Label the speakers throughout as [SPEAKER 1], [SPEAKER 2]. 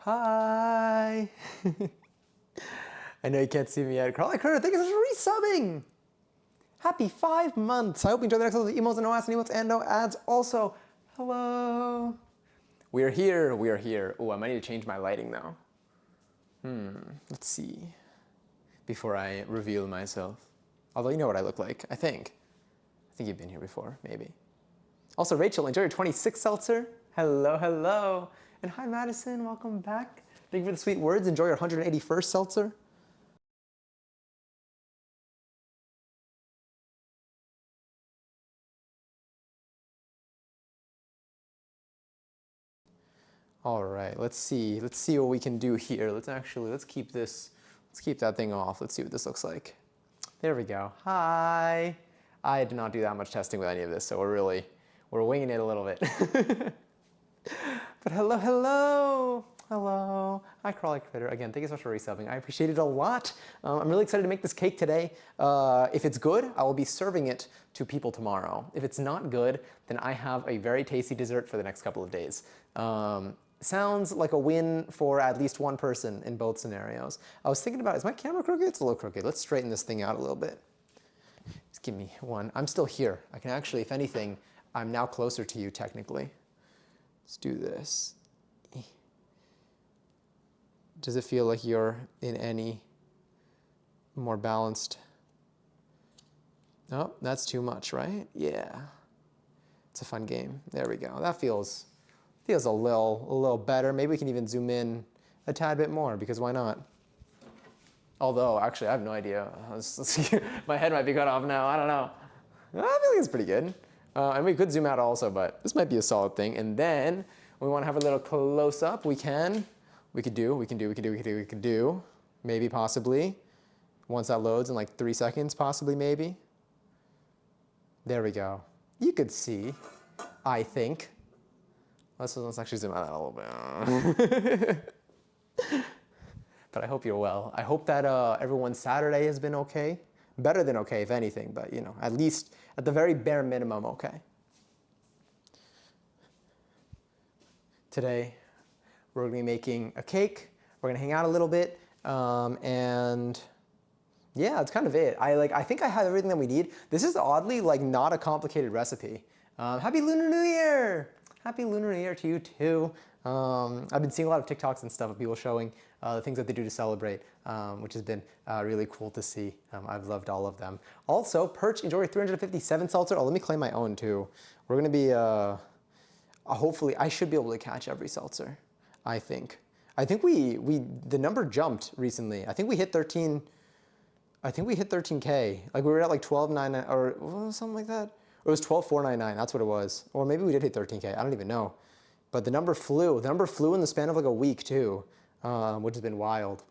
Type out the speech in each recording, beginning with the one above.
[SPEAKER 1] Hi! I know you can't see me yet. Carly Critter, thank you for resubbing! Happy 5 months! I hope you enjoy the next episode of emails and no ads and emotes and no ads. Also, hello! We are here, we are here. Oh, I might need to change my lighting though. Let's see. Before I reveal myself. Although you know what I look like, I think. I think you've been here before, maybe. Also, Rachel, enjoy your 26 seltzer. Hello, hello. And hi, Madison, welcome back. Thank you for the sweet words. Enjoy your 181st seltzer. All right, let's see what we can do here. Let's keep that thing off. Let's see what this looks like. There we go. Hi. I did not do that much testing with any of this, so we're winging it a little bit. But hello, hello. Hello. Hi, Crawly Critter. Again, thank you so much for resubbing. I appreciate it a lot. I'm really excited to make this cake today. If it's good, I will be serving it to people tomorrow. If it's not good, then I have a very tasty dessert for the next couple of days. Sounds like a win for at least one person in both scenarios. I was thinking about, is my camera crooked? It's a little crooked. Let's straighten this thing out a little bit. Just give me one. I'm still here. I can actually, if anything, I'm now closer to you technically. Let's do this. Does it feel like you're in any more balanced? Oh, that's too much, right? Yeah. It's a fun game. There we go. That feels a little better. Maybe we can even zoom in a tad bit more, because why not? Although, actually, I have no idea. My head might be cut off now. I don't know. I feel like it's pretty good. And we could zoom out also, but this might be a solid thing. And then we want to have a little close up. We could do. Maybe, possibly. Once that loads in like 3 seconds, possibly, maybe. There we go. You could see, I think. Let's actually zoom out a little bit. But I hope you're well. I hope that everyone's Saturday has been okay. Better than okay, if anything, but you know, at least at the very bare minimum, okay. Today, we're gonna be making a cake. We're gonna hang out a little bit, and yeah, that's kind of it. I think I have everything that we need. This is oddly like not a complicated recipe. Happy Lunar New Year! Happy Lunar New Year to you too. I've been seeing a lot of TikToks and stuff of people showing the things that they do to celebrate, which has been really cool to see. I've loved all of them. Also, Perch, enjoy your 357 seltzer. Oh, let me claim my own too. We're gonna be, hopefully, I should be able to catch every seltzer, I think. I think the number jumped recently. I think we hit 13K. Like we were at like 12.99 or something like that. It was 12,499, that's what it was. Or maybe we did hit 13K, I don't even know. But the number flew. The number flew in the span of like a week too, which has been wild.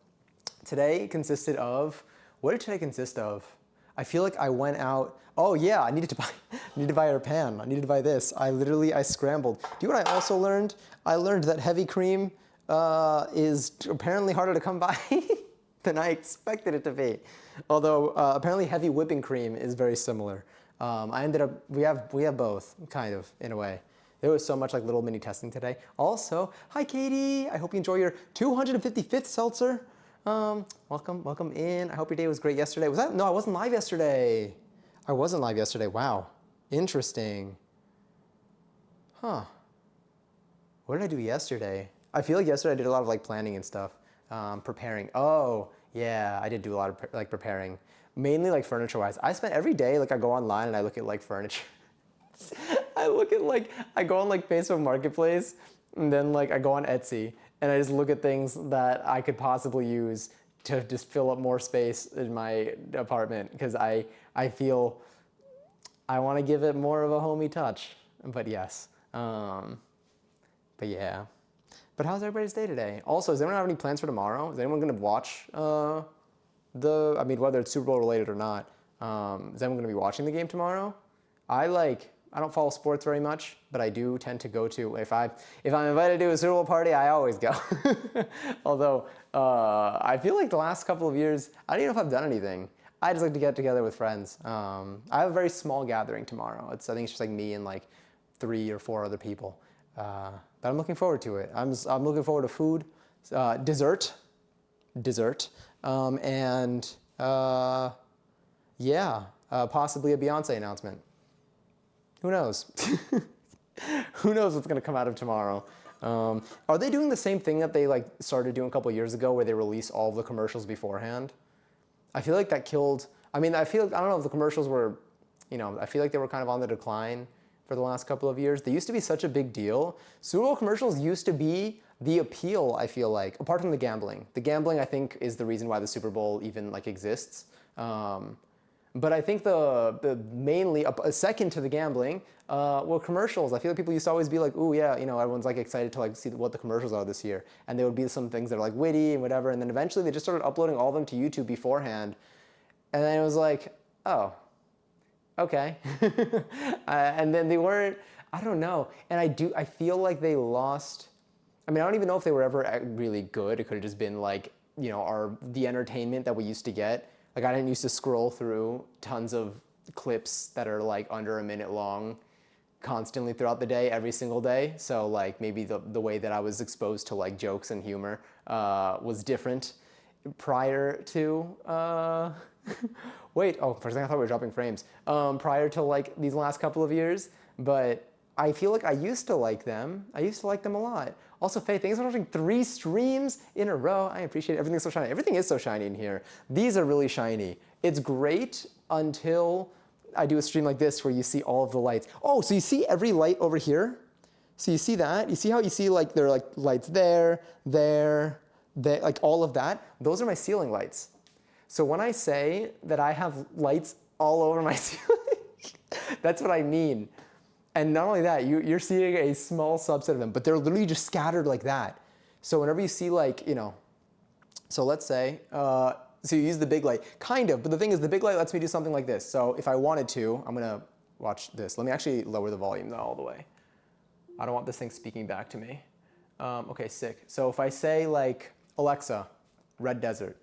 [SPEAKER 1] Today consisted of, what did today consist of? I feel like I went out, oh yeah, I needed to buy a pan. I needed to buy this. I scrambled. Do you know what I also learned? I learned that heavy cream is apparently harder to come by than I expected it to be. Although apparently heavy whipping cream is very similar. We have both, kind of, in a way. There was so much like little mini testing today. Also, hi Katie, I hope you enjoy your 255th seltzer. Welcome in. I hope your day was great yesterday. No, I wasn't live yesterday. I wasn't live yesterday, wow. Interesting. Huh. What did I do yesterday? I feel like yesterday I did a lot of like planning and stuff, preparing. Oh, yeah, I did do a lot of like preparing. Mainly like furniture wise. I spent every day, like I go online and I look at like furniture. I go on like Facebook Marketplace, and then like I go on Etsy, and I just look at things that I could possibly use to just fill up more space in my apartment, because I feel I want to give it more of a homey touch. But yes, But yeah. But how's everybody's day today? Also, does anyone have any plans for tomorrow? Is anyone going to watch I mean, whether it's Super Bowl related or not, is anyone going to be watching the game tomorrow? I don't follow sports very much, but I do tend to go to, if I'm invited to a Super Bowl party, I always go. Although, I feel like the last couple of years, I don't even know if I've done anything. I just like to get together with friends. I have a very small gathering tomorrow. I think it's just like me and like 3 or 4 other people. But I'm looking forward to it. I'm looking forward to food, dessert, and yeah, possibly a Beyonce announcement. Who knows? Who knows what's going to come out of tomorrow? Are they doing the same thing that they like started doing a couple years ago, where they release all of the commercials beforehand? I feel like that killed. I mean, I don't know if the commercials were, I feel like they were kind of on the decline for the last couple of years. They used to be such a big deal. Super Bowl commercials used to be the appeal, I feel like, apart from the gambling. The gambling, I think, is the reason why the Super Bowl even like exists. But I think the mainly a second to the gambling were commercials. I feel like people used to always be like, "Ooh, yeah, everyone's like excited to like see what the commercials are this year," and there would be some things that are like witty and whatever. And then eventually they just started uploading all of them to YouTube beforehand, and then it was like, "Oh, okay." And then they weren't. I don't know. And I feel like they lost. I mean, I don't even know if they were ever really good. It could have just been like, the entertainment that we used to get. Like, I didn't used to scroll through tons of clips that are like under a minute long constantly throughout the day, every single day. So like maybe the way that I was exposed to like jokes and humor was different prior to, wait, oh, for a second I thought we were dropping frames. Prior to like these last couple of years, but I feel like I used to like them. I used to like them a lot. Also, Faye, thanks for watching 3 streams in a row. I appreciate it. Everything's so shiny. Everything is so shiny in here. These are really shiny. It's great until I do a stream like this where you see all of the lights. Oh, so you see every light over here? So you see that? You see how you see like there are like lights there, like all of that? Those are my ceiling lights. So when I say that I have lights all over my ceiling, that's what I mean. And not only that, you're seeing a small subset of them, but they're literally just scattered like that. So whenever you see like, so let's say, so you use the big light, kind of, but the thing is the big light lets me do something like this. So if I wanted to, I'm gonna watch this. Let me actually lower the volume though all the way. I don't want this thing speaking back to me. Okay, sick. So if I say like, Alexa, red desert.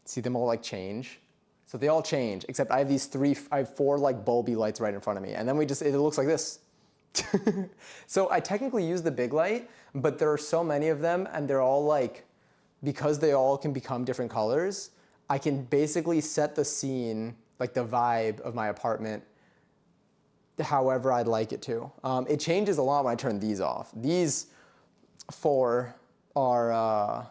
[SPEAKER 1] See them all like change? So they all change, except I have 4 like bulby lights right in front of me. And then it looks like this. So I technically use the big light, but there are so many of them and they're all like, because they all can become different colors, I can basically set the scene, like the vibe of my apartment, however I'd like it to. It changes a lot when I turn these off. These 4 are,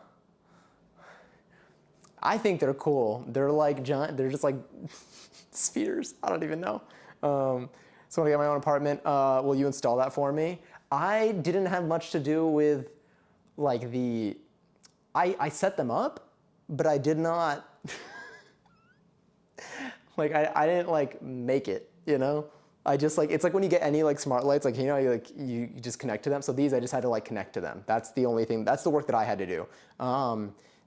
[SPEAKER 1] I think they're cool. They're like giant, they're just like spheres. I don't even know. So when I get my own apartment, will you install that for me? I didn't have much to do with like I set them up, but I did not, like I didn't like make it, I just like, it's like when you get any like smart lights, like, you just connect to them. So these, I just had to like connect to them. That's the only thing, that's the work that I had to do.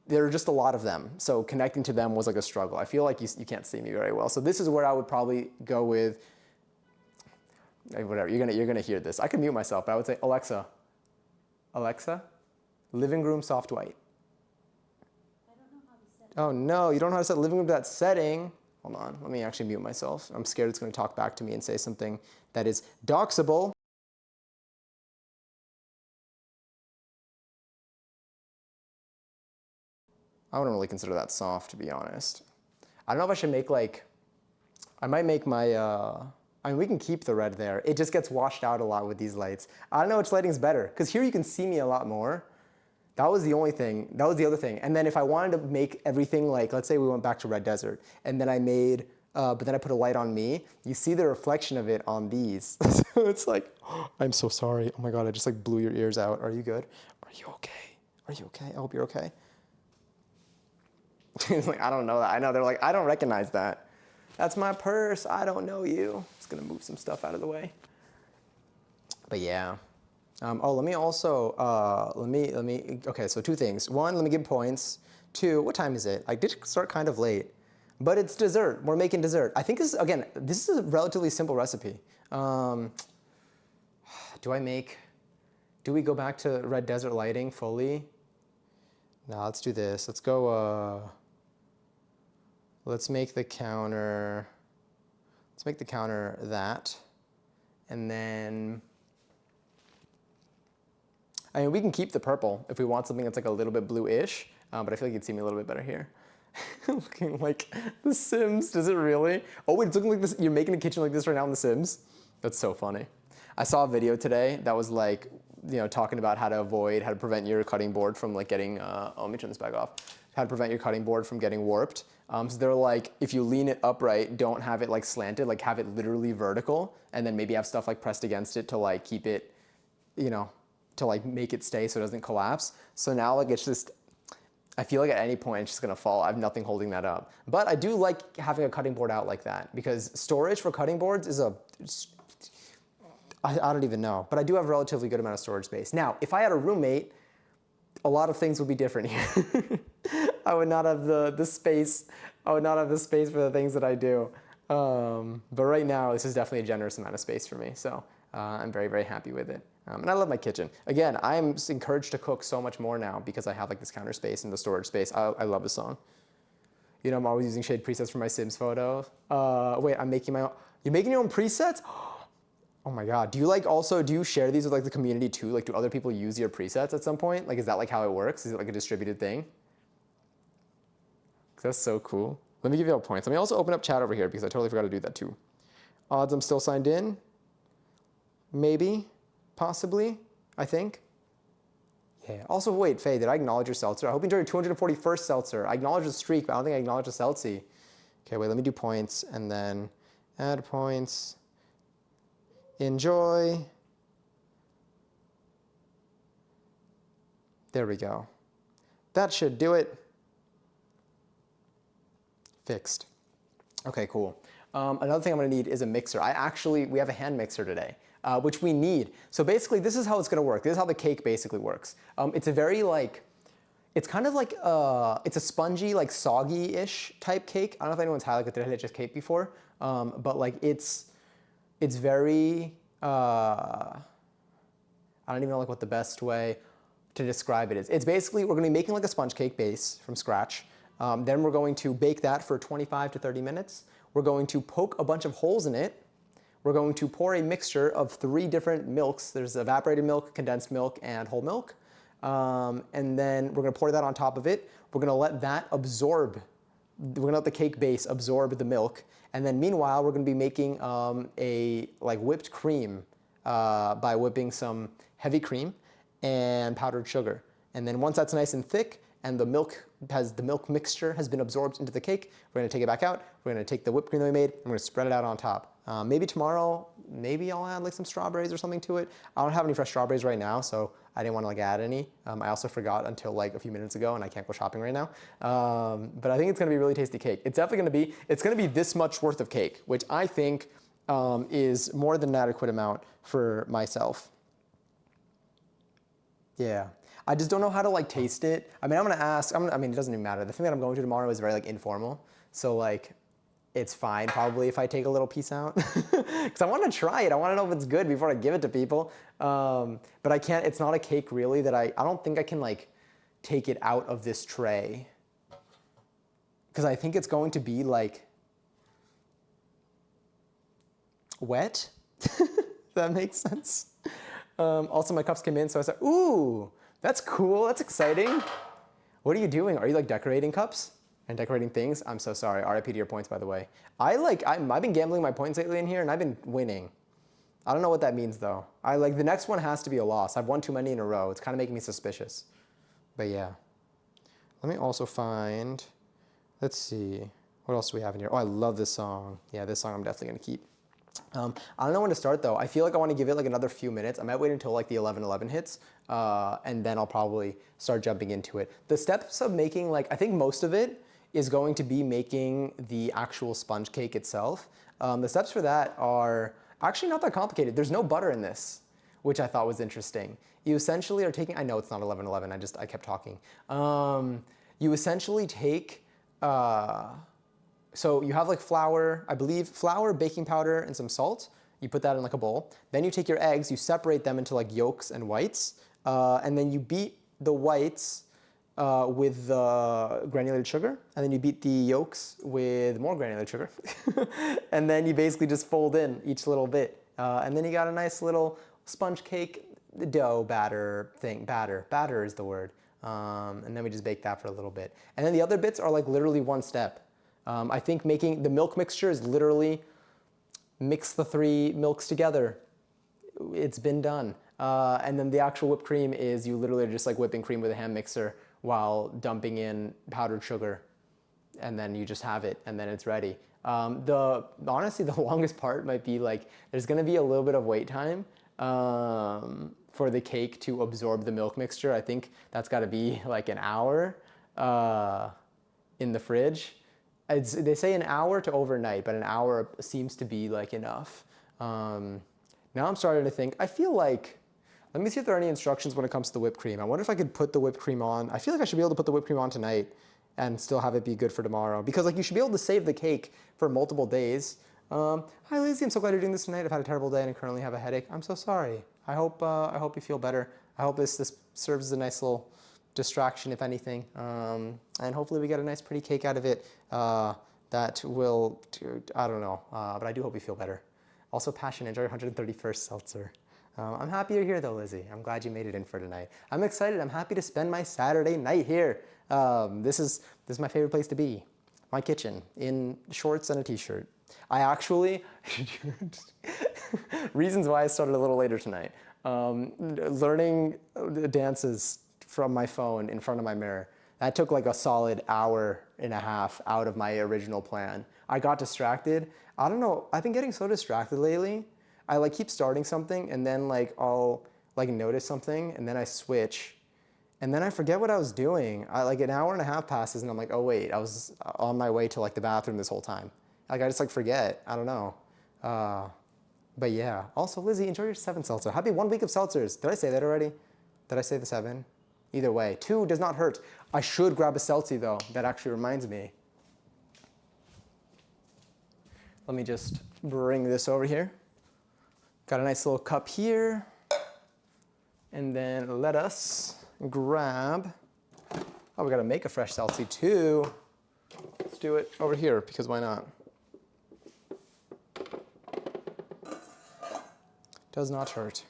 [SPEAKER 1] There are just a lot of them. So connecting to them was like a struggle. I feel like you can't see me very well. So this is where I would probably go with, whatever, you're gonna hear this. I can mute myself, but I would say, Alexa, living room soft white.
[SPEAKER 2] I don't know how to set it.
[SPEAKER 1] Oh no, you don't know how to set living room to that setting. Hold on, let me actually mute myself. I'm scared it's gonna talk back to me and say something that is doxable. I wouldn't really consider that soft, to be honest. I don't know if I should make like, I might make my, I mean, we can keep the red there. It just gets washed out a lot with these lights. I don't know which lighting's better, because here you can see me a lot more. That was the only thing, that was the other thing. And then if I wanted to make everything like, let's say we went back to red desert, and then I made, but then I put a light on me, you see the reflection of it on these. So it's like, oh, I'm so sorry. Oh my God, I just like blew your ears out. Are you good? Are you okay? Are you okay? I hope you're okay. It's like, I don't know that. I know, they're like, I don't recognize that. That's my purse. I don't know you. Just gonna move some stuff out of the way. But yeah. Oh, let me also, okay, so two things. One, let me give points. Two, what time is it? I did start kind of late, but it's dessert. We're making dessert. I think this is, again, this is a relatively simple recipe. Do I make, do we go back to red desert lighting fully? No, let's do this. Let's go, let's make the counter that. And then, I mean, we can keep the purple if we want something that's like a little bit blue-ish, but I feel like you'd see me a little bit better here. Looking like The Sims, does it really? Oh wait, it's looking like this, you're making a kitchen like this right now in The Sims? That's so funny. I saw a video today that was like, you know, talking about how to prevent your cutting board from like getting, oh, let me turn this back off. How to prevent your cutting board from getting warped. So they're like, if you lean it upright, don't have it like slanted, like have it literally vertical, and then maybe have stuff like pressed against it to like keep it, you know, to like make it stay so it doesn't collapse. So now like it's just, I feel like at any point it's just gonna fall. I have nothing holding that up. But I do like having a cutting board out like that because storage for cutting boards is I don't even know, but I do have a relatively good amount of storage space. Now, if I had a roommate, a lot of things would be different here. I would not have the space. I would not have the space for the things that I do. But right now, this is definitely a generous amount of space for me. So I'm very, very happy with it. And I love my kitchen. Again, I'm encouraged to cook so much more now because I have like this counter space and the storage space. I love the song. You know, I'm always using shade presets for my Sims photo. Wait, I'm making my own. You're making your own presets? Oh my God. Do you share these with like the community too? Like do other people use your presets at some point? Like is that like how it works? Is it like a distributed thing? That's so cool. Let me give you all points. Let me also open up chat over here because I totally forgot to do that too. Odds I'm still signed in? Maybe, possibly, I think. Yeah. Also, wait, Faye, did I acknowledge your seltzer? I hope you enjoyed your 241st seltzer. I acknowledged the streak, but I don't think I acknowledged the seltzy. Okay, wait, let me do points and then add points. Enjoy. There we go. That should do it. Fixed. Okay, cool. Another thing I'm gonna need is a mixer. We have a hand mixer today, which we need. So basically, this is how it's gonna work. This is how the cake basically works. It's a very like, it's kind of like, it's a spongy, like soggy-ish type cake. I don't know if anyone's had like a Leches cake before, but like it's very, I don't even know like what the best way to describe it is. It's basically, we're gonna be making like a sponge cake base from scratch. Then we're going to bake that for 25 to 30 minutes. We're going to poke a bunch of holes in it. We're going to pour a mixture of 3 different milks. There's evaporated milk, condensed milk, and whole milk. And then we're gonna pour that on top of it. We're gonna let that absorb. We're gonna let the cake base absorb the milk. And then meanwhile, we're gonna be making a like whipped cream by whipping some heavy cream and powdered sugar. And then once that's nice and thick and the milk mixture has been absorbed into the cake, we're gonna take it back out. We're gonna take the whipped cream that we made and we're gonna spread it out on top. Maybe tomorrow, maybe I'll add like some strawberries or something to it. I don't have any fresh strawberries right now, so I didn't want to like add any. I also forgot until like a few minutes ago and I can't go shopping right now. But I think it's gonna be a really tasty cake. It's definitely gonna be this much worth of cake, which I think is more than an adequate amount for myself. Yeah. I just don't know how to like taste it. I mean, I'm gonna ask, I mean, it doesn't even matter. The thing that I'm going to tomorrow is very like informal. So like, it's fine probably if I take a little piece out. Because I want to try it. I want to know if it's good before I give it to people. But I can't, it's not a cake really that I don't think I can like take it out of this tray. Because I think it's going to be like wet. If that makes sense. Also my cups came in, so I said, ooh, that's cool, that's exciting. What are you doing? Are you like decorating cups and decorating things? I'm so sorry, RIP to your points by the way. I've been gambling my points lately in here and I've been winning. I don't know what that means though. The next one has to be a loss. I've won too many in a row. It's kind of making me suspicious. But yeah. Let me also find, let's see, what else do we have in here? Oh, I love this song. Yeah, this song I'm definitely gonna keep. I don't know when to start though. I feel like I want to give it like another few minutes. I might wait until like the 11:11 hits, and then I'll probably start jumping into it. The steps of making, like, I think most of it is going to be making the actual sponge cake itself. The steps for that are actually not that complicated. There's no butter in this, which I thought was interesting. You essentially are taking, I know it's not 11:11, I kept talking. You essentially take, so you have like flour, I believe, flour, baking powder, and some salt. You put that in like a bowl. Then you take your eggs, you separate them into like yolks and whites, and then you beat the whites with the granulated sugar, and then you beat the yolks with more granulated sugar. And then you basically just fold in each little bit. And then you got a nice little sponge cake dough batter thing. Batter is the word. And then we just bake that for a little bit. And then the other bits are like literally one step. I think making the milk mixture is literally mix the 3 milks together. It's been done. And then the actual whipped cream is you literally are just like whipping cream with a hand mixer while dumping in powdered sugar. And then you just have it, and then it's ready. Honestly, the longest part might be like, there's gonna be a little bit of wait time for the cake to absorb the milk mixture. I think that's gotta be like an hour in the fridge. They say an hour to overnight, but an hour seems to be like enough. Now I'm starting to think, I feel like, let me see if there are any instructions when it comes to the whipped cream. I wonder if I could put the whipped cream on. I feel like I should be able to put the whipped cream on tonight and still have it be good for tomorrow. Because like you should be able to save the cake for multiple days. Hi Lizzie, I'm so glad you're doing this tonight. I've had a terrible day and I currently have a headache. I'm so sorry. I hope you feel better. I hope this serves as a nice little distraction, if anything. And hopefully we get a nice pretty cake out of it that will, I don't know, but I do hope you feel better. Also, Passion, enjoy your 131st seltzer. I'm happy you're here though, Lizzie. I'm glad you made it in for tonight. I'm excited. I'm happy to spend my Saturday night here. This is my favorite place to be. My kitchen, in shorts and a t-shirt. I actually, reasons why I started a little later tonight. Learning dances from my phone in front of my mirror. That took like a solid hour and a half out of my original plan. I got distracted. I don't know, I've been getting so distracted lately. I like keep starting something and then like I'll like notice something and then I switch and then I forget what I was doing. Like an hour and a half passes and I'm like, oh wait, I was on my way to like the bathroom this whole time. Like I just like forget, I don't know. But yeah, also Lizzie, enjoy your 7 seltzer. Happy 1 week of seltzers. Did I say that already? Did I say the 7? Either way, 2 does not hurt. I should grab a seltzy though, that actually reminds me. Let me just bring this over here. Got a nice little cup here. And then let us grab, oh, we gotta make a fresh seltzy too. Let's do it over here, because why not? Does not hurt.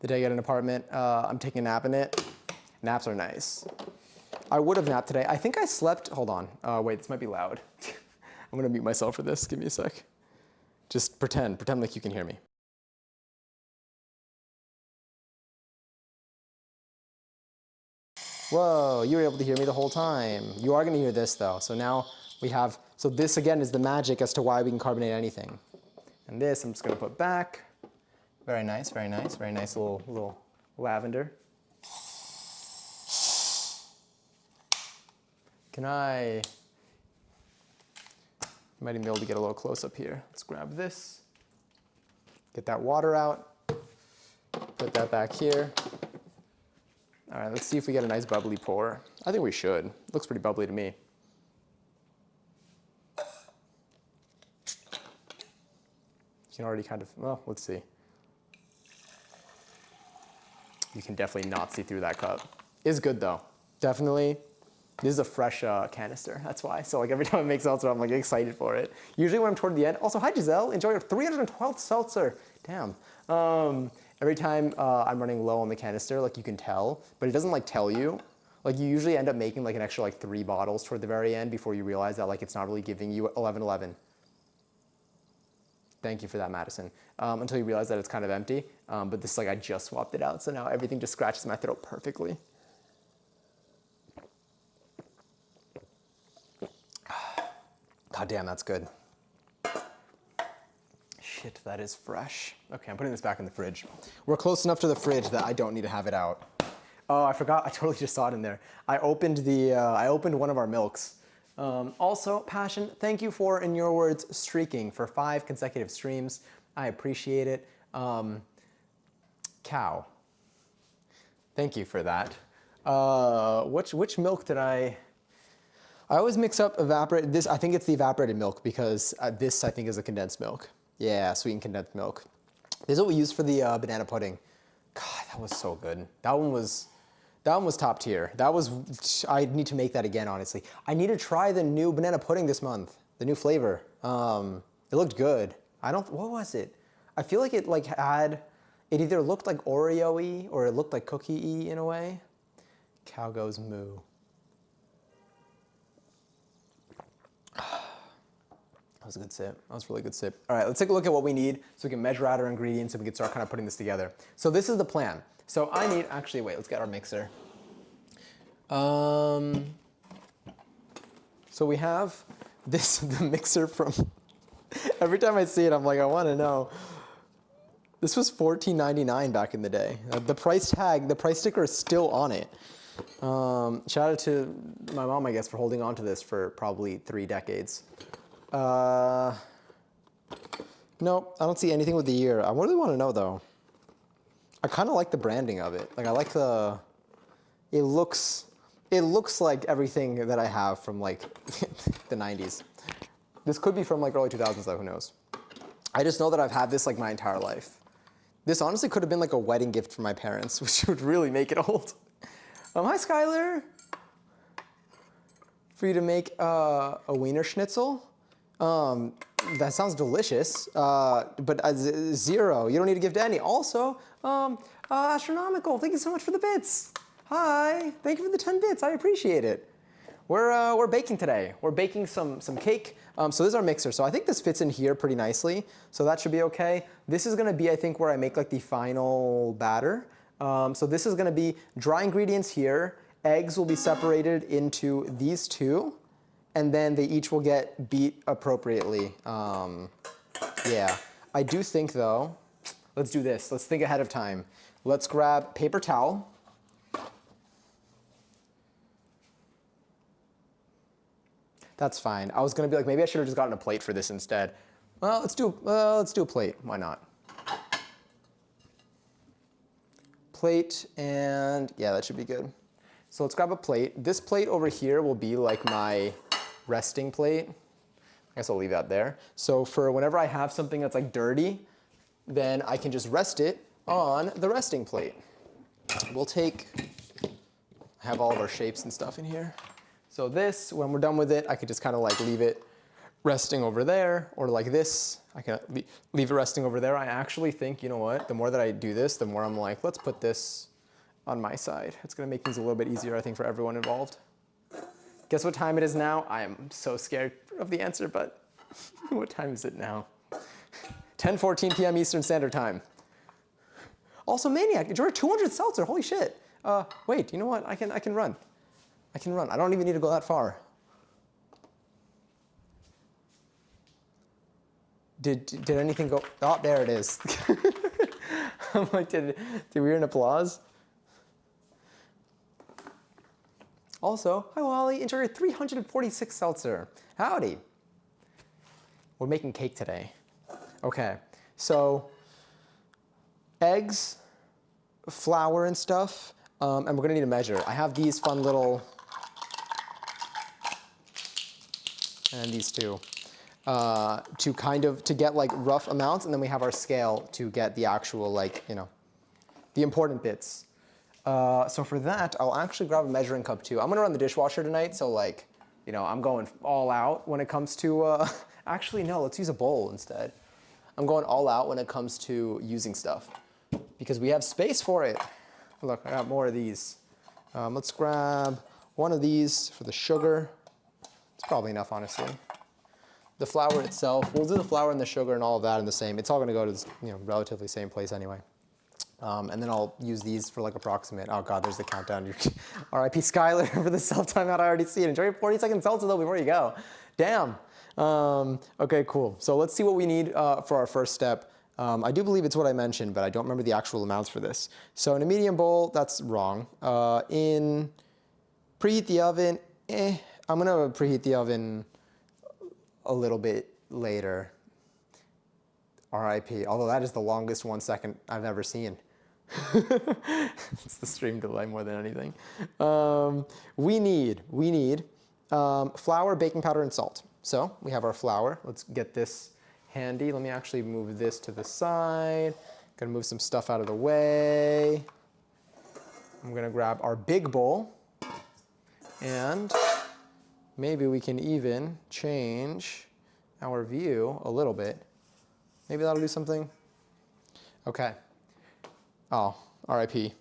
[SPEAKER 1] The day I get an apartment, I'm taking a nap in it. Naps are nice. I would have napped today. I think I slept, hold on. Wait, this might be loud. I'm gonna mute myself for this, give me a sec. Just pretend like you can hear me. Whoa, you were able to hear me the whole time. You are gonna hear this though. So now we have, so this again is the magic as to why we can carbonate anything. And this I'm just gonna put back. Very nice, very nice, very nice little lavender. Can I might even be able to get a little close up here. Let's grab this, get that water out, put that back here. All right, let's see if we get a nice bubbly pour. I think we should. Looks pretty bubbly to me. You can already kind of, well, let's see. You can definitely not see through that cup. It's good though, definitely. This is a fresh canister, that's why. So like every time I make seltzer, I'm like excited for it. Usually when I'm toward the end, also hi Giselle, enjoy your 312th seltzer. Damn. Every time I'm running low on the canister, like you can tell, but it doesn't like tell you. Like you usually end up making like an extra like 3 bottles toward the very end before you realize that like it's not really giving you 1111. Thank you for that, Madison. Until you realize that it's kind of empty. But this like I just swapped it out, so now everything just scratches my throat perfectly. God damn, that's good. Shit, that is fresh. Okay, I'm putting this back in the fridge. We're close enough to the fridge that I don't need to have it out. Oh, I forgot, I totally just saw it in there. I opened one of our milks Also, Passion, thank you for, in your words, streaking for 5 consecutive streams. I appreciate it. Cow, thank you for that. Which milk did I always mix up evaporated. This, I think it's the evaporated milk because this I think is a condensed milk. Yeah, sweetened condensed milk. This is what we use for the banana pudding. God, that was so good. That one was top tier. I need to make that again, honestly. I need to try the new banana pudding this month, the new flavor. It looked good. What was it? I feel like it it either looked like Oreo-y or it looked like cookie-y in a way. Cow goes moo. That was a good sip. That was a really good sip. All right, let's take a look at what we need so we can measure out our ingredients and we can start kind of putting this together. So this is the plan. So I need, actually, wait, let's get our mixer. So we have the mixer from, every time I see it, I'm like, I want to know. This was $14.99 back in the day. The price tag, the price sticker is still on it. Shout out to my mom, I guess, for holding on to this for probably 3 decades. Nope, I don't see anything with the year. I really want to know though. I kind of like the branding of it. Like I like it looks like everything that I have from like the 90s. This could be from like early 2000s though, who knows. I just know that I've had this like my entire life. This honestly could have been like a wedding gift for my parents, which would really make it old. Hi Skylar. For you to make a wiener schnitzel. That sounds delicious, but 0, you don't need to give to any. Also, Astronomical, thank you so much for the bits. Hi, thank you for the 10 bits, I appreciate it. We're baking today. We're baking some cake. So this is our mixer. So I think this fits in here pretty nicely. So that should be okay. This is gonna be, I think, where I make like the final batter. So this is gonna be dry ingredients here. Eggs will be separated into these 2. And then they each will get beat appropriately. Yeah, I do think though, let's do this. Let's think ahead of time. Let's grab paper towel. That's fine. I was gonna be like, maybe I should have just gotten a plate for this instead. Well, let's do a plate. Why not? Plate, and yeah, that should be good. So let's grab a plate. This plate over here will be like my resting plate. I guess I'll leave that there. So for whenever I have something that's like dirty, then I can just rest it on the resting plate. We'll take, I have all of our shapes and stuff in here. So this, when we're done with it, I could just kind of like leave it resting over there, or like this, I can leave it resting over there. I actually think, you know what, the more that I do this, the more I'm like, let's put this on my side. It's gonna make things a little bit easier, I think, for everyone involved. Guess what time it is now? I am so scared of the answer, but what time is it now? 10:14 p.m. Eastern Standard Time. Also, Maniac, you're at 200 seltzer, holy shit. Wait, you know what? I can run. I can run. I don't even need to go that far. Did anything go? Oh, there it is. I'm like, did we hear an applause? Also, hi Wally, enjoy your 346 seltzer. Howdy. We're making cake today. Okay, so eggs, flour and stuff, and we're gonna need a measure. I have these fun little, and these two, to get like rough amounts, and then we have our scale to get the actual like, you know, the important bits. So for that, I'll actually grab a measuring cup too. I'm gonna run the dishwasher tonight, so like, you know, I'm going all out when it comes to, actually no, let's use a bowl instead. I'm going all out when it comes to using stuff because we have space for it. Look, I got more of these. Let's grab one of these for the sugar. It's probably enough, honestly. The flour itself, we'll do the flour and the sugar and all of that in the same. It's all gonna go to the, you know, relatively same place anyway. And then I'll use these for like approximate. Oh God, there's the countdown. RIP Skylar for the self-timeout. I already see it. Enjoy your 40-second seltzer though before you go. Damn. Okay, cool. So let's see what we need for our first step. I do believe it's what I mentioned, but I don't remember the actual amounts for this. So in a medium bowl, that's wrong. In preheat the oven, I'm gonna preheat the oven a little bit later. RIP, although that is the longest 1 second I've ever seen. It's the stream delay more than anything. We need flour, baking powder, and salt. So we have our flour. Let's get this handy. Let me actually move this to the side. Gonna move some stuff out of the way. I'm gonna grab our big bowl, and maybe we can even change our view a little bit. Maybe that'll do something. Okay. Oh, RIP.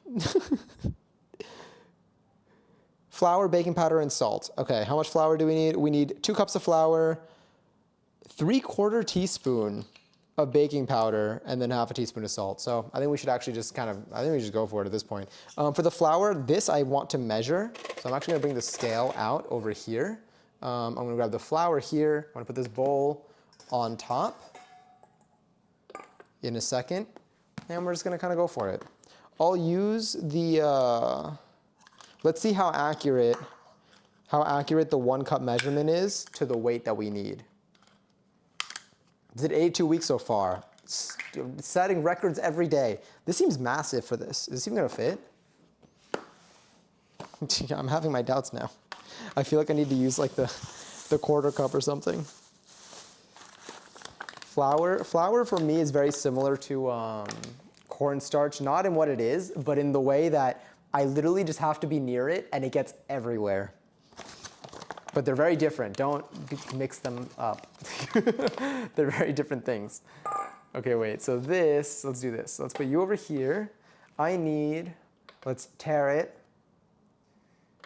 [SPEAKER 1] Flour, baking powder, and salt. Okay, how much flour do we need? We need 2 cups of flour, 3/4 teaspoon of baking powder, and then half a teaspoon of salt. So I think we should actually just I think we should go for it at this point. For the flour, this I want to measure. So I'm actually gonna bring the scale out over here. I'm gonna grab the flour here. I'm gonna put this bowl on top in a second. And we're just gonna kind of go for it. I'll use the, let's see how accurate the 1 cup measurement is to the weight that we need. Did 82 weeks so far. Setting records every day. This seems massive for this. Is this even gonna fit? I'm having my doubts now. I feel like I need to use like the 1/4 cup or something. Flour for me is very similar to cornstarch, not in what it is, but in the way that I literally just have to be near it and it gets everywhere. But they're very different. Don't mix them up. They're very different things. Okay, wait, so let's do this. Let's put you over here. Let's tare it.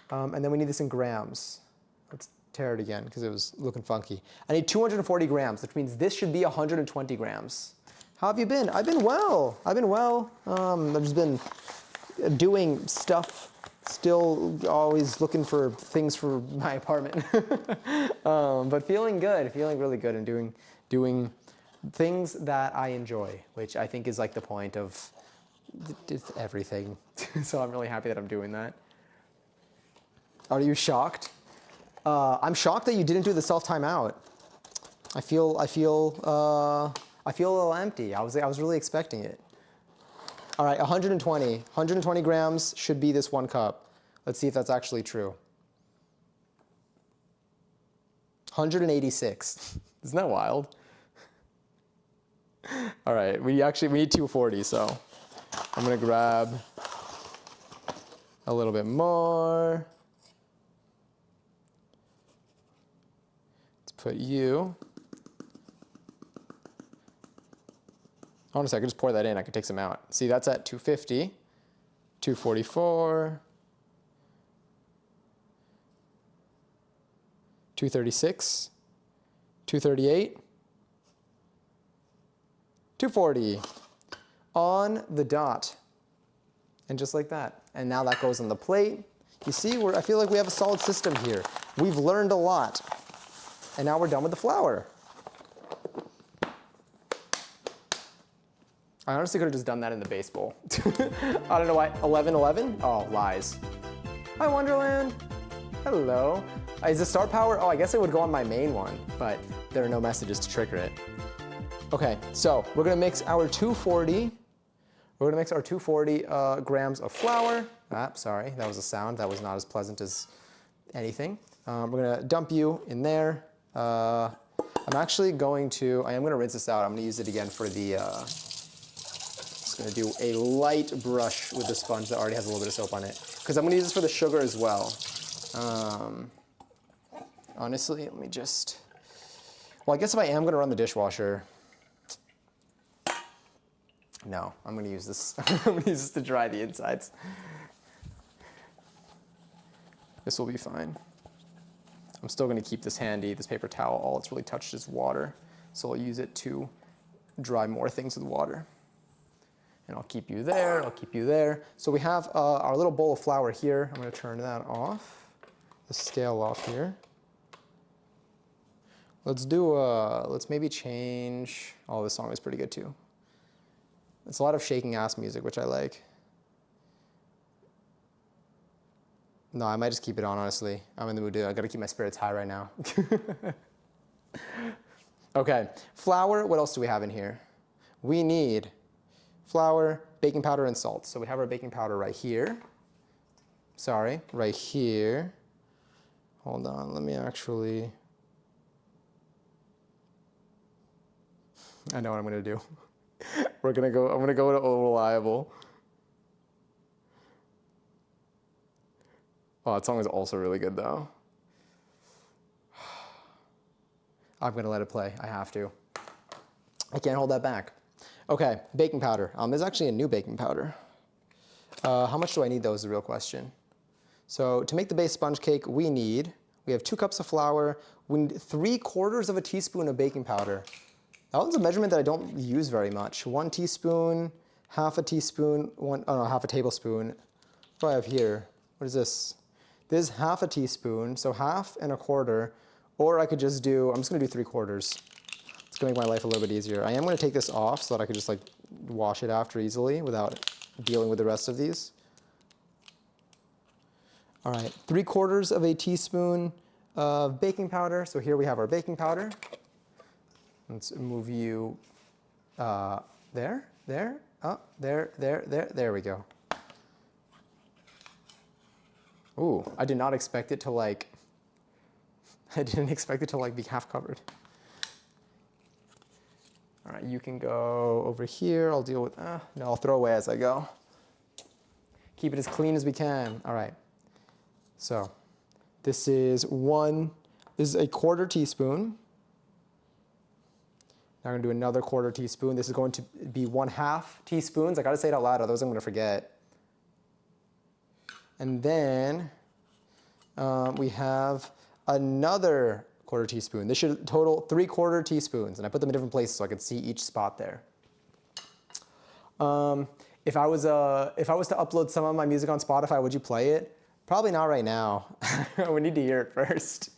[SPEAKER 1] And then we need this in grams. Let's tare it again because it was looking funky. I need 240 grams, which means this should be 120 grams. How have you been? I've been well. I've just been doing stuff, still always looking for things for my apartment. But feeling good, feeling really good, and doing things that I enjoy, which I think is like the point of everything. So I'm really happy that I'm doing that. Are you shocked? I'm shocked that you didn't do the self timeout. I feel a little empty. I was really expecting it. All right, 120 grams should be this 1 cup. Let's see if that's actually true. 186. Isn't that wild? All right, we need 240, so I'm gonna grab a little bit more. Let's put you. Honestly, I could just pour that in. I could take some out. See, that's at 250, 244, 236, 238, 240. On the dot. And just like that. And now that goes on the plate. You see, I feel like we have a solid system here. We've learned a lot. And now we're done with the flour. I honestly could have just done that in the base bowl. I don't know why. 11:11? Oh, lies. Hi, Wonderland. Hello. Is the star power? Oh, I guess it would go on my main one, but there are no messages to trigger it. Okay, so we're gonna mix our 240. We're gonna mix our 240 grams of flour. Sorry, that was a sound. That was not as pleasant as anything. We're gonna dump you in there. I am gonna rinse this out. I'm gonna use it again for the, just gonna do a light brush with the sponge that already has a little bit of soap on it. Because I'm gonna use this for the sugar as well. Honestly, let me just, well, I guess if I am gonna run the dishwasher, no, I'm gonna use this. I'm gonna use this to dry the insides. This will be fine. I'm still gonna keep this handy, this paper towel. All it's really touched is water. So I'll use it to dry more things with water. And I'll keep you there, I'll keep you there. So we have our little bowl of flour here. I'm gonna turn that off, the scale off here. Let's maybe change, oh, this song is pretty good too. It's a lot of shaking ass music, which I like. No, I might just keep it on, honestly. I'm in the mood to, I gotta keep my spirits high right now. Okay, flour, what else do we have in here? We need flour, baking powder, and salt. So we have our baking powder right here. Sorry, right here. Hold on, let me actually, I know what I'm gonna do. I'm gonna go to reliable. Oh, that song is also really good though. I'm gonna let it play, I have to. I can't hold that back. Okay, baking powder. There's actually a new baking powder. How much do I need though is the real question. So to make the base sponge cake, we have 2 cups of flour, we need 3/4 of a teaspoon of baking powder. That one's a measurement that I don't use very much. 1 teaspoon, half a teaspoon, half a tablespoon. What do I have here? What is this? This is half a teaspoon, so 1/2 and 1/4. Or I could just do, I'm just gonna do 3/4. It's gonna make my life a little bit easier. I am gonna take this off so that I could just like wash it after easily without dealing with the rest of these. All right, 3/4 of a teaspoon of baking powder. So here we have our baking powder. Let's move you there, there we go. Ooh, I did not expect it to like, I didn't expect it to like be half covered. All right, you can go over here. I'll deal with, no, I'll throw away as I go. Keep it as clean as we can. All right, so this is a 1/4 teaspoon. Now I'm gonna do another 1/4 teaspoon. This is going to be 1/2 teaspoons. I gotta say it out loud, otherwise I'm gonna forget. And then we have another 1/4 teaspoon. This should total 3/4 teaspoons, and I put them in different places so I could see each spot there. If I was to upload some of my music on Spotify, would you play it? Probably not right now. We need to hear it first.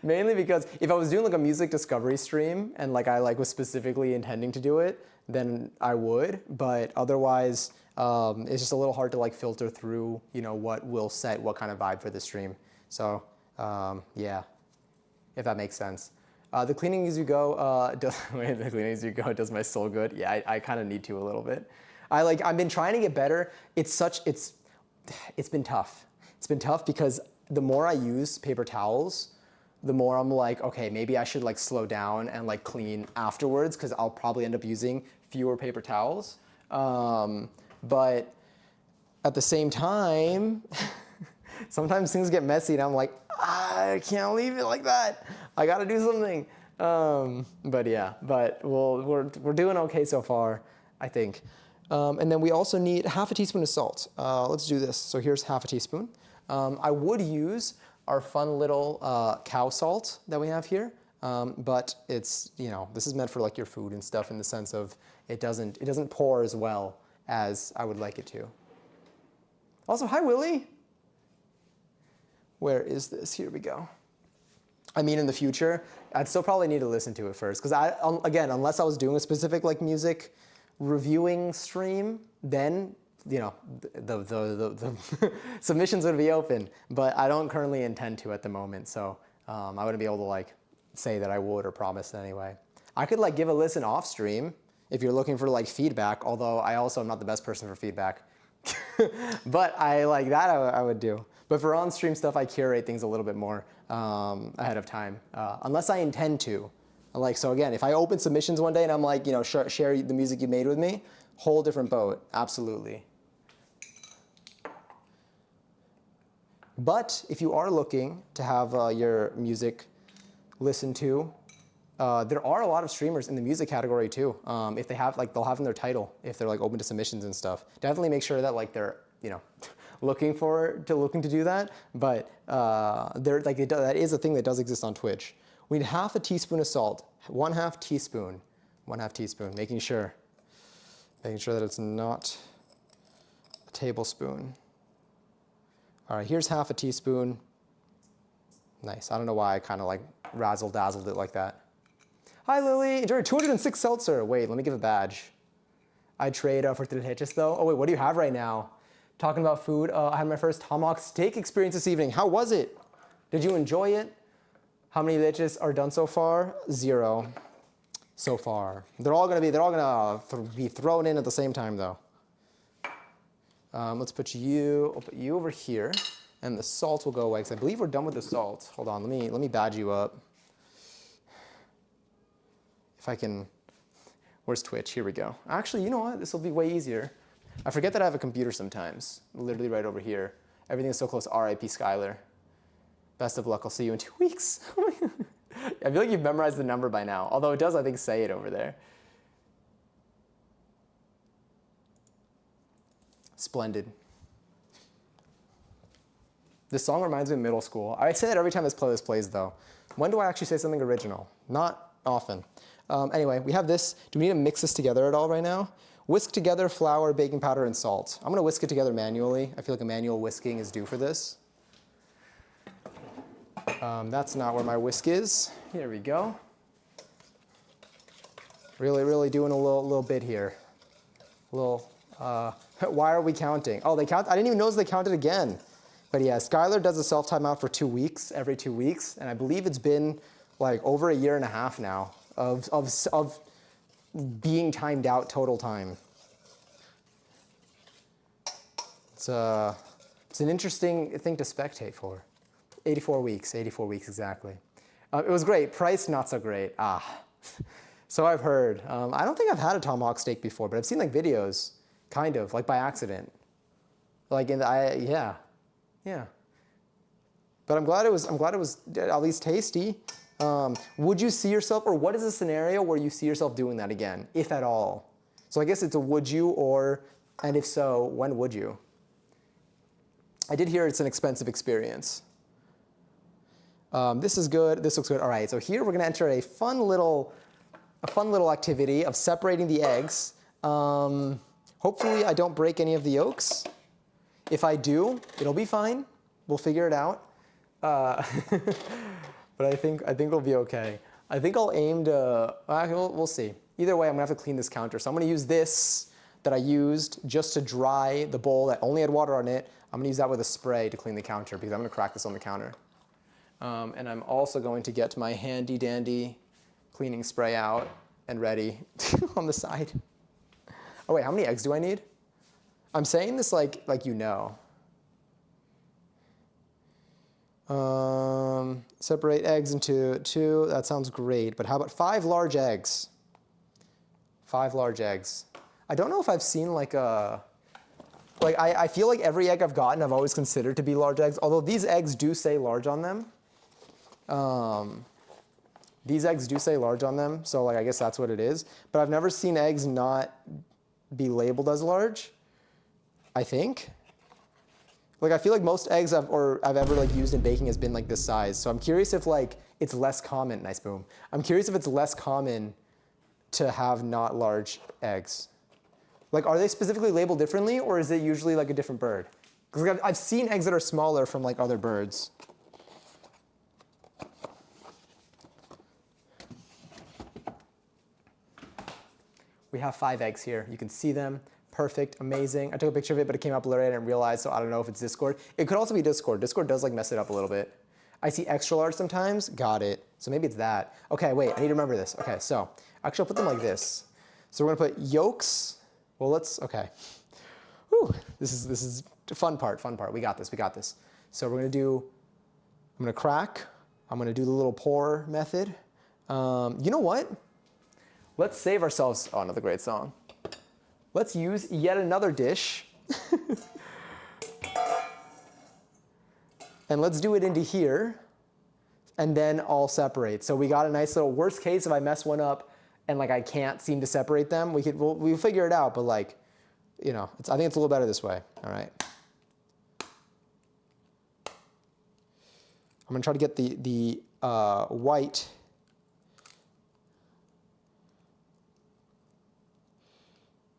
[SPEAKER 1] Mainly because if I was doing like a music discovery stream and like I like was specifically intending to do it, then I would. But otherwise, it's just a little hard to like filter through, you know, what will set what kind of vibe for the stream. So yeah, if that makes sense. The cleaning as you go, the cleaning as you go does my soul good. Yeah, I kind of need to a little bit. I've been trying to get better. It's been tough. It's been tough because the more I use paper towels, the more I'm like, okay, maybe I should like slow down and like clean afterwards because I'll probably end up using fewer paper towels. But at the same time, sometimes things get messy and I'm like, I can't leave it like that. I gotta do something. But yeah, we're doing okay so far, I think. And then we also need 1/2 teaspoon of salt. Let's do this. So here's 1/2 teaspoon. I would use our fun little cow salt that we have here, but it's, you know, this is meant for like your food and stuff in the sense of it doesn't pour as well as I would like it to. Also, hi Willie. Where is this? Here we go. I mean, in the future, I'd still probably need to listen to it first because again, unless I was doing a specific like music reviewing stream, then you know the submissions would be open. But I don't currently intend to at the moment, so I wouldn't be able to like say that I would or promise anyway. I could like give a listen off stream if you're looking for like feedback. Although I also am not the best person for feedback, but I like that I would do. But for on-stream stuff, I curate things a little bit more ahead of time, unless I intend to. Like, so again, if I open submissions one day and I'm like, you know, share the music you made with me, whole different boat, absolutely. But if you are looking to have your music listened to, there are a lot of streamers in the music category too. If they have, like, they'll have in their title if they're like open to submissions and stuff. Definitely make sure that like they're, you know, looking to do that. But that is a thing that does exist on Twitch. We need 1/2 teaspoon of salt, 1/2 teaspoon, 1/2 teaspoon, making sure that it's not a tablespoon. All right, here's 1/2 teaspoon. Nice, I don't know why I kind of like razzle-dazzled it like that. Hi Lily, enjoy 206 seltzer. Wait, let me give a badge. I trade for Leches though. Oh wait, what do you have right now? Talking about food, I had my first tomahawk steak experience this evening. How was it? Did you enjoy it? How many leches are done so far? 0 so far. They're all gonna be thrown in at the same time though. Let's put you, I'll put you over here, and the salt will go away because I believe we're done with the salt. Hold on, let me badge you up. If I can, where's Twitch? Here we go. Actually, you know what? This will be way easier. I forget that I have a computer sometimes, literally right over here. Everything is so close. R.I.P. Skylar. Best of luck. I'll see you in 2 weeks. I feel like you've memorized the number by now, although it does, I think, say it over there. Splendid. This song reminds me of middle school. I say that every time this playlist plays, though. When do I actually say something original? Not often. Anyway, we have this. Do we need to mix this together at all right now? Whisk together flour, baking powder, and salt. I'm going to whisk it together manually. I feel like a manual whisking is due for this. That's not where my whisk is. Here we go. Really doing a little bit here. Why are we counting? Oh, they count. I didn't even notice they counted again. But yeah, Skylar does a self-timeout for 2 weeks, every 2 weeks. And I believe it's been like over 1.5 years now of being timed out total time. It's an interesting thing to spectate for. 84 weeks exactly. It was great. Price, not so great. So I've heard. I don't think I've had a tomahawk steak before, but I've seen like videos, kind of, like by accident. Like yeah. But I'm glad it was at least tasty. Would you see yourself, or what is a scenario where you see yourself doing that again, if at all? So I guess it's a would you, and if so, when would you? I did hear it's an expensive experience. This is good, this looks good. All right, so here we're gonna enter a fun little activity of separating the eggs. Hopefully I don't break any of the yolks. If I do, it'll be fine. We'll figure it out. But I think we'll be okay. I think I'll aim to, we'll see. Either way, I'm gonna have to clean this counter. So I'm gonna use this that I used just to dry the bowl that only had water on it. I'm gonna use that with a spray to clean the counter because I'm gonna crack this on the counter. And I'm also going to get my handy dandy cleaning spray out and ready on the side. Oh wait, how many eggs do I need? I'm saying this like you know. Separate eggs into 2. That sounds great. But how about 5 large eggs? 5 large eggs. I don't know if I've seen I feel like every egg I've gotten I've always considered to be large eggs, although these eggs do say large on them. These eggs do say large on them, so I guess that's what it is. But I've never seen eggs not be labeled as large, I think. I feel like most eggs I've ever used in baking has been this size. So I'm curious if it's less common. Nice boom. I'm curious if it's less common to have not large eggs. Are they specifically labeled differently, or is it usually a different bird? Because I've seen eggs that are smaller from other birds. We have 5 eggs here. You can see them. Perfect, amazing. I took a picture of it, but it came up blurry. I didn't realize, so I don't know if it's Discord. It could also be Discord. Discord does mess it up a little bit. I see extra large sometimes. Got it. So maybe it's that. Okay, wait, I need to remember this. Okay, so actually I'll put them like this. So we're gonna put yolks. Well, okay. Whew, this is the fun part. We got this. So I'm gonna crack. I'm gonna do the little pour method. You know what? Let's save ourselves, oh, another great song. Let's use yet another dish. And let's do it into here. And then I'll separate. So we got a nice little, worst case, if I mess one up and I can't seem to separate them, we'll figure it out, but I think it's a little better this way, all right? I'm gonna try to get the white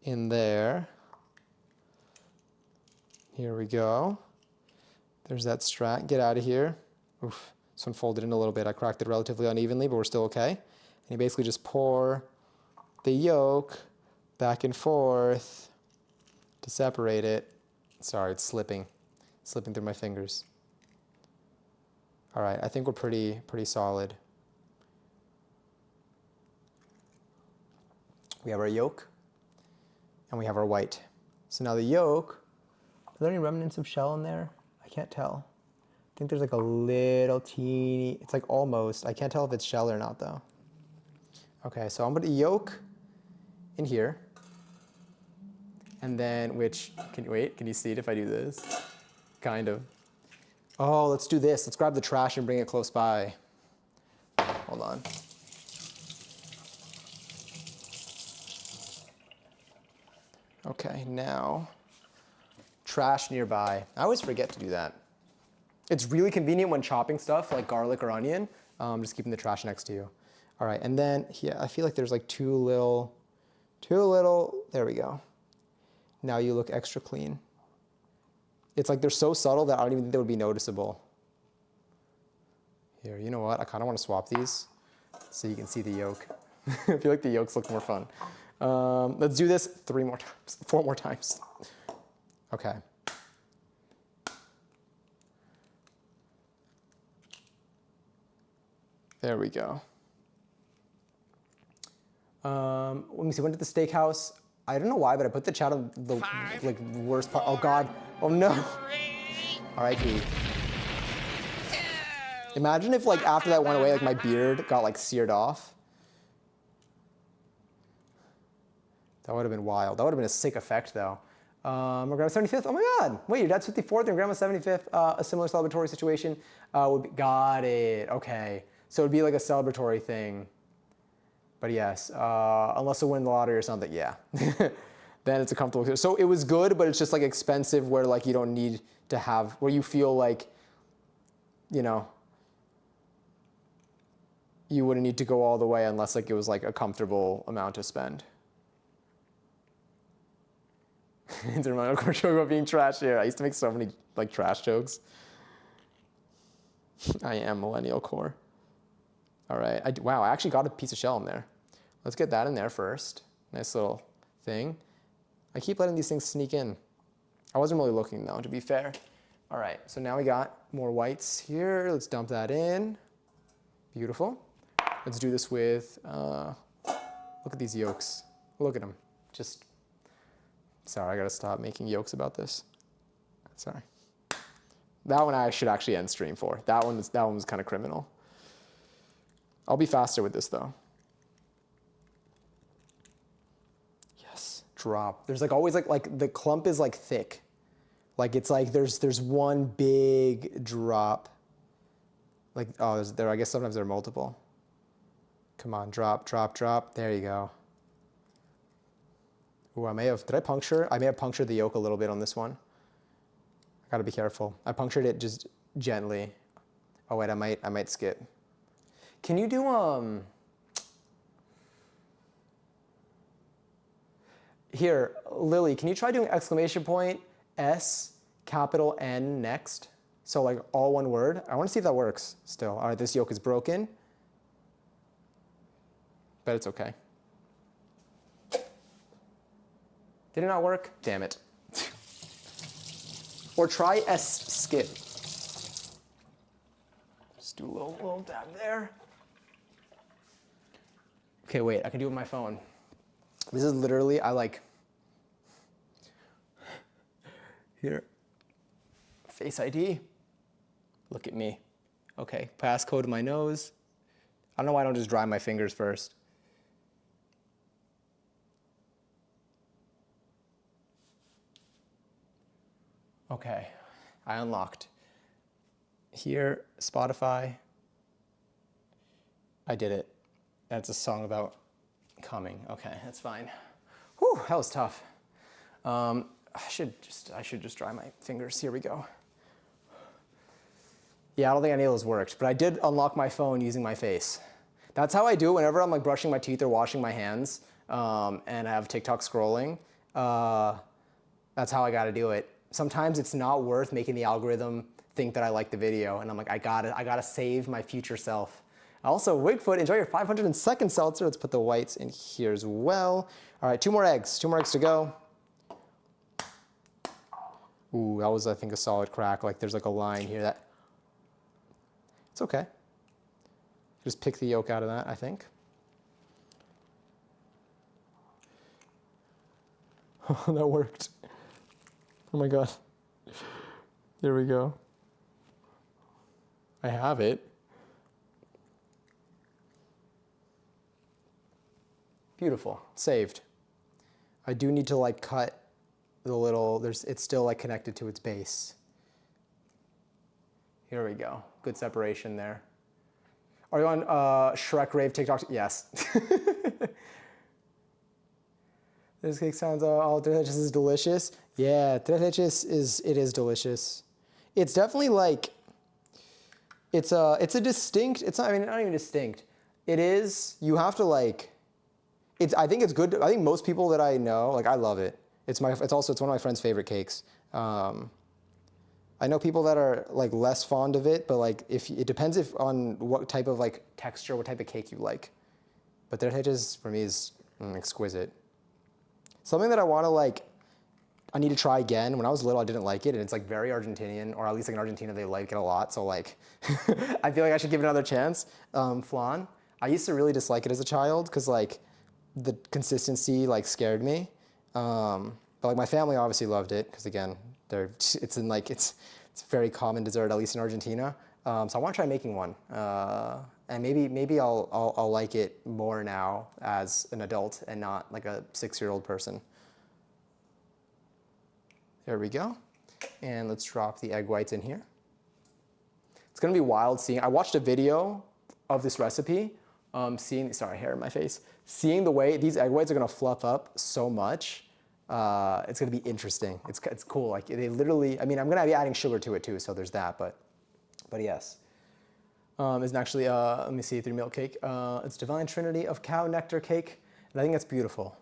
[SPEAKER 1] in there. Here we go. There's that strat. Get out of here. Oof. This one folded in a little bit. I cracked it relatively unevenly, but we're still okay. And you basically just pour the yolk back and forth to separate it. Sorry, it's slipping through my fingers. All right, I think we're pretty solid. We have our yolk, and we have our white. So now the yolk, are there any remnants of shell in there? I can't tell. I think there's like a little teeny, it's like almost, I can't tell if it's shell or not though. Okay, so I'm gonna yolk in here. And then, can you see it if I do this? Kind of. Oh, let's do this. Let's grab the trash and bring it close by. Hold on. Okay, now, trash nearby. I always forget to do that. It's really convenient when chopping stuff like garlic or onion, just keeping the trash next to you. All right, and then here, I feel like there's like too little, there we go. Now you look extra clean. It's like they're so subtle that I don't even think they would be noticeable. Here, you know what? I kind of want to swap these so you can see the yolk. I feel like the yolks look more fun. Let's do this 4 more times. Okay. There we go. Let me see, went to the steakhouse. I don't know why, but I put the chat on the like worst part. Oh God, oh no. R.I.P. Imagine if like after that went away, like my beard got like seared off. That would have been wild. That would have been a sick effect though. My grandma's 75th, oh my God. Wait, your dad's 54th and your grandma's 75th. A similar celebratory situation would be, got it, okay. So it'd be like a celebratory thing. But yes, unless I win the lottery or something, yeah. Then it's a comfortable. So it was good, but it's just like expensive where like you don't need to have, where you feel like, you know, you wouldn't need to go all the way unless like it was like a comfortable amount to spend. It's a reminder, of course, joke about being trash here. I used to make so many like trash jokes. I am millennial core. All right, wow, I actually got a piece of shell in there. Let's get that in there first. Nice little thing. I keep letting these things sneak in. I wasn't really looking though, to be fair. All right, so now we got more whites here. Let's dump that in. Beautiful. Let's do this with, look at these yolks. Look at them. Just, sorry, I gotta stop making yolks about this. Sorry. That one I should actually end stream for. That one was kind of criminal. I'll be faster with this though. Yes, drop. There's like always like the clump is like thick. Like it's like there's one big drop. Like, oh, I guess sometimes there are multiple. Come on, drop, drop, drop. There you go. Ooh, did I puncture? I may have punctured the yolk a little bit on this one. I gotta be careful. I punctured it just gently. Oh wait, I might skip. Can you do, here, Lily, can you try doing exclamation point, S, capital N next? So like all one word. I wanna see if that works still. All right, this yolk is broken. But it's okay. Did it not work? Damn it. Or try S skip. Just do a little dab there. Okay, wait, I can do it with my phone. This is literally, here, Face ID. Look at me. Okay, passcode to my nose. I don't know why I don't just dry my fingers first. Okay, I unlocked. Here, Spotify. I did it. That's a song about coming. Okay, that's fine. Whew, that was tough. I should just dry my fingers. Here we go. Yeah, I don't think any of those worked, but I did unlock my phone using my face. That's how I do it whenever I'm like brushing my teeth or washing my hands, and I have TikTok scrolling. That's how I gotta do it. Sometimes it's not worth making the algorithm think that I like the video, and I'm like, I gotta save my future self. Also, Wigfoot, enjoy your 502nd seltzer. Let's put the whites in here as well. All right, 2 more eggs to go. Ooh, that was, I think, a solid crack. Like there's like a line here that, it's okay. Just pick the yolk out of that, I think. That worked. Oh my God. There we go. I have it. Beautiful, saved. I do need to like cut the little, it's still like connected to its base. Here we go, good separation there. Are you on Shrek Rave TikTok? Yes. This cake sounds all tres leches is delicious. Yeah, tres leches is delicious. It's definitely like, it's a distinct, it's not, I mean, not even distinct. It is, you have to like, I think it's good. I think most people that I know, like I love it. It's one of my friend's favorite cakes. I know people that are like less fond of it, but like it depends on what type of like texture, what type of cake you like. But tres leches for me is exquisite. Something that I need to try again. When I was little, I didn't like it, and it's like very Argentinian, or at least like in Argentina they like it a lot. So like, I feel like I should give it another chance. Flan. I used to really dislike it as a child because like the consistency like scared me. But like my family obviously loved it because again, it's very common dessert, at least in Argentina. So I want to try making one, and maybe I'll like it more now as an adult and not like a 6-year-old person. There we go. And let's drop the egg whites in here. It's gonna be wild seeing, I watched a video of this recipe, sorry, hair in my face, seeing the way these egg whites are gonna fluff up so much. It's gonna be interesting. It's cool. Like they literally, I mean, I'm gonna be adding sugar to it too, so there's that, but yes. It's actually, let me see, 3 milk cake. It's Divine Trinity of Cow Nectar Cake, and I think it's beautiful.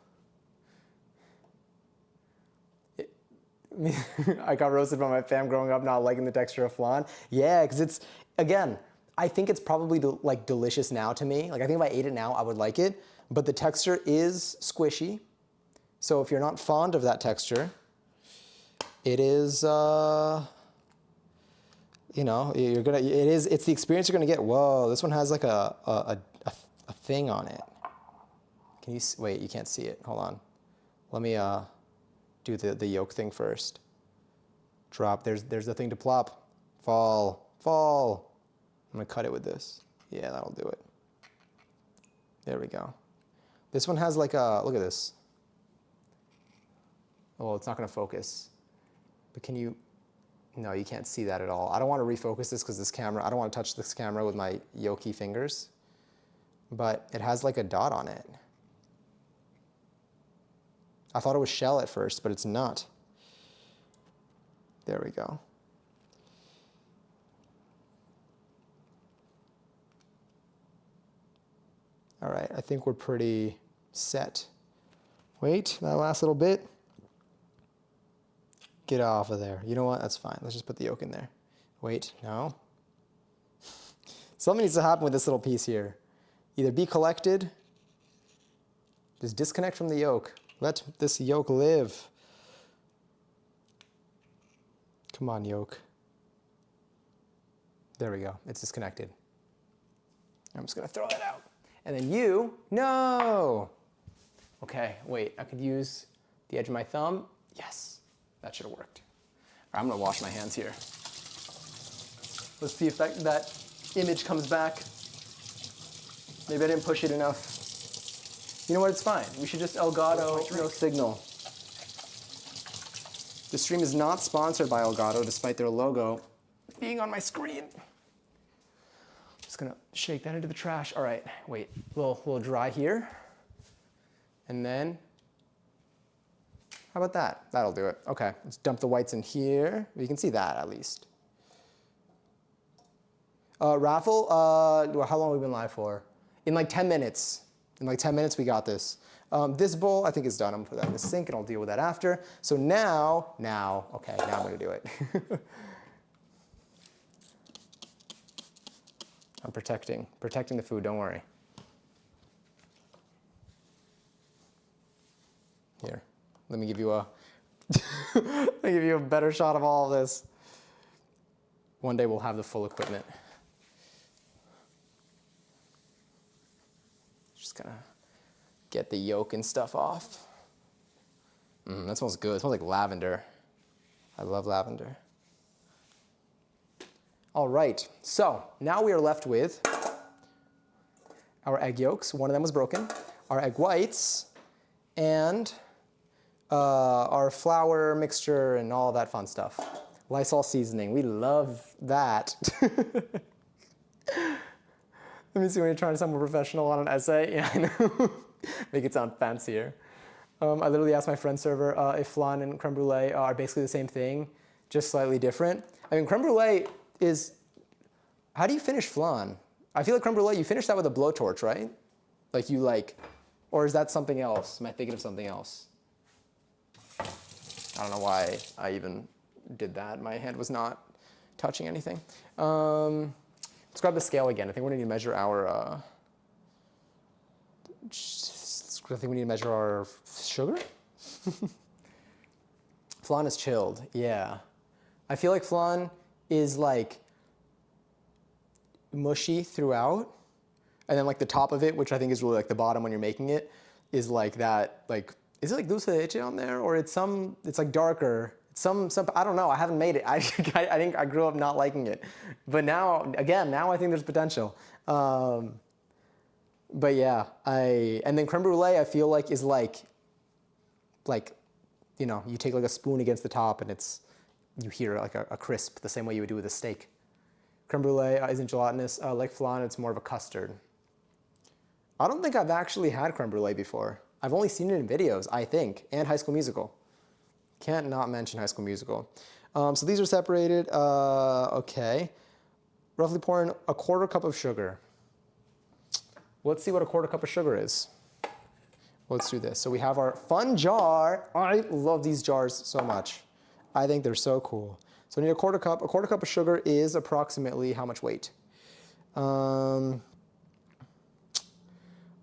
[SPEAKER 1] I got roasted by my fam growing up not liking the texture of flan. Yeah, because it's, again, I think it's probably like delicious now to me. Like I think if I ate it now, I would like it, but the texture is squishy. So if you're not fond of that texture, it is, you know, it's the experience you're gonna get. Whoa, this one has like a thing on it. Can you, wait, you can't see it. Hold on. Let me do the yolk thing first. Drop, there's the thing to plop. Fall. I'm gonna cut it with this. Yeah, that'll do it. There we go. This one has like look at this. Oh, it's not gonna focus. But can you, no, you can't see that at all. I don't wanna refocus this because this camera, I don't wanna touch this camera with my yolky fingers. But it has like a dot on it. I thought it was shell at first, but it's not. There we go. All right, I think we're pretty set. Wait, that last little bit. Get off of there. You know what, that's fine. Let's just put the yolk in there. Wait, no. Something needs to happen with this little piece here. Either be collected, just disconnect from the yolk. Let this yolk live. Come on, yolk. There we go, it's disconnected. I'm just gonna throw that out. And then no! Okay, wait, I could use the edge of my thumb. Yes, that should have worked. All right, I'm gonna wash my hands here. Let's see if that image comes back. Maybe I didn't push it enough. You know what, it's fine. We should just Elgato, no signal. The stream is not sponsored by Elgato, despite their logo being on my screen. Just gonna shake that into the trash. All right, wait, a little dry here. And then, how about that? That'll do it. Okay, let's dump the whites in here. You can see that at least. Raffle, how long have we been live for? In like 10 minutes. In like 10 minutes, we got this. This bowl, I think, is done. I'm gonna put that in the sink and I'll deal with that after. So now, okay, now I'm gonna do it. I'm protecting the food, don't worry. Here, let me give you a Let me give you a better shot of all of this. One day we'll have the full equipment. Just gonna get the yolk and stuff off. That smells good. It smells like lavender. I love lavender. All right, so now we are left with our egg yolks. One of them was broken. Our egg whites and our flour mixture and all that fun stuff. Lysol seasoning, we love that. Let me see when you're trying to sound more professional on an essay. Yeah, I know. Make it sound fancier. I literally asked my friend server if flan and creme brulee are basically the same thing, just slightly different. I mean, creme brulee is, how do you finish flan? I feel like creme brulee, you finish that with a blowtorch, right? Like you like, or is that something else? Am I thinking of something else? I don't know why I even did that. My hand was not touching anything. Let's grab the scale again. I think we need to measure our, sugar? Flan is chilled, yeah. I feel like flan is like mushy throughout, and then like the top of it, which I think is really like the bottom when you're making it, is like that, like, is it like dulce de leche on there? Or it's like darker. Some, I don't know, I haven't made it. I think I grew up not liking it. But now, again, now I think there's potential. But yeah, and then creme brulee I feel like is like, you know, you take like a spoon against the top and you hear like a crisp the same way you would do with a steak. Creme brulee isn't gelatinous. Like flan, it's more of a custard. I don't think I've actually had creme brulee before. I've only seen it in videos, I think, and High School Musical. Can't not mention High School Musical. So these are separated. Okay. Roughly pour in a 1/4 cup of sugar. Let's see what a 1/4 cup of sugar is. Let's do this. So we have our fun jar. I love these jars so much. I think they're so cool. So we need a 1/4 cup. A 1/4 cup of sugar is approximately how much weight?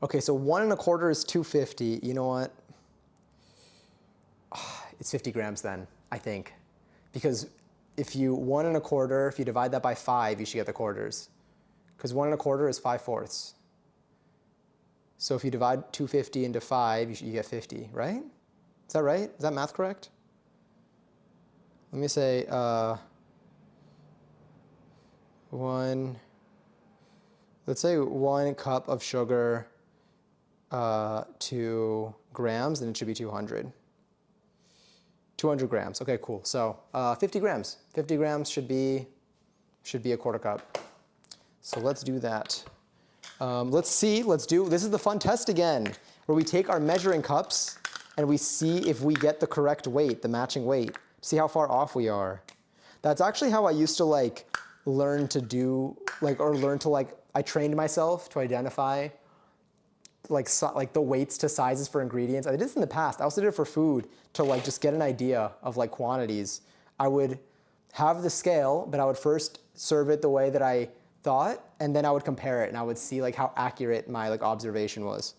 [SPEAKER 1] Okay, so 1 1/4 is 250. You know what? It's 50 grams then, I think. Because if you 1 1/4, if you divide that by 5, you should get the quarters. Because 1 1/4 is 5/4. So if you divide 250 into 5, you get 50, right? Is that right? Is that math correct? Let me say let's say 1 cup of sugar, 2 grams, and it should be 200. 200 grams, okay, cool. So 50 grams. 50 grams should be a 1/4 cup. So let's do that. This is the fun test again, where we take our measuring cups and we see if we get the correct weight, the matching weight, see how far off we are. That's actually how I used to like learn to do, I trained myself to identify like the weights to sizes for ingredients. I did this in the past. I also did it for food to like just get an idea of like quantities. I would have the scale, but I would first serve it the way that I thought, and then I would compare it and I would see like how accurate my like observation was.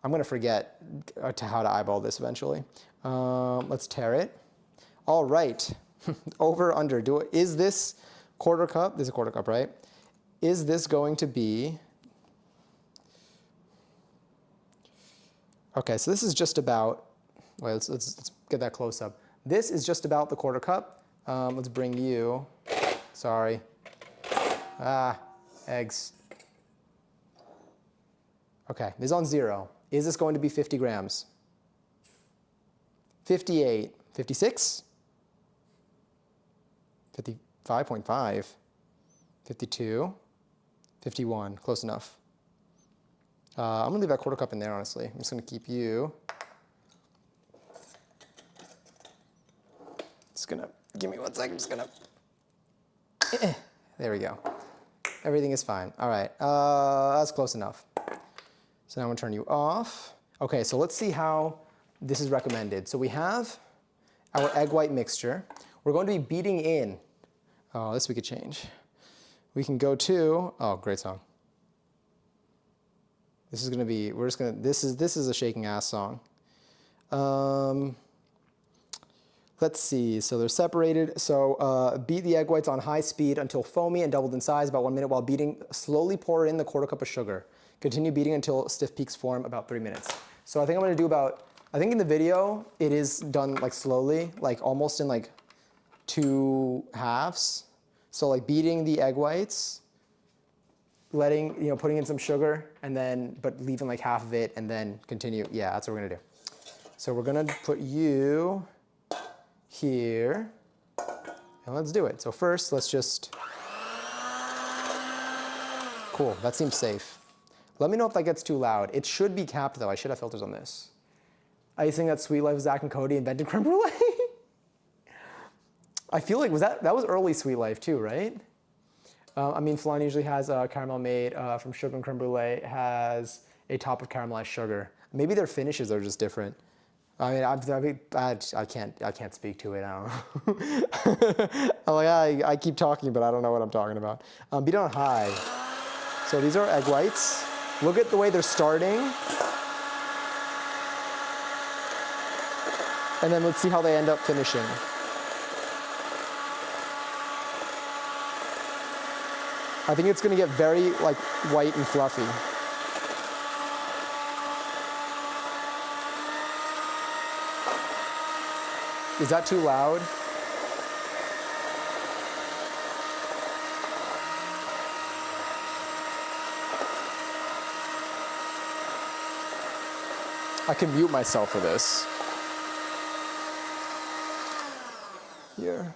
[SPEAKER 1] I'm gonna forget how to eyeball this eventually. Let's tare it. All right, over, under. Is this 1/4 cup? This is a 1/4 cup, right? Is this going to be? Okay, so this is just about. Wait, let's get that close up. This is just about the 1/4 cup. Let's bring you. Sorry. Eggs. Okay, this is on 0. Is this going to be 50 grams? 58, 56, 55.5, 52, 51, close enough. I'm gonna leave that 1/4 cup in there, honestly. I'm just gonna keep you. Give me 1 second, I'm just gonna. There we go. Everything is fine. All right, that's close enough. So now I'm gonna turn you off. Okay, so let's see how this is recommended. So we have our egg white mixture. We're going to be beating in. Oh, this we could change. We can go to, oh, great song. This is gonna be, we're just gonna, this is a shaking ass song. Um, let's see, so they're separated. So beat the egg whites on high speed until foamy and doubled in size about 1 minute while beating. Slowly pour in the quarter cup of sugar. Continue beating until stiff peaks form about 3 minutes. So I think I'm gonna do about, I think in the video, it is done like slowly, like almost in like 2 halves. So like beating the egg whites, letting, putting in some sugar, and then, but leaving like half of it and then continue. Yeah, that's what we're gonna do. So we're gonna put you here, and let's do it. So first, let's just, cool, that seems safe. Let me know if that gets too loud. It should be capped though. I should have filters on this. Icing that Sweet Life, Zach and Cody invented creme brulee. I feel like, that was early Sweet Life too, right? I mean, flan usually has caramel made from sugar, and creme brulee has a top of caramelized sugar. Maybe their finishes are just different. I mean, I can't speak to it. I don't know. I'm like, I keep talking, but I don't know what I'm talking about. Beat on high. So these are egg whites. Look at the way they're starting. And then let's see how they end up finishing. I think it's gonna get very like white and fluffy. Is that too loud? I can mute myself for this. Here.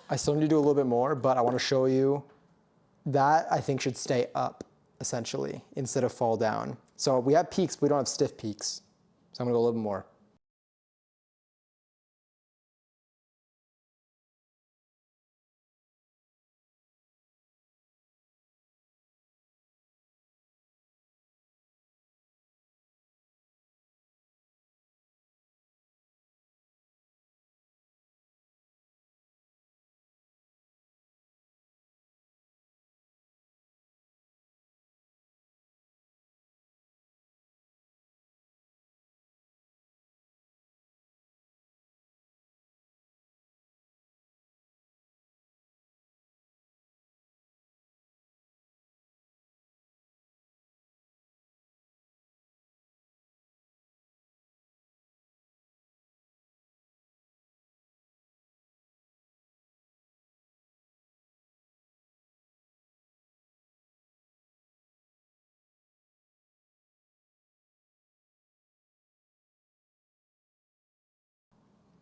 [SPEAKER 1] I still need to do a little bit more, but I want to show you that I think should stay up, essentially, instead of fall down. So we have peaks, but we don't have stiff peaks. So I'm gonna go a little bit more.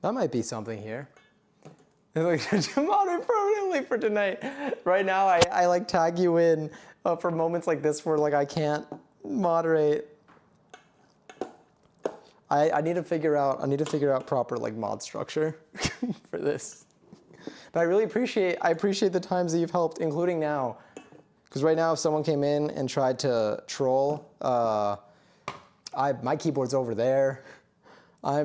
[SPEAKER 1] That might be something here. Like, moderate permanently for tonight. Right now, I like tag you in for moments like this where like I can't moderate. I need to figure out proper like mod structure for this. But I appreciate the times that you've helped, including now. Because right now, if someone came in and tried to troll, my keyboard's over there. I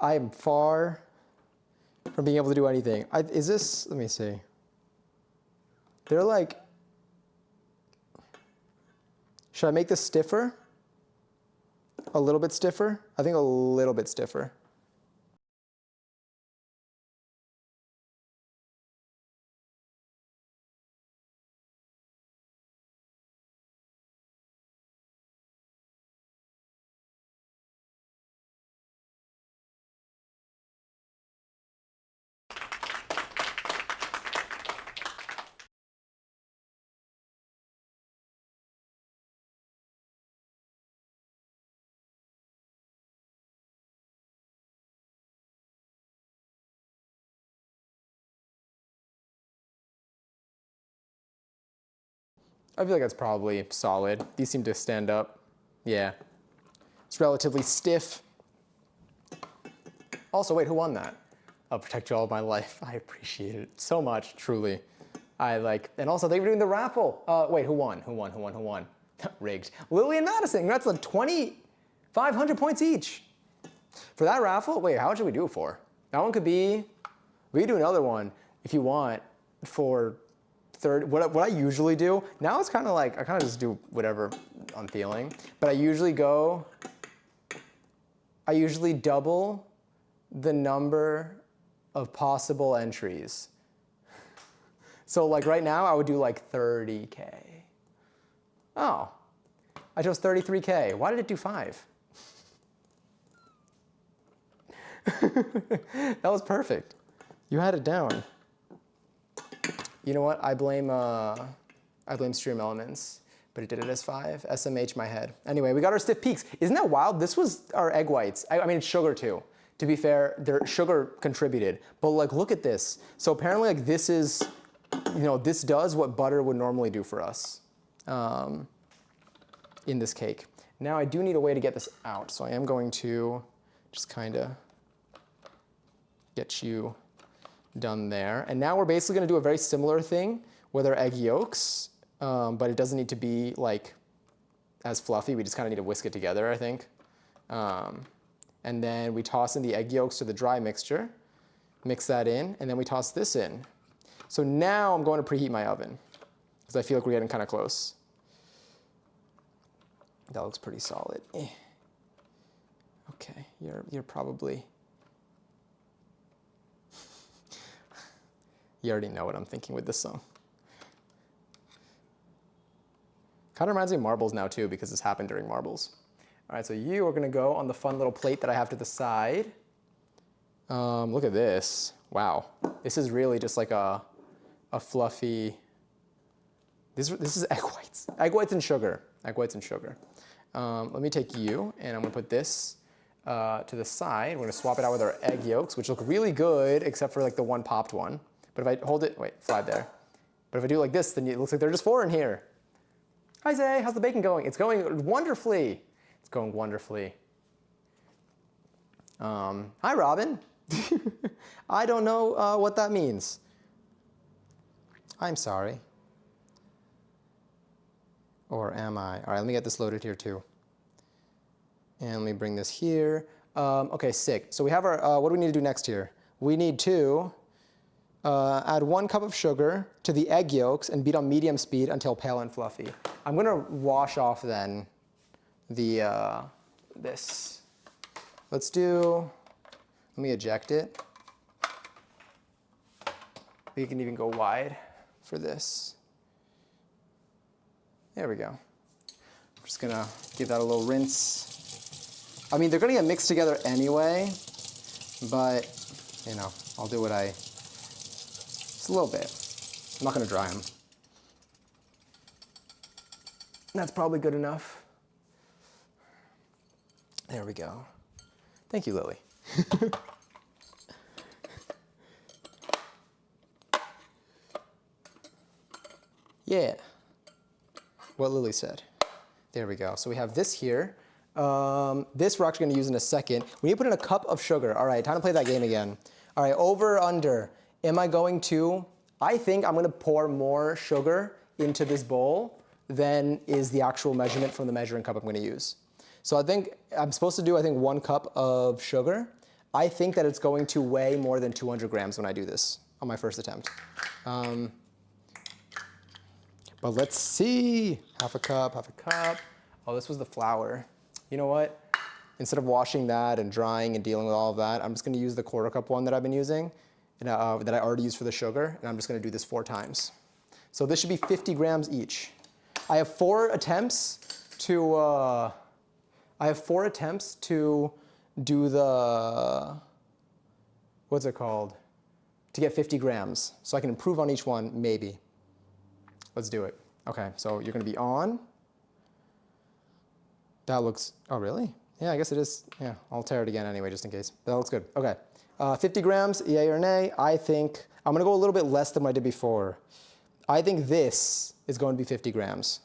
[SPEAKER 1] am far from being able to do anything. Let me see. They're like, should I make this stiffer? A little bit stiffer? I think a little bit stiffer. I feel like that's probably solid. These seem to stand up. Yeah. It's relatively stiff. Also, wait, who won that? I'll protect you all of my life. I appreciate it so much, truly. And also they were doing the raffle. Wait, who won? Who won? Rigged. Lily and Madison, that's like 2,500 points each. For that raffle, wait, how much did we do it for? That one could be, we could do another one if you want for third. What I usually do, now it's kind of like, I kind of just do whatever I'm feeling. But I usually double the number of possible entries. So like right now, I would do like 30K. Oh, I chose 33K. Why did it do 5? That was perfect. You had it down. You know what? I blame Stream Elements, but it did it as 5. SMH my head. Anyway, we got our stiff peaks. Isn't that wild? This was our egg whites. I mean, it's sugar too. To be fair, sugar contributed. But like, look at this. So apparently, like this is, this does what butter would normally do for us in this cake. Now I do need a way to get this out. So I am going to just kind of get you done there. And now we're basically going to do a very similar thing with our egg yolks, but it doesn't need to be like as fluffy. We just kind of need to whisk it together, I think. And then we toss in the egg yolks to the dry mixture, mix that in, and then we toss this in. So now I'm going to preheat my oven because I feel like we're getting kind of close. That looks pretty solid. Okay, you're probably, you already know what I'm thinking with this song. Kind of reminds me of marbles now too, because this happened during marbles. All right, so you are gonna go on the fun little plate that I have to the side. Look at this. Wow, this is really just like a fluffy, this is egg whites. Egg whites and sugar, egg whites and sugar. Let me take you, and I'm gonna put this to the side. We're gonna swap it out with our egg yolks, which look really good, except for like the one popped one. But if I hold it, wait, slide there. But if I do it like this, then it looks like they're just 4 in here. Hi Zay, how's the baking going? It's going wonderfully. It's going wonderfully. Hi Robin. I don't know what that means. I'm sorry. Or am I? All right, let me get this loaded here too. And let me bring this here. Okay, sick. So we have our, what do we need to do next here? We need to add 1 cup of sugar to the egg yolks and beat on medium speed until pale and fluffy. I'm gonna wash off then this. Let me eject it. We can even go wide for this. There we go. I'm just gonna give that a little rinse. I mean, they're gonna get mixed together anyway, but I'll do what just a little bit. I'm not gonna dry them. That's probably good enough. There we go. Thank you, Lily. Yeah. What Lily said. There we go. So we have this here. This we're actually going to use in a second. We need to put in a cup of sugar. All right, time to play that game again. All right, over or under. Am I going to? I think I'm going to pour more sugar into this bowl than is the actual measurement from the measuring cup I'm going to use. So I think I'm supposed to do, 1 cup of sugar. I think that it's going to weigh more than 200 grams when I do this on my first attempt. But let's see. Half a cup, half a cup. Oh, this was the flour. You know what? Instead of washing that and drying and dealing with all of that, I'm just going to use the quarter cup one that I've been using, and, that I already used for the sugar, and I'm just going to do this 4 times. So this should be 50 grams each. I have 4 attempts to do the, what's it called? To get 50 grams. So I can improve on each one, maybe. Let's do it. Okay, so you're going to be on. That looks, oh really? Yeah, I guess it is. Yeah, I'll tear it again anyway, just in case. That looks good. Okay, 50 grams, yay or nay? I think, I'm going to go a little bit less than what I did before. I think this is going to be 50 grams.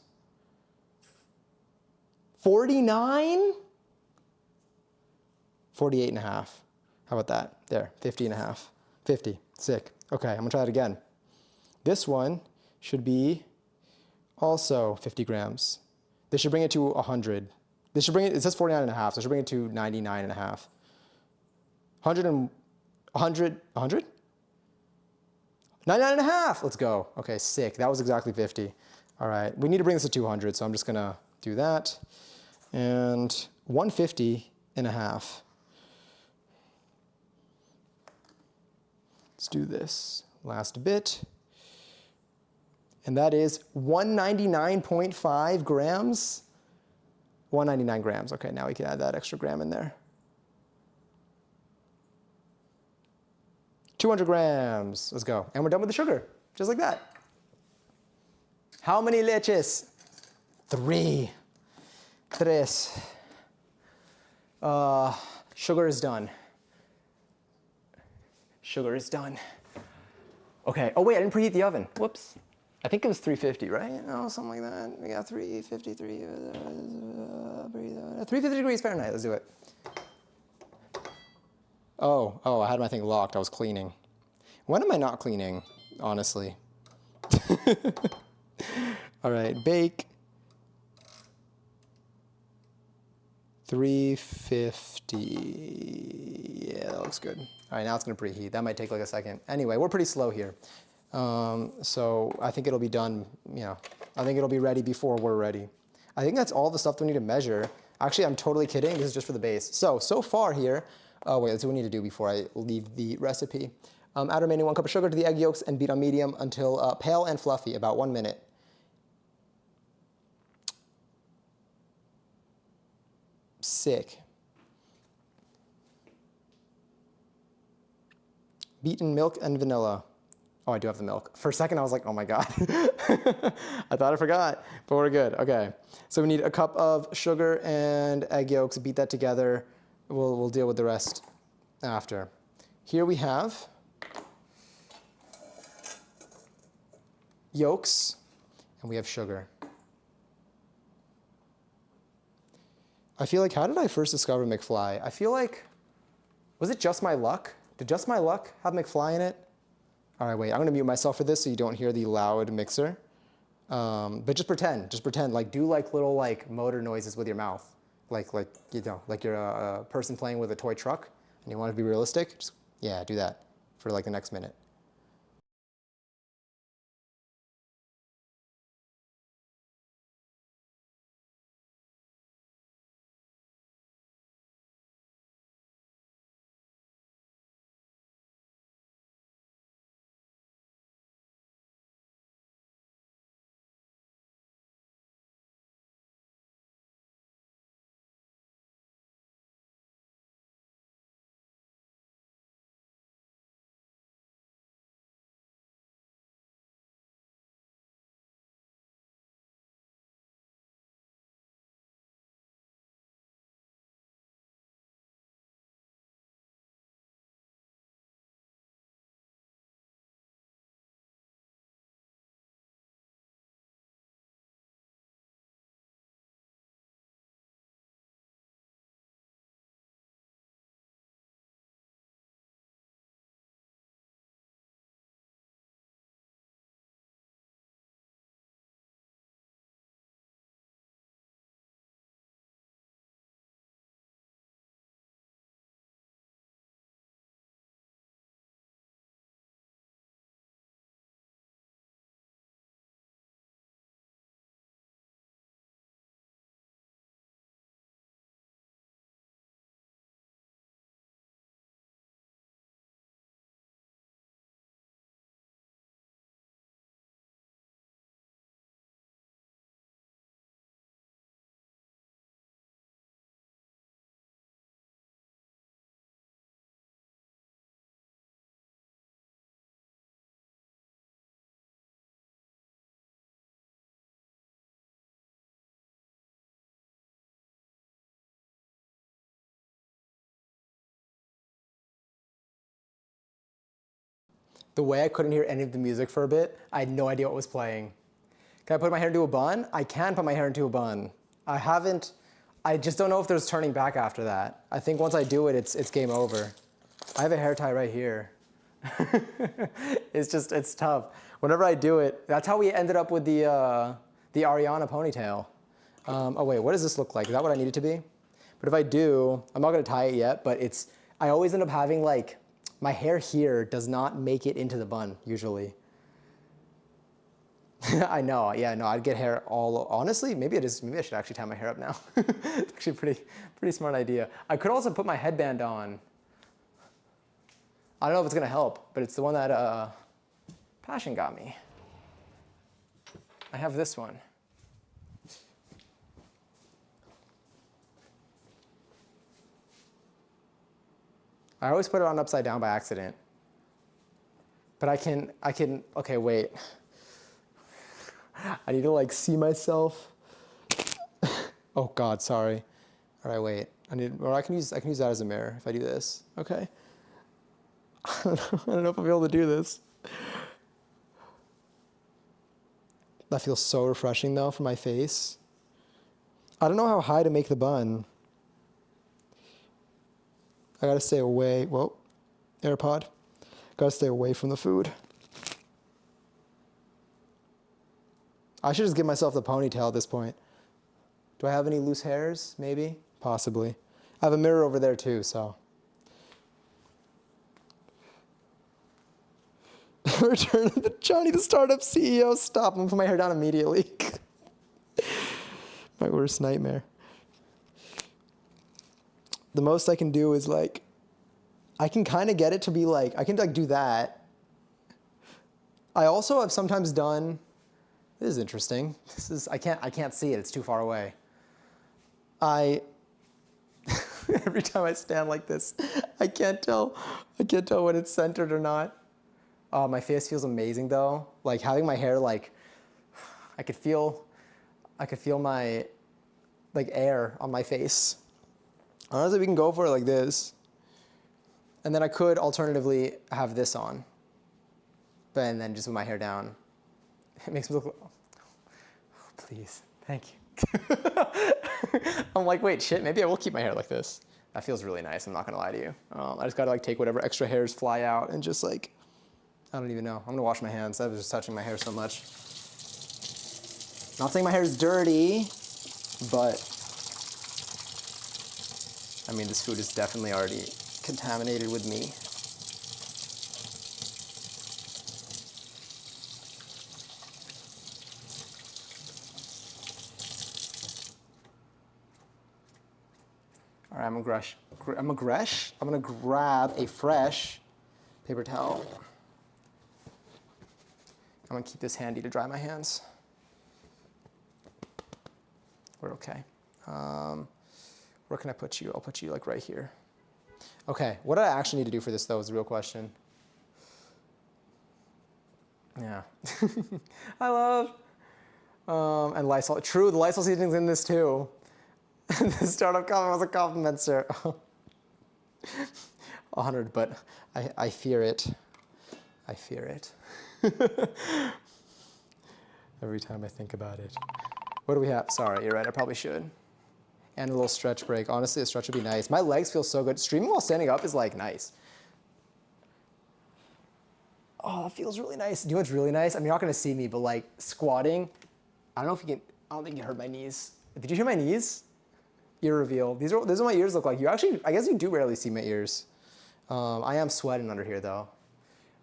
[SPEAKER 1] 49? 48 and a half. How about that? There, 50 and a half. 50, sick. Okay, I'm gonna try that again. This one should be also 50 grams. This should bring it to 100. This should bring it, it says 49 and a half, so it should bring it to 99 and a half. 100 and, 100, 100? 99 and a half, let's go. Okay, sick, that was exactly 50. All right, we need to bring this to 200, so I'm just gonna do that. And 150 and a half. Let's do this last bit. And that is 199.5 grams. 199 grams. Okay, now we can add that extra gram in there. 200 grams. Let's go. And we're done with the sugar, just like that. How many leches? 3. Tres. Sugar is done. Sugar is done. Okay. Oh wait, I didn't preheat the oven. Whoops. I think it was 350, right? No, something like that. We got 353. 350 degrees Fahrenheit. Let's do it. Oh, I had my thing locked. I was cleaning. When am I not cleaning, honestly? All right, bake. 350. Yeah, that looks good. All right, now it's gonna preheat. That might take like a second. Anyway, we're pretty slow here. So I think it'll be done, I think it'll be ready before we're ready. I think that's all the stuff that we need to measure. Actually, I'm totally kidding. This is just for the base. So far here, wait, let's see what we need to do before I leave the recipe. Add remaining 1 cup of sugar to the egg yolks and beat on medium until pale and fluffy, about 1 minute. Sick. Beaten milk and vanilla. Oh, I do have the milk. For a second, I was like, oh my God. I thought I forgot, but we're good. Okay, so we need a cup of sugar and egg yolks. Beat that together. We'll deal with the rest after. Here we have yolks, and we have sugar. I feel like, how did I first discover McFly? I feel like, was it Just My Luck? Did Just My Luck have McFly in it? All right, wait, I'm gonna mute myself for this so you don't hear the loud mixer. But just pretend, like do like little like motor noises with your mouth. Like you're a person playing with a toy truck and you want to be realistic. Just, yeah, do that for like the next minute. The way I couldn't hear any of the music for a bit, I had no idea what was playing. Can I put my hair into a bun? I can put my hair into a bun. I just don't know if there's turning back after that. I think once I do it, it's game over. I have a hair tie right here. It's tough. Whenever I do it, that's how we ended up with the Ariana ponytail. Oh wait, what does this look like? Is that what I need it to be? But if I do, I'm not gonna tie it yet, but I always end up having like, my hair here does not make it into the bun, usually. I know, yeah, no, I'd get hair honestly, maybe I should actually tie my hair up now. It's actually a pretty smart idea. I could also put my headband on. I don't know if it's gonna help, but it's the one that Passion got me. I have this one. I always put it on upside down by accident. But okay, wait. I need to like see myself. Oh God, sorry. All right, wait. I can use that as a mirror if I do this. Okay. I don't know if I'll be able to do this. That feels so refreshing though for my face. I don't know how high to make the bun. I gotta stay away. Whoa, AirPod. Gotta stay away from the food. I should just give myself the ponytail at this point. Do I have any loose hairs? Maybe? Possibly. I have a mirror over there too, so. Return of the Johnny the Startup CEO. Stop, I'm gonna put my hair down immediately. My worst nightmare. The most I can do is like, I can kind of get it to be like, I can like do that. I also have sometimes done, this is interesting. I can't see it, it's too far away. Every time I stand like this, I can't tell when it's centered or not. My face feels amazing though. Like having my hair like, I could feel my like air on my face. Honestly, we can go for it like this. And then I could alternatively have this on. And then just with my hair down. It makes me look, oh, please, thank you. I'm like, wait, shit, maybe I will keep my hair like this. That feels really nice, I'm not gonna lie to you. I just gotta like take whatever extra hairs fly out and just like, I don't even know. I'm gonna wash my hands. I was just touching my hair so much. Not saying my hair is dirty, but I mean, this food is definitely already contaminated with me. All right, I'm gonna grab a fresh paper towel. I'm gonna keep this handy to dry my hands. We're okay. Where can I put you? I'll put you like right here. Okay, what do I actually need to do for this though is the real question. Yeah. I love, and Lysol. True, the Lysol seasoning's in this too. The startup comment was a compliment, sir. 100, but I fear it. I fear it. Every time I think about it. What do we have? Sorry, you're right, I probably should. And a little stretch break. Honestly, a stretch would be nice. My legs feel so good. Streaming while standing up is like nice. Oh, that feels really nice. Do you know what's really nice? I mean, you're not gonna see me, but like squatting, I don't know if you can, I don't think you heard my knees. Did you hear my knees? Ear reveal. These are what my ears look like. You actually, I guess you do rarely see my ears. I am sweating under here though.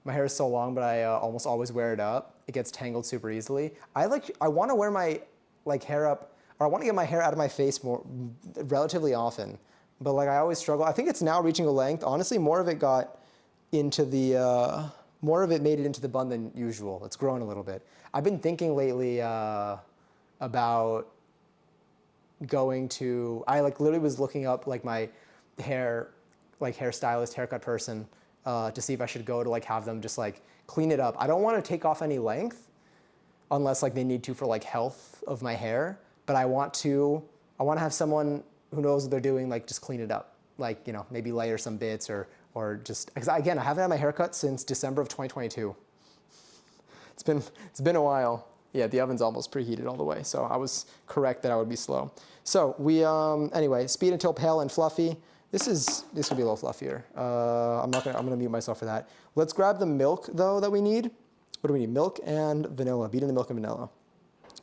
[SPEAKER 1] My hair is so long, but I almost always wear it up. It gets tangled super easily. I want to wear my like hair up, or I want to get my hair out of my face more relatively often. But like I always struggle. I think it's now reaching a length. Honestly, more of it got into the, more of it made it into the bun than usual. It's grown a little bit. I've been thinking lately about going to, I like literally was looking up like my hairstylist, haircut person to see if I should go to like have them just like clean it up. I don't want to take off any length unless like they need to for like health of my hair, but I want to have someone who knows what they're doing like just clean it up. Like, you know, maybe layer some bits or or just, because again, I haven't had my haircut since December of 2022. It's been a while. Yeah, the oven's almost preheated all the way, so I was correct that I would be slow. So we, anyway, speed until pale and fluffy. This could be a little fluffier. I'm gonna mute myself for that. Let's grab the milk though that we need. What do we need? Milk and vanilla, beat in the milk and vanilla.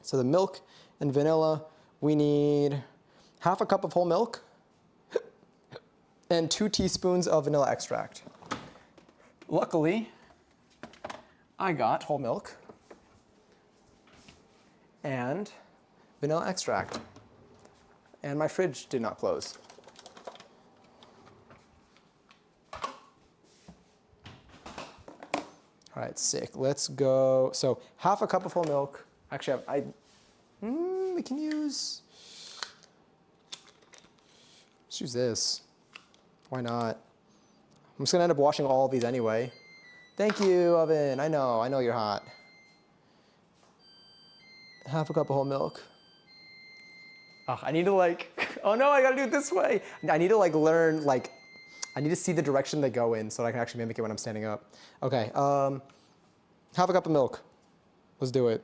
[SPEAKER 1] So the milk and vanilla, we need half a cup of whole milk and 2 teaspoons of vanilla extract. Luckily, I got whole milk and vanilla extract. And my fridge did not close. All right, sick. Let's go. So half a cup of whole milk. Actually, we can use, let's use this. Why not? I'm just gonna end up washing all of these anyway. Thank you, oven. I know you're hot. Half a cup of whole milk. Oh, I need to oh no, I gotta do it this way. I need to learn, I need to see the direction they go in so that I can actually mimic it when I'm standing up. Okay, half a cup of milk. Let's do it.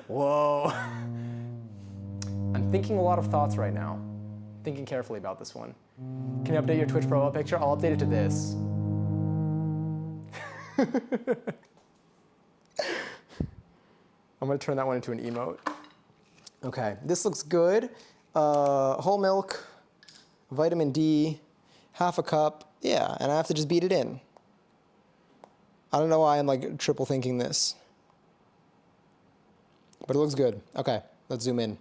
[SPEAKER 1] Whoa. I'm thinking a lot of thoughts right now. Thinking carefully about this one. Can you update your Twitch profile picture? I'll update it to this. I'm gonna turn that one into an emote. Okay, this looks good. Whole milk, vitamin D, half a cup. Yeah, and I have to just beat it in. I don't know why I'm triple thinking this. But it looks good. Okay, let's zoom in.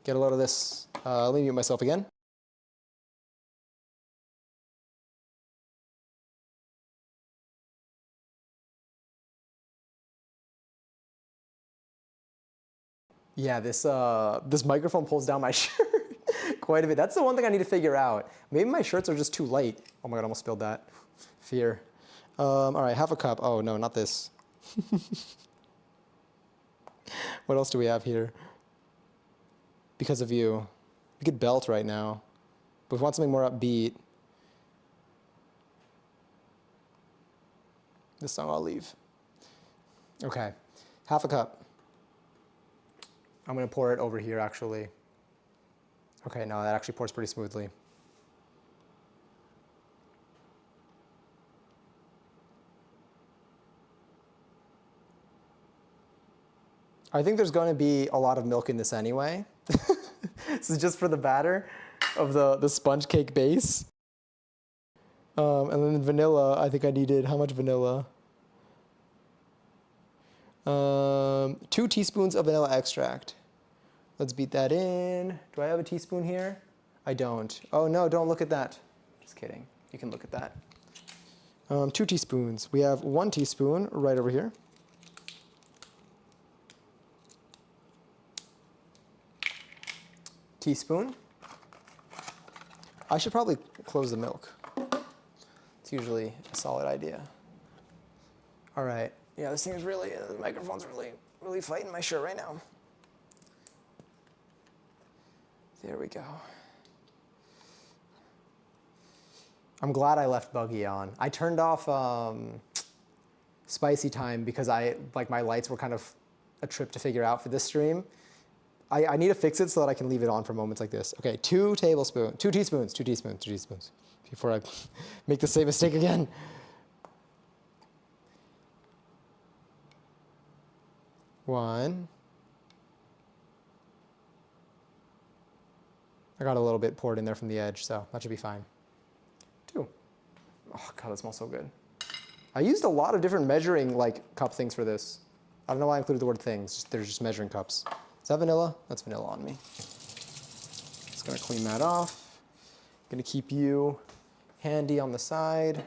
[SPEAKER 1] Get a load of this. Let me mute myself again. Yeah, this microphone pulls down my shirt quite a bit. That's the one thing I need to figure out. Maybe my shirts are just too light. Oh my God, I almost spilled that. Fear. All right, half a cup. Oh no, not this. What else do we have here? Because of you. We could belt right now. But if we want something more upbeat, this song I'll leave. Okay, half a cup. I'm gonna pour it over here actually. Okay, no, that actually pours pretty smoothly. I think there's gonna be a lot of milk in this anyway. This is just for the batter of the sponge cake base. And then vanilla, I think I needed, how much vanilla? 2 teaspoons of vanilla extract. Let's beat that in. Do I have a teaspoon here? I don't. Oh no, don't look at that. Just kidding. You can look at that. 2 teaspoons. We have 1 teaspoon right over here. Teaspoon. I should probably close the milk. It's usually a solid idea. All right. Yeah, this thing is really, the microphone's really fighting my shirt right now. There we go. I'm glad I left Buggy on. I turned off spicy time because my lights were kind of a trip to figure out for this stream. I need to fix it so that I can leave it on for moments like this. Okay, 2 teaspoons before I make the same mistake again. One. I got a little bit poured in there from the edge, so that should be fine. 2. Oh God, that smells so good. I used a lot of different measuring cup things for this. I don't know why I included the word things. They're just measuring cups. Is that vanilla? That's vanilla on me. Just gonna clean that off. Gonna keep you handy on the side.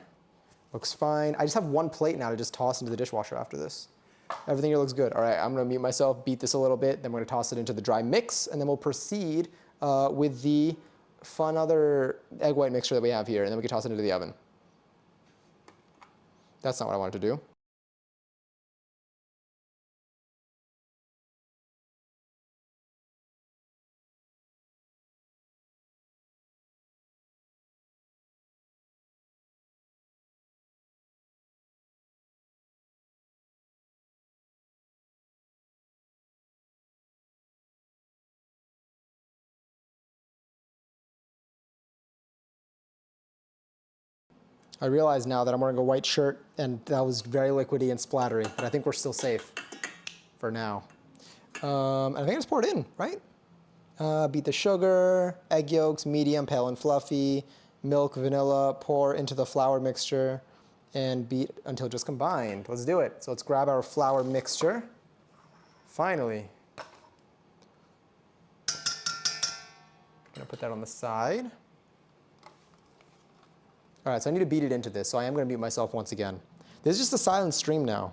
[SPEAKER 1] Looks fine. I just have 1 plate now to just toss into the dishwasher after this. Everything here looks good. All right, I'm gonna mute myself, beat this a little bit, then we're gonna toss it into the dry mix, and then we'll proceed with the fun other egg white mixture that we have here, and then we can toss it into the oven. That's not what I wanted to do. I realize now that I'm wearing a white shirt and that was very liquidy and splattery, but I think we're still safe for now. And I think I just pour it in, right? Beat the sugar, egg yolks, medium, pale and fluffy, milk, vanilla, pour into the flour mixture and beat until just combined. Let's do it. So let's grab our flour mixture. Finally. I'm gonna put that on the side. All right, so I need to beat it into this, so I am gonna mute myself once again. This is just a silent stream now.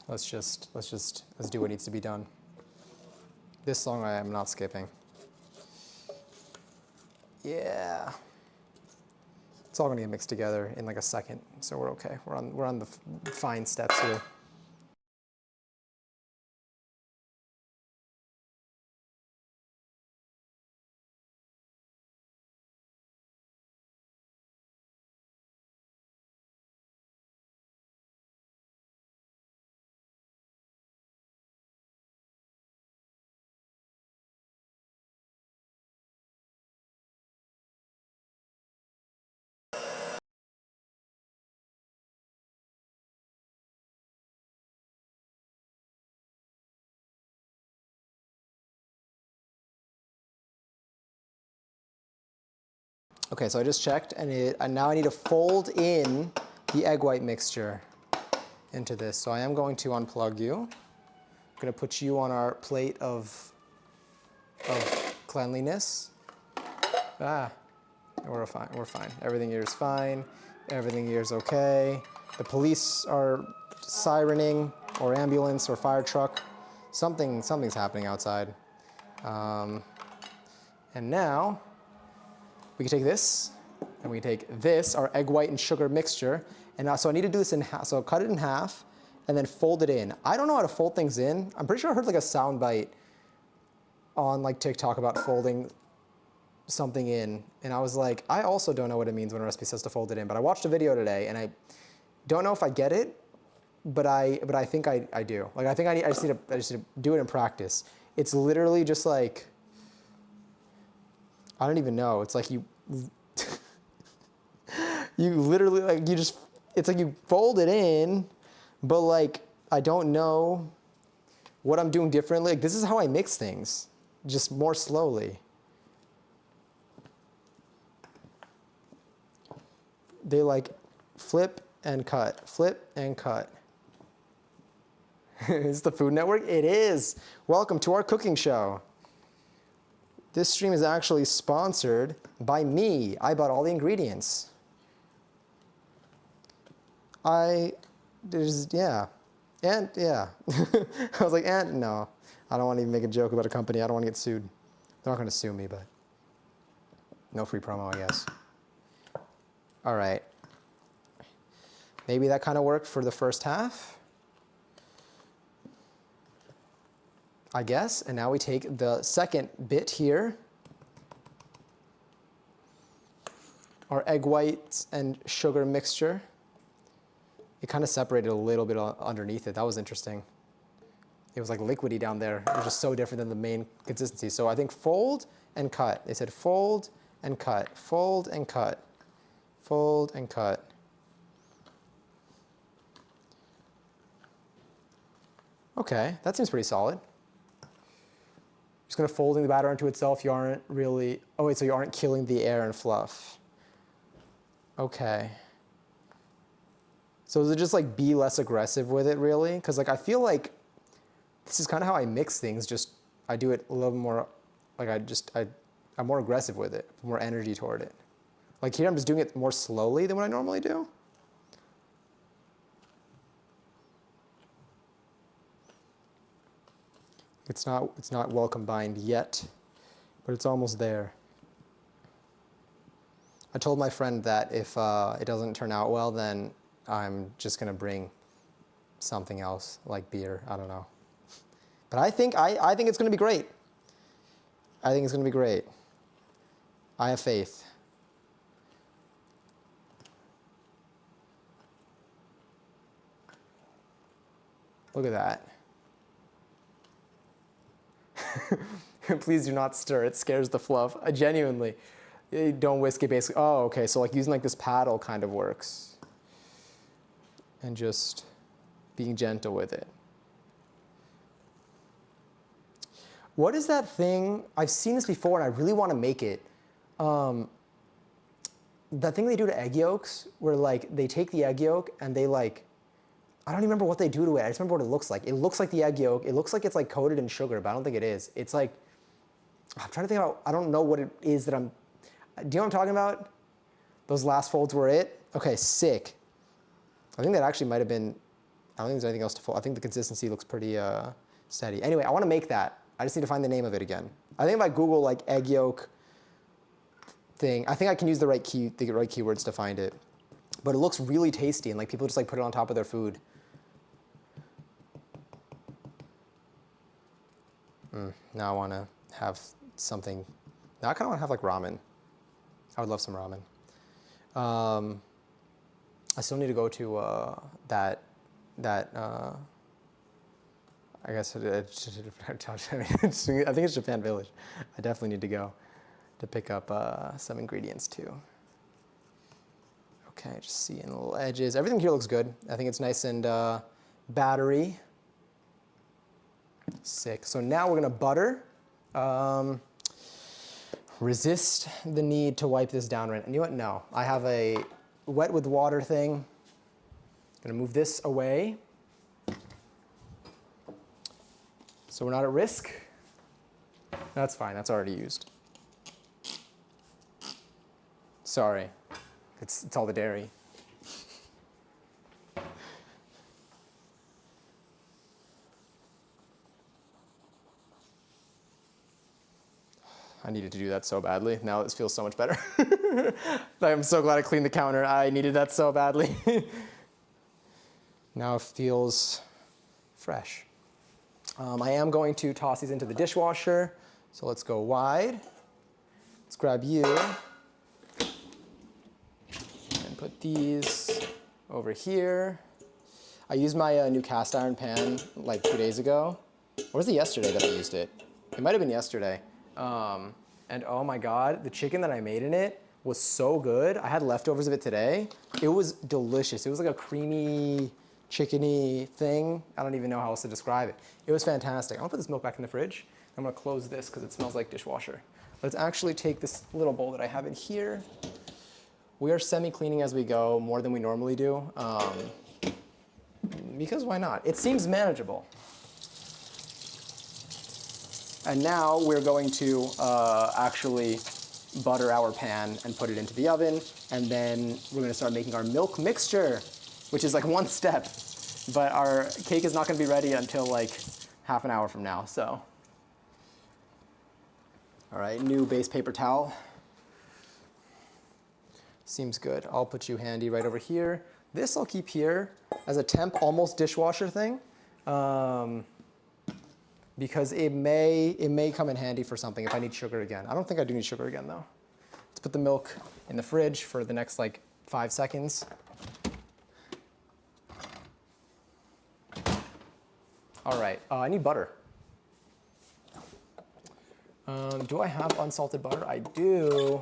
[SPEAKER 1] Let's do what needs to be done. This song I am not skipping. Yeah. It's all gonna get mixed together in like a second, so we're okay. We're on the fine steps here. Okay, so I just checked, and now I need to fold in the egg white mixture into this. So I am going to unplug you. I'm going to put you on our plate of cleanliness. We're fine. We're fine. Everything here is fine. Everything here is okay. The police are sirening, or ambulance, or fire truck. Something's happening outside. And now we can take this, and we can take this, our egg white and sugar mixture, and now, so I need to do this in half. So cut it in half, and then fold it in. I don't know how to fold things in. I'm pretty sure I heard like a sound bite on like TikTok about folding something in, and I was like, I also don't know what it means when a recipe says to fold it in. But I watched a video today, and I don't know if I get it, but I think I do. Like I think I just need to do it in practice. It's literally just like, I don't even know. It's like you literally like it's like you fold it in, but like I don't know what I'm doing differently. Like this is how I mix things, just more slowly. They like flip and cut, flip and cut. Is the Food Network? It is. Welcome to our cooking show. This stream is actually sponsored by me. I bought all the ingredients. Yeah. And yeah. I was like, and no. I don't want to even make a joke about a company. I don't want to get sued. They're not going to sue me, but no free promo, I guess. All right. Maybe that kind of worked for the first half, I guess. And now we take the second bit here, our egg whites and sugar mixture. It kind of separated a little bit underneath it. That was interesting. It was like liquidy down there. It was just so different than the main consistency. So I think fold and cut. They said fold and cut, fold and cut, fold and cut. Okay, that seems pretty solid. Just gonna folding the batter into itself. You aren't really, oh wait, so you aren't killing the air and fluff. Okay. So is it just like be less aggressive with it really? Because like I feel like this is kind of how I mix things, just I do it a little more, like I'm more aggressive with it, more energy toward it. Like here I'm just doing it more slowly than what I normally do. It's not well combined yet. but it's almost there. I told my friend that if it doesn't turn out well, then I'm just gonna bring something else, like beer. I don't know. But I think it's gonna be great. I think it's gonna be great. I have faith. Look at that. Please do not stir. It scares the fluff. Genuinely. Don't whisk it basically. Oh, okay. So like using like this paddle kind of works. And just being gentle with it. What is that thing? I've seen this before and I really want to make it. That thing they do to egg yolks where like they take the egg yolk and they like, I don't even remember what they do to it. I just remember what it looks like. It looks like the egg yolk. It looks like it's like coated in sugar, but I don't think it is. It's like, I'm trying to think about, I don't know what it is that I'm, do you know what I'm talking about? Those last folds were it? Okay, sick. I think that actually might have been, I don't think there's anything else to fold. I think the consistency looks pretty steady. Anyway, I want to make that. I just need to find the name of it again. I think if I Google like egg yolk thing, I think I can use the right keywords to find it. But it looks really tasty and like people just like put it on top of their food. Now I want to have something. Now I kind of want to have like ramen. I would love some ramen. I still need to go to I guess I think it's Japan Village. I definitely need to go to pick up some ingredients too. Okay, just seeing little edges. Everything here looks good. I think it's nice and battery. Sick. So now we're gonna butter. Resist the need to wipe this down right. And you know what? No, I have a wet with water thing. Gonna move this away. So we're not at risk. That's fine, that's already used. Sorry, it's all the dairy. I needed to do that so badly. Now this feels so much better. I'm so glad I cleaned the counter. I needed that so badly. Now it feels fresh. I am going to toss these into the dishwasher. So let's go wide. Let's grab you. And put these over here. I used my new cast iron pan like 2 days ago. Or was it yesterday that I used it? It might have been yesterday. And oh my God, the chicken that I made in it was so good. I had leftovers of it today. It was delicious. It was like a creamy, chickeny thing. I don't even know how else to describe it. It was fantastic. I'm gonna put this milk back in the fridge. I'm gonna close this because it smells like dishwasher. Let's actually take this little bowl that I have in here. We are semi-cleaning as we go, more than we normally do. Because why not? It seems manageable. And now we're going to actually butter our pan and put it into the oven. And then we're gonna start making our milk mixture, which is like one step. But our cake is not gonna be ready until like half an hour from now, so. All right, new base paper towel. Seems good. I'll put you handy right over here. This I'll keep here as a temp, almost dishwasher thing. Because it may come in handy for something if I need sugar again. I don't think I do need sugar again though. Let's put the milk in the fridge for the next like 5 seconds. All right, I need butter. Do I have unsalted butter? I do.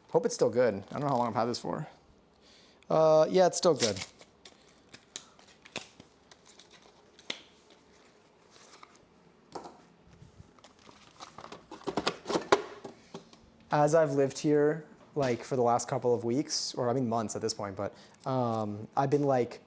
[SPEAKER 1] Hope it's still good. I don't know how long I've had this for. Yeah, it's still good. As I've lived here, like for the last couple of weeks, or I mean months at this point, but I've been like,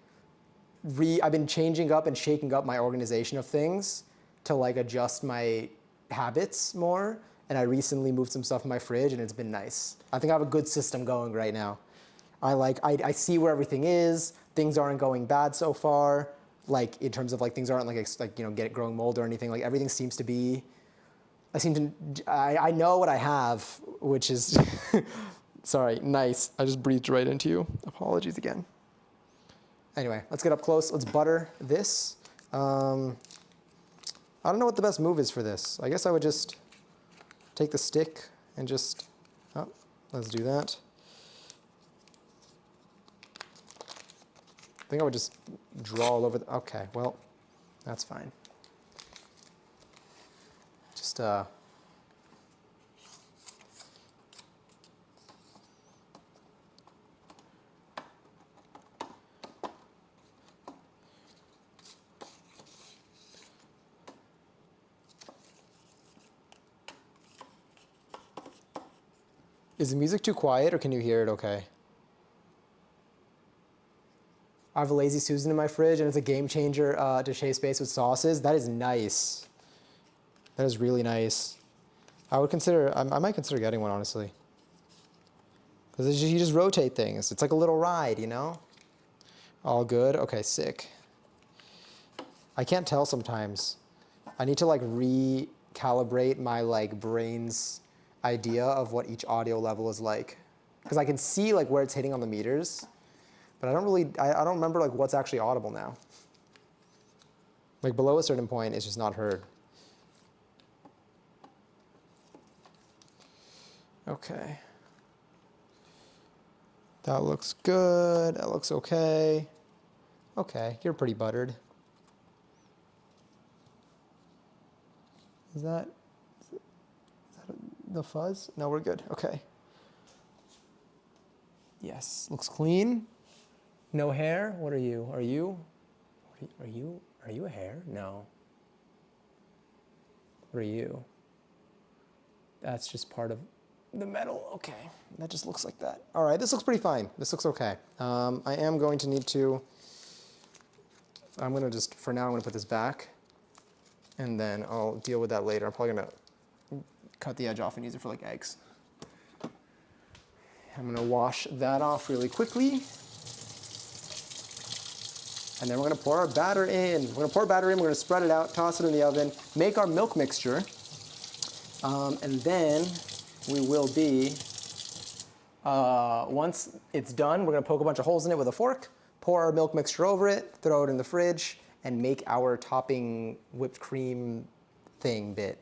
[SPEAKER 1] I've been changing up and shaking up my organization of things to like adjust my habits more. And I recently moved some stuff in my fridge and it's been nice. I think I have a good system going right now. I see where everything is. Things aren't going bad so far. Like in terms of like things aren't like you know growing mold or anything. Like everything seems to be I know what I have, which is, sorry, nice. I just breathed right into you. Apologies again. Anyway, let's get up close. Let's butter this. I don't know what the best move is for this. I guess I would just take the stick and just, oh, let's do that. I think I would just draw all over okay, well, that's fine. Just, is the music too quiet or can you hear it okay? I have a Lazy Susan in my fridge and it's a game changer to shave space with sauces. That is nice. That is really nice. I would consider, I might consider getting one honestly. Because you just rotate things. It's like a little ride, you know? All good, okay, sick. I can't tell sometimes. I need to like recalibrate my like brain's idea of what each audio level is like. Because I can see like where it's hitting on the meters, but I don't remember like what's actually audible now. Like below a certain point, it's just not heard. Okay. That looks good, that looks okay. Okay, you're pretty buttered. Is that the fuzz? No, we're good, okay. Yes, looks clean. No hair, what are you? Are you a hair? No. What are you? That's just part of the metal, okay. That just looks like that. All right, this looks pretty fine. This looks okay. I am going to need to, I'm gonna just, for now, I'm gonna put this back and then I'll deal with that later. I'm probably gonna cut the edge off and use it for like eggs. I'm gonna wash that off really quickly. And then we're gonna pour our batter in. We're gonna pour batter in, we're gonna spread it out, toss it in the oven, make our milk mixture. And then we will be, once it's done, we're gonna poke a bunch of holes in it with a fork, pour our milk mixture over it, throw it in the fridge, and make our topping whipped cream thing bit.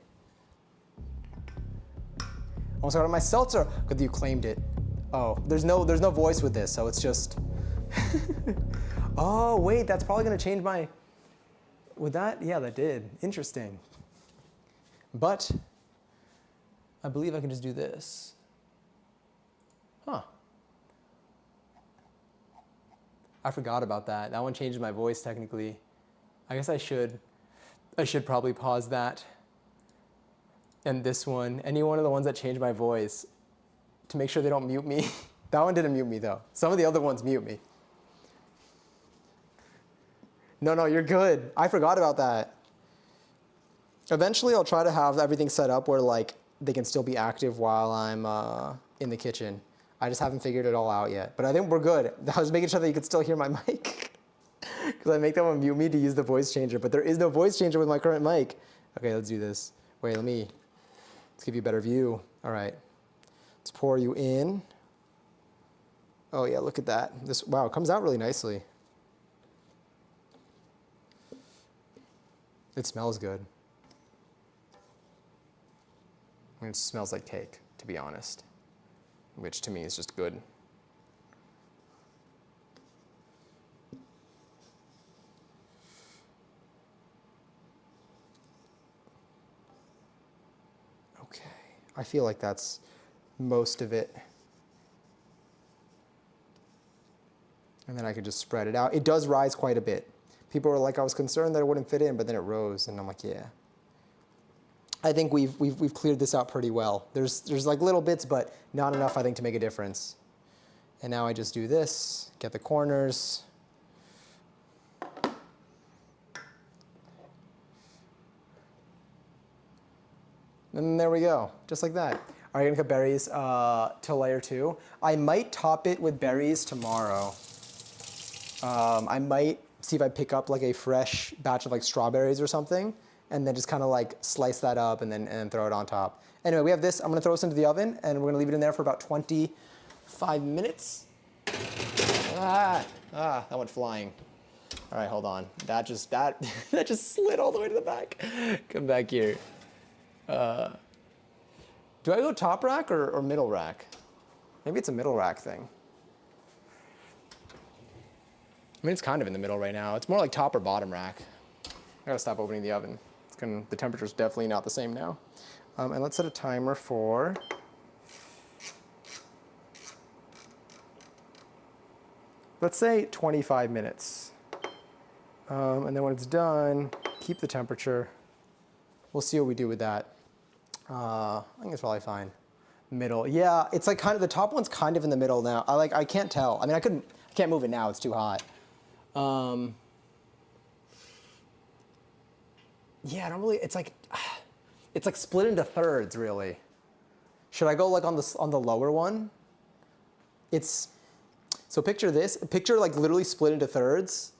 [SPEAKER 1] Almost got on my seltzer. Good that you claimed it. Oh, there's no voice with this, so it's just. Oh wait, that's probably gonna change my. With that, yeah, that did. Interesting. But I believe I can just do this. Huh. I forgot about that. That one changed my voice technically. I guess I should probably pause that. And this one, any one of the ones that changed my voice, to make sure they don't mute me. That one didn't mute me though. Some of the other ones mute me. No, you're good. I forgot about that. Eventually I'll try to have everything set up where like they can still be active while I'm in the kitchen. I just haven't figured it all out yet. But I think we're good. I was making sure that you could still hear my mic. Because I make them unmute me to use the voice changer, but there is no voice changer with my current mic. Okay, let's do this. Wait, let's give you a better view. All right, let's pour you in. Oh yeah, look at that. Wow, it comes out really nicely. It smells good. I mean, it smells like cake, to be honest, which to me is just good. Okay, I feel like that's most of it. And then I could just spread it out. It does rise quite a bit. People were like, I was concerned that it wouldn't fit in, but then it rose, and I'm like, yeah. I think we've cleared this out pretty well. There's like little bits, but not enough, I think, to make a difference. And now I just do this, get the corners. And there we go, just like that. Are you gonna cut berries to layer 2? I might top it with berries tomorrow. I might see if I pick up like a fresh batch of like strawberries or something and then just kind of like slice that up and then throw it on top. Anyway, we have this. I'm gonna throw this into the oven, and we're gonna leave it in there for about 25 minutes. That went flying. All right, hold on. That just slid all the way to the back. Come back here. Do I go top rack or middle rack? Maybe it's a middle rack thing. I mean, it's kind of in the middle right now. It's more like top or bottom rack. I gotta stop opening the oven. The temperature's definitely not the same now. And let's set a timer for, let's say 25 minutes. And then when it's done, keep the temperature. We'll see what we do with that. I think it's probably fine. Middle, yeah, it's like kind of, the top one's kind of in the middle now. I can't tell. I mean, I can't move it now, it's too hot. Yeah, I don't really, it's like split into thirds, really. Should I go like on the lower one? So picture this, picture like literally split into thirds.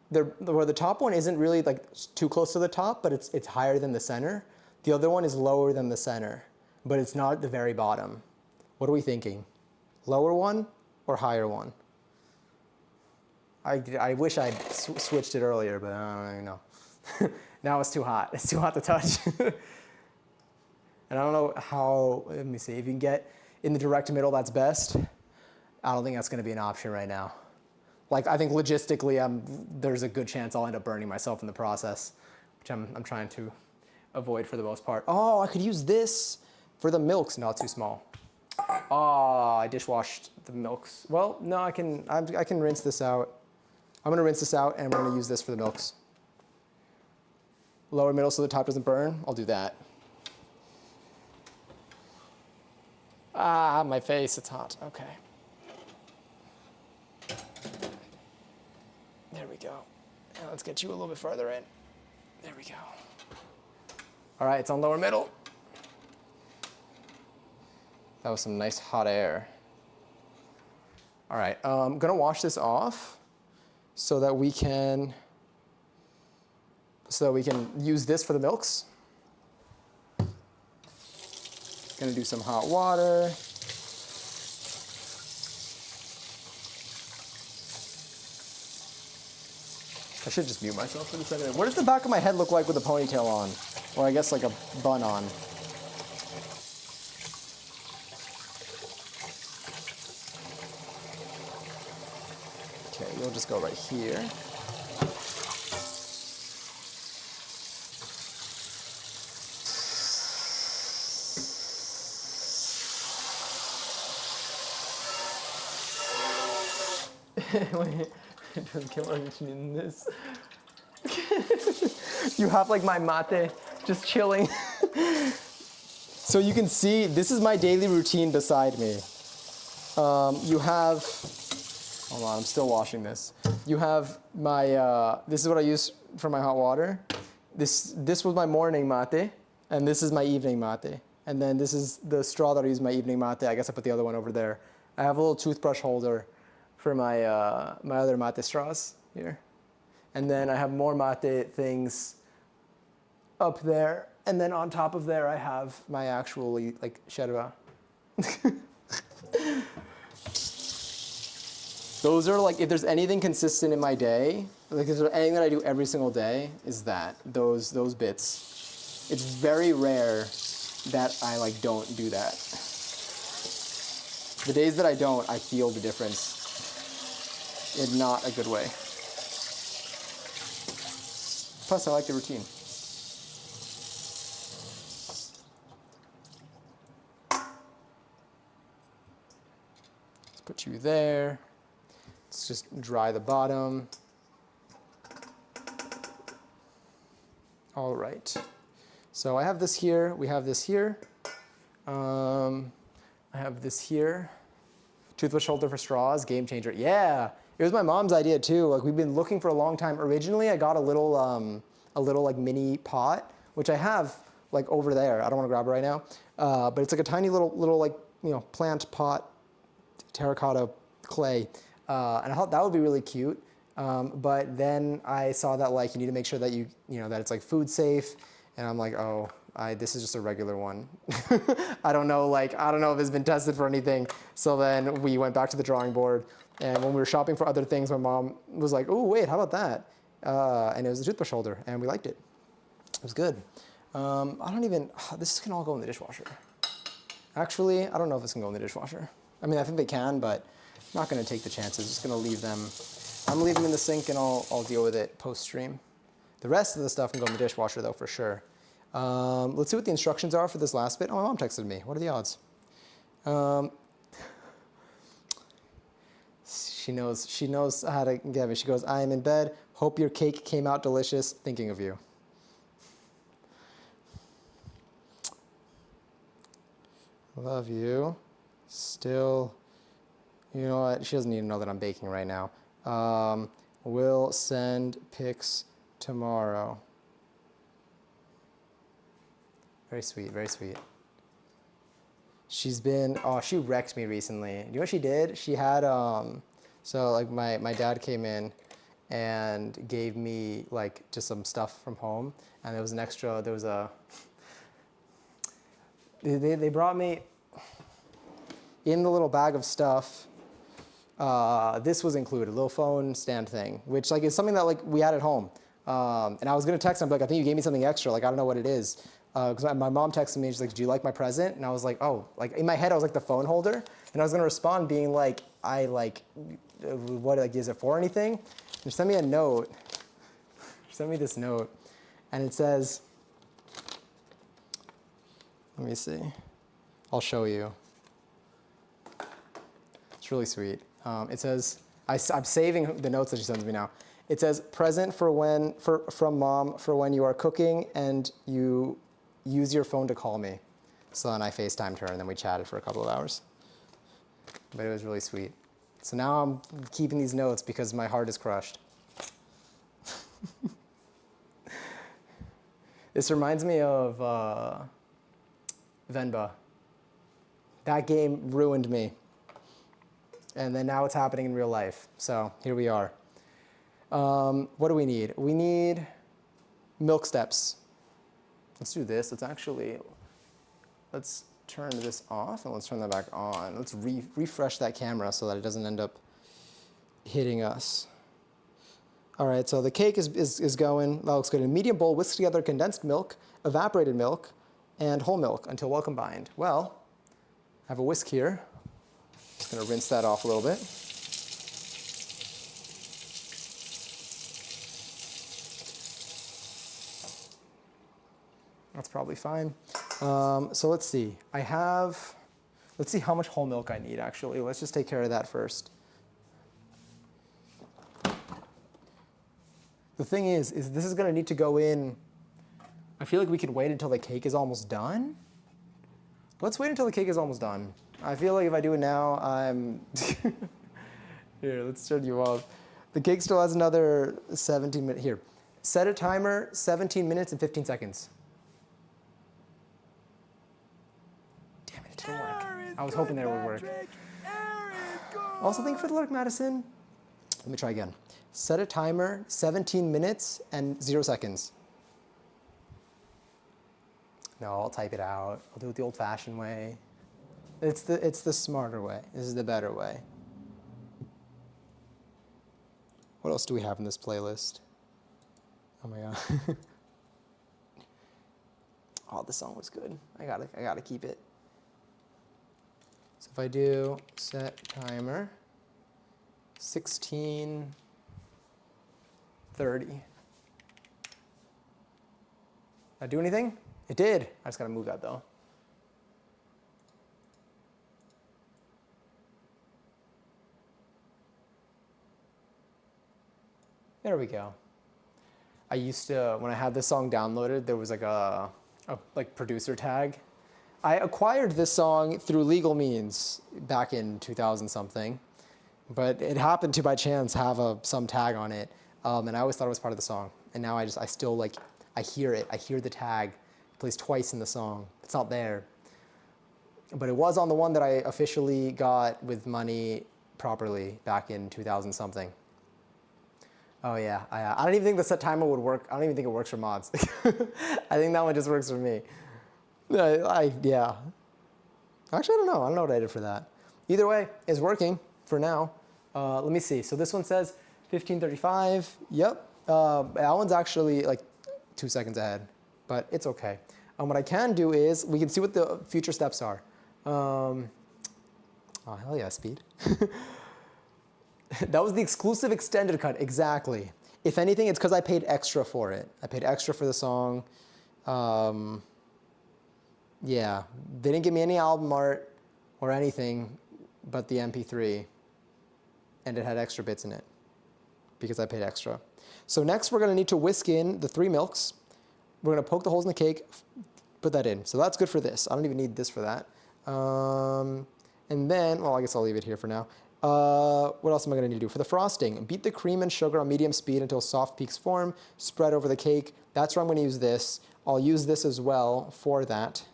[SPEAKER 1] Where the top one isn't really like too close to the top, but it's higher than the center. The other one is lower than the center, but it's not at the very bottom. What are we thinking? Lower one or higher one? I wish I'd switched it earlier, but I don't even know. Now it's too hot. It's too hot to touch. And I don't know how, let me see, if you can get in the direct middle, that's best. I don't think that's gonna be an option right now. Like, I think logistically, there's a good chance I'll end up burning myself in the process, which I'm trying to avoid for the most part. Oh, I could use this for the milks. No, too small. Oh, I dishwashed the milks. Well, no, I can rinse this out. I'm gonna rinse this out and we're gonna use this for the milks. Lower middle so the top doesn't burn. I'll do that. Ah, my face, it's hot. Okay. There we go. Now let's get you a little bit farther in. There we go. All right, it's on lower middle. That was some nice hot air. All right, I'm gonna wash this off so that we can use this for the milks. Gonna do some hot water. I should just mute myself for a second. What does the back of my head look like with a ponytail on? Or I guess like a bun on. Okay, you'll just go right here. Wait, come on, in this. You have like my mate just chilling. So you can see, this is my daily routine beside me. You have, hold on, I'm still washing this. You have my, this is what I use for my hot water. This was my morning mate, and this is my evening mate. And then this is the straw that I use my evening mate. I guess I put the other one over there. I have a little toothbrush holder for my, my other mate straws here. And then I have more mate things up there. And then on top of there, I have my actually like yerba. Those are like, if there's anything consistent in my day, like if there's anything that I do every single day, is those bits. It's very rare that I like don't do that. The days that I don't, I feel the difference in not a good way. Plus, I like the routine. Let's put you there. Let's just dry the bottom. All right. So I have this here. We have this here. I have this here. Toothbrush holder for straws, game changer. Yeah, it was my mom's idea too. Like we've been looking for a long time. Originally, I got a little like mini pot, which I have like over there. I don't want to grab it right now, but it's like a tiny little like plant pot, terracotta clay, and I thought that would be really cute. But then I saw that like you need to make sure that that it's like food safe, and I'm like, oh, this is just a regular one. I don't know if it's been tested for anything. So then we went back to the drawing board, and when we were shopping for other things, my mom was like, oh wait, how about that? And it was a toothbrush holder, and we liked it. It was good. This can all go in the dishwasher. Actually, I don't know if this can go in the dishwasher. I mean, I think they can, but I'm not going to take the chances. Just going to leave them. I'm leaving them in the sink, and I'll deal with it post-stream. The rest of the stuff can go in the dishwasher, though, for sure. Let's see what the instructions are for this last bit. Oh, my mom texted me. What are the odds? She knows how to get me. She goes, I am in bed. Hope your cake came out delicious. Thinking of you. Love you. Still, you know what? She doesn't even know that I'm baking right now. We'll send pics tomorrow. Very sweet, very sweet. She wrecked me recently. Do you know what she did? She had, so like my dad came in and gave me like just some stuff from home, and there was they brought me in the little bag of stuff. This was included, a little phone stand thing, which like is something that like we had at home. And I was gonna text him, like, I think you gave me something extra, like I don't know what it is. Because my mom texted me, she's like, do you like my present? And I was like, oh, like in my head I was like the phone holder, and I was gonna respond being like, what, like, is it for anything? And she sent me a note. She sent me this note, and it says, let me see, I'll show you. It's really sweet. It says, I'm saving the notes that she sends me now. It says, present from mom for when you are cooking and you use your phone to call me. So then I FaceTimed her, and then we chatted for a couple of hours. But it was really sweet. So now I'm keeping these notes because my heart is crushed. This reminds me of Venba. That game ruined me. And then now it's happening in real life. So here we are. What do we need? We need milk steps. Let's do this. Let's turn this off, and let's turn that back on. Let's refresh that camera so that it doesn't end up hitting us. All right, so the cake is going. That looks good. In a medium bowl, whisk together condensed milk, evaporated milk, and whole milk until well combined. Well, I have a whisk here. Just gonna rinse that off a little bit. That's probably fine. So let's see. Let's see how much whole milk I need, actually. Let's just take care of that first. The thing is this is gonna need to go in. I feel like we could wait until the cake is almost done. Let's wait until the cake is almost done. I feel like if I do it now, I'm... Here, let's turn you off. The cake still has another 17 minutes. Here, set a timer, 17 minutes and 15 seconds. Damn it, it didn't work. I was hoping that it would work. Also, thank you for the lurk, Madison. Let me try again. Set a timer, 17 minutes and 0 seconds. No, I'll type it out. I'll do it the old-fashioned way. It's the smarter way. This is the better way. What else do we have in this playlist? Oh my god. Oh, this song was good. I gotta keep it. So if I do set timer, 16:30. Did I do anything? It did. I just gotta move that though. There we go. I used to, when I had this song downloaded, there was like a producer tag. I acquired this song through legal means back in 2000 something, but it happened to by chance have some tag on it, and I always thought it was part of the song. And now I still like, I hear it. I hear the tag. It plays twice in the song. It's not there, but it was on the one that I officially got with money properly back in 2000 something. Oh yeah, I don't even think the set timer would work. I don't even think it works for mods. I think that one just works for me. Yeah. Actually, I don't know. I don't know what I did for that. Either way, it's working for now. Let me see. So this one says 15:35. Yep. That one's actually like 2 seconds ahead, but it's okay. What I can do is we can see what the future steps are. Oh hell yeah, speed. That was the exclusive extended cut, exactly. If anything, it's because I paid extra for it. I paid extra for the song. Yeah, they didn't give me any album art or anything but the MP3, and it had extra bits in it because I paid extra. So next we're gonna need to whisk in the 3 milks. We're gonna poke the holes in the cake, put that in. So that's good for this. I don't even need this for that. And then, well, I guess I'll leave it here for now. What else am I gonna need to do? For the frosting, beat the cream and sugar on medium speed until soft peaks form, spread over the cake. That's where I'm gonna use this. I'll use this as well for that.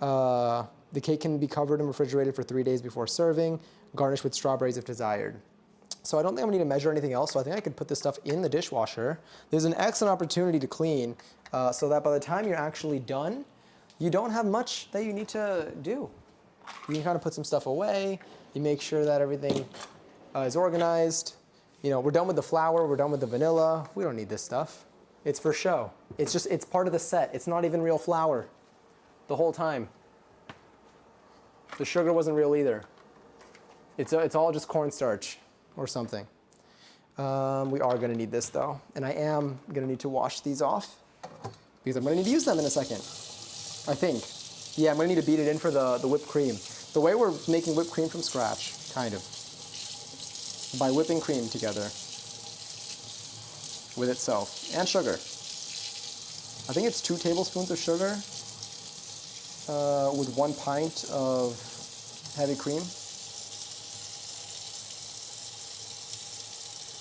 [SPEAKER 1] The cake can be covered and refrigerated for 3 days before serving, garnished with strawberries if desired. So I don't think I'm gonna need to measure anything else, so I think I could put this stuff in the dishwasher. There's an excellent opportunity to clean, so that by the time you're actually done, you don't have much that you need to do. You can kind of put some stuff away, you make sure that everything is organized. You know, we're done with the flour, we're done with the vanilla. We don't need this stuff. It's for show. It's part of the set. It's not even real flour the whole time. The sugar wasn't real either. It's all just cornstarch or something. We are gonna need this though, and I am gonna need to wash these off because I'm gonna need to use them in a second, I think. Yeah, I'm gonna need to beat it in for the whipped cream. The way we're making whipped cream from scratch, kind of, by whipping cream together with itself, and sugar. I think it's 2 tablespoons of sugar with 1 pint of heavy cream.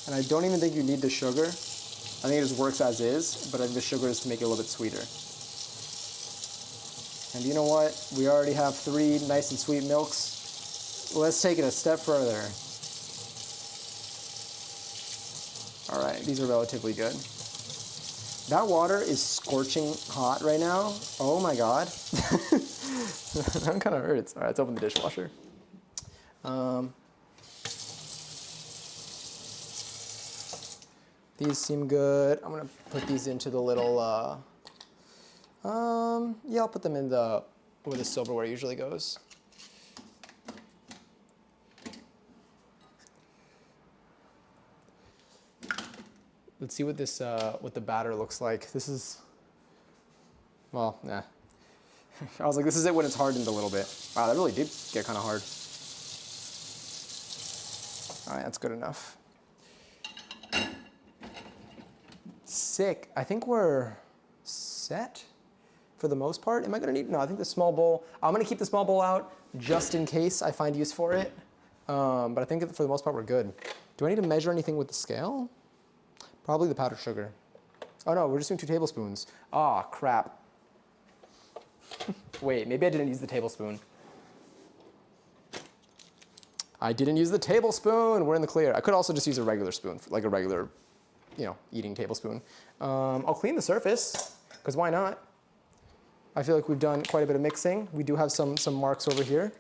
[SPEAKER 1] And I don't even think you need the sugar. I think it just works as is, but I think the sugar is to make it a little bit sweeter. And you know what? We already have 3 nice and sweet milks. Let's take it a step further. All right, these are relatively good. That water is scorching hot right now. Oh my God. That kind of hurts. All right, let's open the dishwasher. These seem good. I'm gonna put these into the little, yeah, I'll put them in where the silverware usually goes. Let's see what this, what the batter looks like. This is, well, nah. I was like, this is it when it's hardened a little bit. Wow, that really did get kind of hard. All right, that's good enough. Sick. I think we're set for the most part. Am I gonna need, no, I think the small bowl, I'm gonna keep the small bowl out just in case I find use for it. But I think for the most part we're good. Do I need to measure anything with the scale? Probably the powdered sugar. Oh no, we're just doing 2 tablespoons. Ah, crap. Wait, maybe I didn't use the tablespoon. I didn't use the tablespoon. We're in the clear. I could also just use a regular spoon, like a regular, you know, eating tablespoon. I'll clean the surface, because why not? I feel like we've done quite a bit of mixing. We do have some marks over here.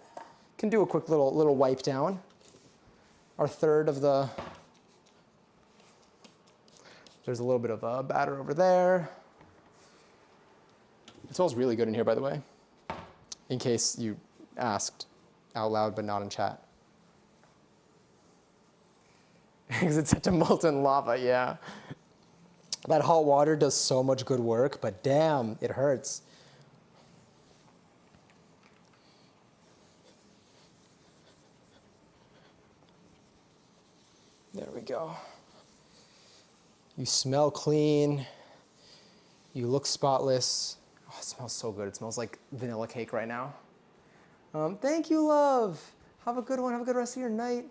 [SPEAKER 1] Can do a quick little wipe down. Our third of the, there's a little bit of batter over there. It smells really good in here, by the way, in case you asked out loud but not in chat. Because it's such a molten lava, yeah. That hot water does so much good work, but damn, it hurts. There we go. You smell clean. You look spotless. Oh, it smells so good. It smells like vanilla cake right now. Thank you, love. Have a good one. Have a good rest of your night.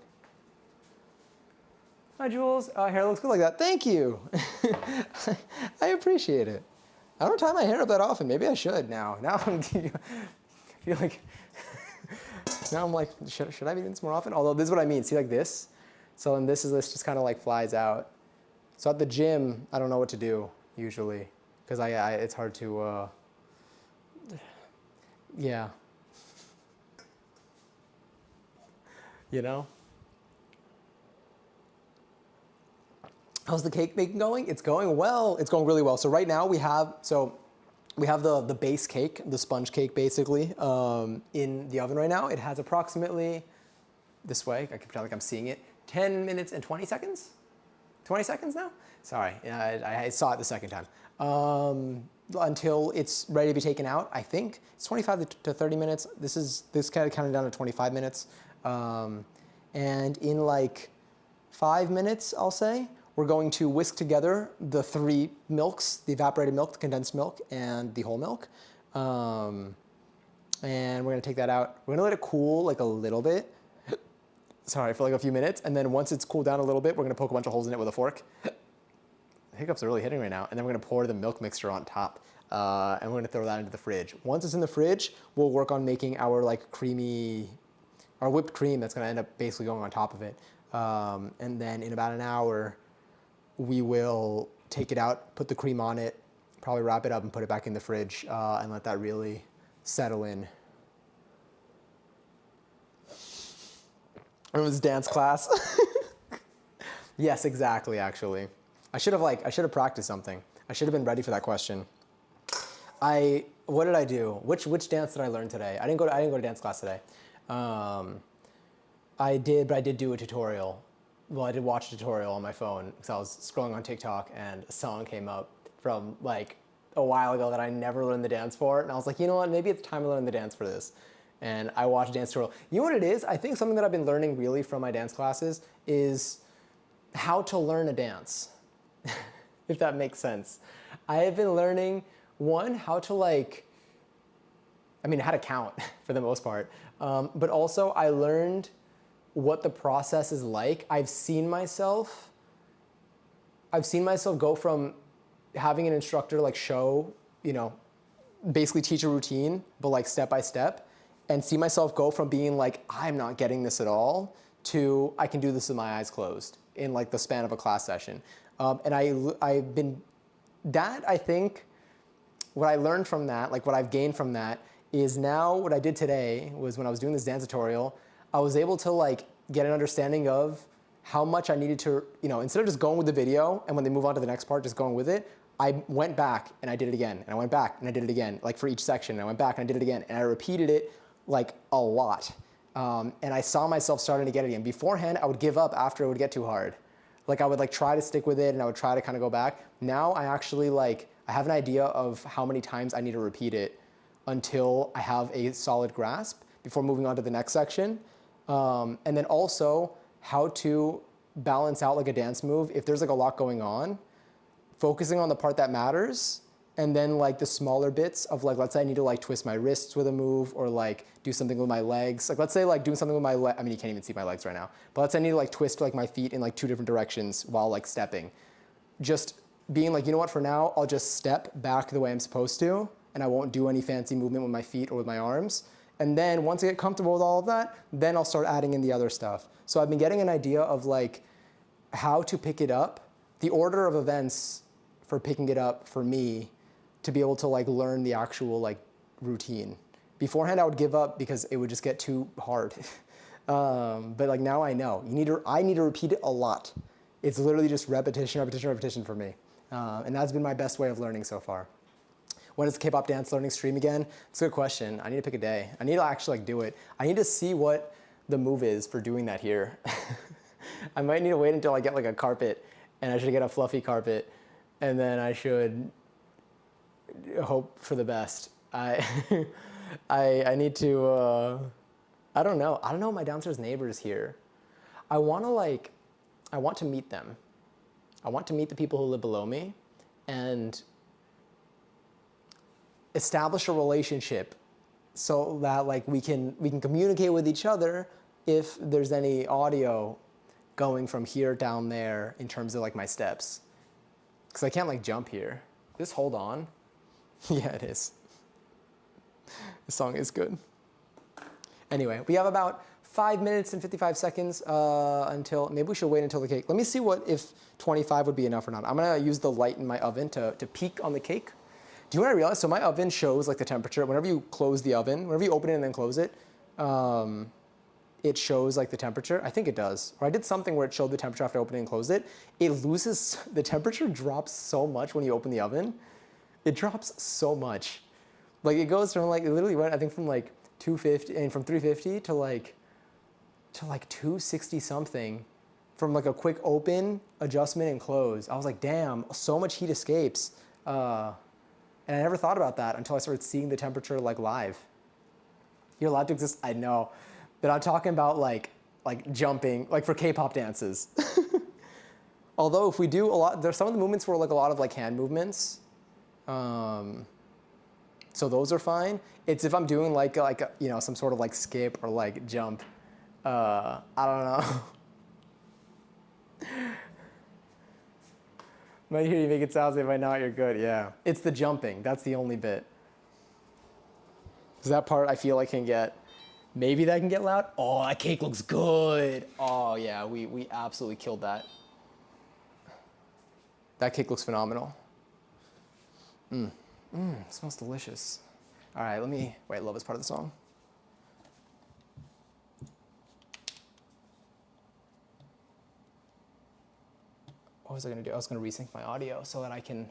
[SPEAKER 1] Hi, Jules. Hair looks good like that. Thank you. I appreciate it. I don't tie my hair up that often. Maybe I should now. Now I feel like, now I'm like, should I be doing this more often? Although this is what I mean. See, like this? So then this just kind of like flies out. So at the gym, I don't know what to do usually because it's hard to, yeah, you know? How's the cake making going? It's going well. It's going really well. So right now we have the base cake, the sponge cake basically, in the oven right now. It has approximately, this way, I can pretend like I'm seeing it, 10 minutes and 20 seconds? 20 seconds now? Sorry, I saw it the second time. Until it's ready to be taken out, I think. It's 25 to 30 minutes. This kind of counted down to 25 minutes. And in like 5 minutes, I'll say, we're going to whisk together the 3 milks, the evaporated milk, the condensed milk, and the whole milk. And we're gonna take that out. We're gonna let it cool like a little bit. Sorry, for like a few minutes. And then once it's cooled down a little bit, we're gonna poke a bunch of holes in it with a fork. The hiccups are really hitting right now. And then we're gonna pour the milk mixture on top. And we're gonna throw that into the fridge. Once it's in the fridge, we'll work on making our like our whipped cream that's gonna end up basically going on top of it. And then in about an hour, we will take it out, put the cream on it, probably wrap it up and put it back in the fridge and let that really settle in. It was dance class. Yes, exactly, actually. I should have practiced something. I should have been ready for that question. What did I do? Which dance did I learn today? I didn't go to dance class today. I did do a tutorial. Well, I did watch a tutorial on my phone because I was scrolling on TikTok and a song came up from like a while ago that I never learned the dance for. And I was like, you know what, maybe it's time to learn the dance for this. And I watched a dance tutorial. You know what it is? I think something that I've been learning really from my dance classes is how to learn a dance, if that makes sense. I have been learning, one, how to how to count for the most part. But also I learned what the process is like. I've seen myself go from having an instructor like show, basically teach a routine, but like step by step, and see myself go from being like, I'm not getting this at all, to I can do this with my eyes closed in like the span of a class session. And I think what I learned from that, like what I've gained from that, is now what I did today was when I was doing this dance tutorial, I was able to like get an understanding of how much I needed to, instead of just going with the video and when they move on to the next part, just going with it, I went back and I did it again, and I went back and I did it again, like for each section, and I went back and I did it again, and I repeated it like a lot. And I saw myself starting to get it again. Beforehand, I would give up after it would get too hard. Like I would like try to stick with it and I would try to kind of go back. Now I actually I have an idea of how many times I need to repeat it until I have a solid grasp before moving on to the next section. And then also how to balance out like a dance move if there's like a lot going on, focusing on the part that matters, and then like the smaller bits of like, let's say I need to like twist my wrists with a move or like do something with my legs. Like let's say like doing something with my leg, I mean you can't even see my legs right now, but let's say I need to like twist like my feet in like 2 different directions while like stepping. Just being like, you know what, for now I'll just step back the way I'm supposed to and I won't do any fancy movement with my feet or with my arms. And then once I get comfortable with all of that, then I'll start adding in the other stuff. So I've been getting an idea of like how to pick it up, the order of events for picking it up for me to be able to like learn the actual like routine. Beforehand, I would give up because it would just get too hard. But like now I know, I need to repeat it a lot. It's literally just repetition, repetition, repetition for me. And that's been my best way of learning so far. When is the K-pop dance learning stream again? It's a good question. I need to pick a day. I need to actually like do it. I need to see what the move is for doing that here. I might need to wait until I get like a carpet, and I should get a fluffy carpet, and then I should hope for the best. I need to, I don't know my downstairs neighbors here. I want to meet them. I want to meet the people who live below me and establish a relationship so that like we can communicate with each other if there's any audio going from here down there in terms of like my steps. Because I can't like jump here. Just hold on. Yeah, it is. The song is good. Anyway, we have about 5 minutes and 55 seconds until, maybe we should wait until the cake. Let me see if 25 would be enough or not. I'm gonna use the light in my oven to peek on the cake. Do you know what I realized? So my oven shows like the temperature. Whenever you close the oven, whenever you open it and then close it, it shows like the temperature. I think it does. Or I did something where it showed the temperature after opening and closed it. It loses, the temperature drops so much when you open the oven. It drops so much. Like it goes from like, it literally went, I think from like 250 and from 350 to like 260 something from like a quick open, adjustment, and close. I was like, damn, so much heat escapes. And I never thought about that until I started seeing the temperature like live. You're allowed to exist, I know. But I'm talking about like jumping, like for K-pop dances. Although if we do a lot, there's some of the movements were like a lot of like hand movements. So those are fine. It's if I'm doing like you know, some sort of like skip or like jump. I don't know. Might hear you make it sound if I not, you're good. Yeah, it's the jumping. That's the only bit. Because that part I feel like can get, maybe that can get loud. Oh, that cake looks good. Oh yeah, we absolutely killed that. That cake looks phenomenal. It smells delicious. All right, let me, wait, love is part of the song. What was I gonna do? I was gonna resync my audio so that I can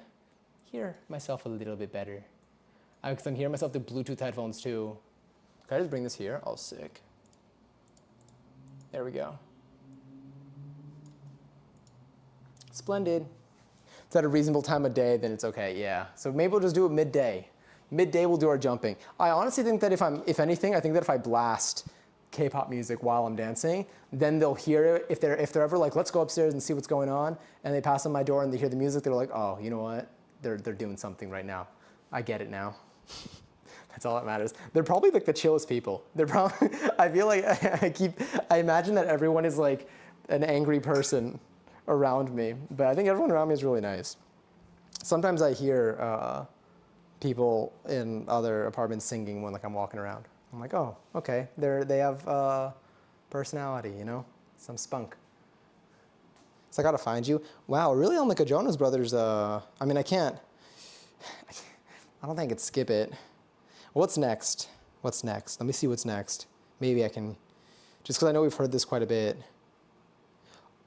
[SPEAKER 1] hear myself a little bit better. Because I'm hearing myself through Bluetooth headphones too. Can I just bring this here? Oh, sick. There we go. Splendid. It's at a reasonable time of day, then it's okay, yeah. So maybe we'll just do it midday. Midday we'll do our jumping. I honestly think that if anything, I think that if I blast K-pop music while I'm dancing, then they'll hear it. If they're ever like, let's go upstairs and see what's going on, and they pass on my door and they hear the music, they're like, oh, you know what? They're doing something right now. I get it now. That's all that matters. They're probably like the chillest people. They're probably, I feel like I imagine that everyone is like an angry person around me, but I think everyone around me is really nice. Sometimes I hear people in other apartments singing when like I'm walking around. I'm like, oh, okay, they have personality, you know, some spunk. So I gotta find you. Wow, really on like a Jonas Brothers, I mean, I don't think I could skip it. What's next? What's next? Let me see what's next. Maybe I can, just because I know we've heard this quite a bit.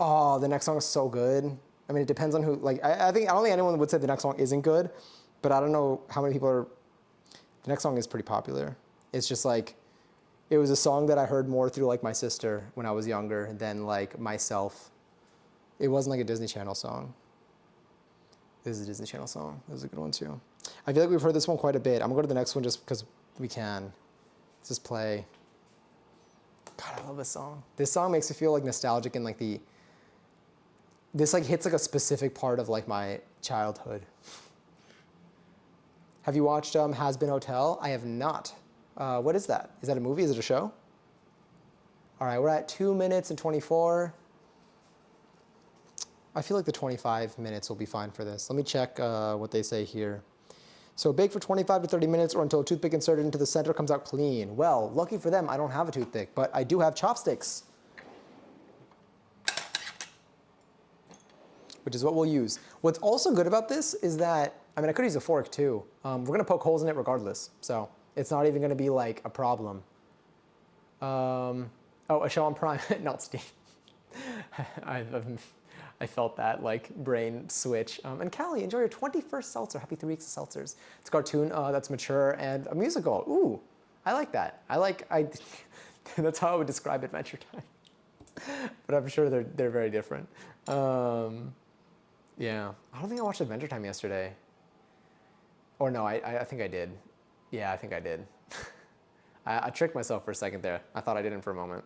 [SPEAKER 1] Oh, the next song is so good. I mean, it depends on who, like, I don't think anyone would say the next song isn't good, but I don't know how many people are, the next song is pretty popular. It's just like, it was a song that I heard more through like my sister when I was younger than like myself. It wasn't like a Disney Channel song. This is a Disney Channel song. This is a good one too. I feel like we've heard this one quite a bit. I'm gonna go to the next one just because we can. Let's just play. God, I love this song. This song makes me feel like nostalgic and like this like hits like a specific part of like my childhood. Have you watched Has Been Hotel? I have not. What is that? Is that a movie? Is it a show? All right, we're at 2 minutes and 24. I feel like the 25 minutes will be fine for this. Let me check what they say here. So bake for 25 to 30 minutes or until a toothpick inserted into the center comes out clean. Well, lucky for them, I don't have a toothpick, but I do have chopsticks, which is what we'll use. What's also good about this is that, I mean, I could use a fork too. We're gonna poke holes in it regardless, so it's not even gonna be like a problem. Oh, a show on Prime, not Steam. I felt that like brain switch. And Callie, enjoy your 21st seltzer. Happy 3 weeks of seltzers. It's a cartoon that's mature and a musical. Ooh, I like that. That's how I would describe Adventure Time. But I'm sure they're very different. Yeah, I don't think I watched Adventure Time yesterday. Or no, I think I did. Yeah, I think I did. I tricked myself for a second there. I thought I didn't for a moment.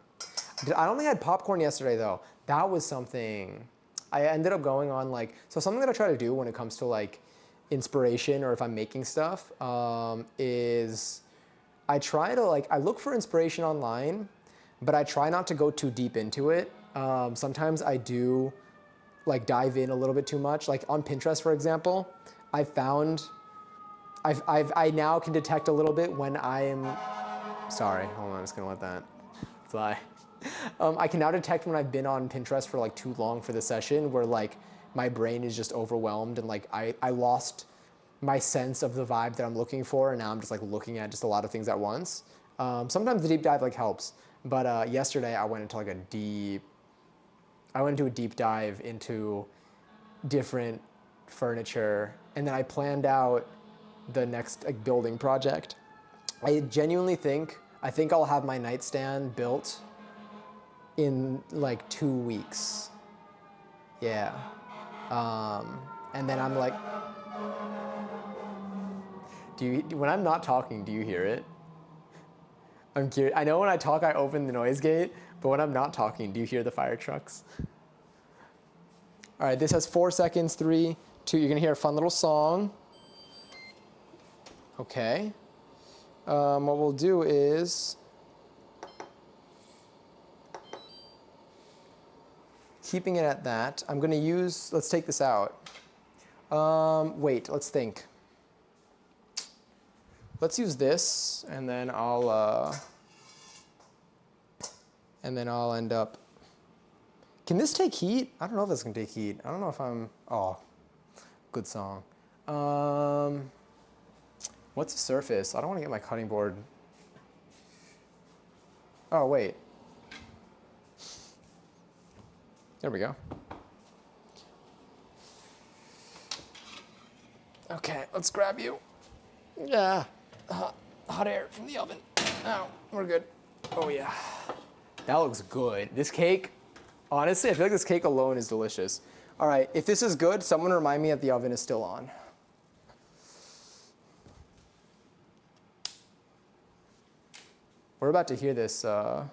[SPEAKER 1] I don't think I had popcorn yesterday though. That was something. I ended up going on like, so something that I try to do when it comes to like inspiration or if I'm making stuff is I try to like, I look for inspiration online, but I try not to go too deep into it. Sometimes I do like dive in a little bit too much. Like on Pinterest, for example, I now can detect a little bit when I am, sorry, hold on, I'm just gonna let that Fly. I can now detect when I've been on Pinterest for like too long for the session, where like my brain is just overwhelmed and like I lost my sense of the vibe that I'm looking for, and now I'm just like looking at just a lot of things at once. Sometimes the deep dive like helps, but yesterday I went into like I went into a deep dive into different furniture, and then I planned out the next like building project. I genuinely think I'll have my nightstand built in like 2 weeks. Yeah. And then I'm like, when I'm not talking, do you hear it? I'm curious. I know when I talk, I open the noise gate, but when I'm not talking, do you hear the fire trucks? All right, this has 4 seconds, 3, 2. You're gonna hear a fun little song. Okay. What we'll do is keeping it at that. I'm gonna use. Let's take this out. Wait. Let's think. Let's use this, and then I'll end up. Can this take heat? I don't know if this can take heat. I don't know if I'm. Oh, good song. What's the surface? I don't want to get my cutting board. Oh wait. There we go. Okay, let's grab you. Yeah, hot air from the oven. Oh, we're good. Oh yeah, that looks good. This cake, honestly, I feel like this cake alone is delicious. All right, if this is good, someone remind me that the oven is still on. We're about to hear this. We're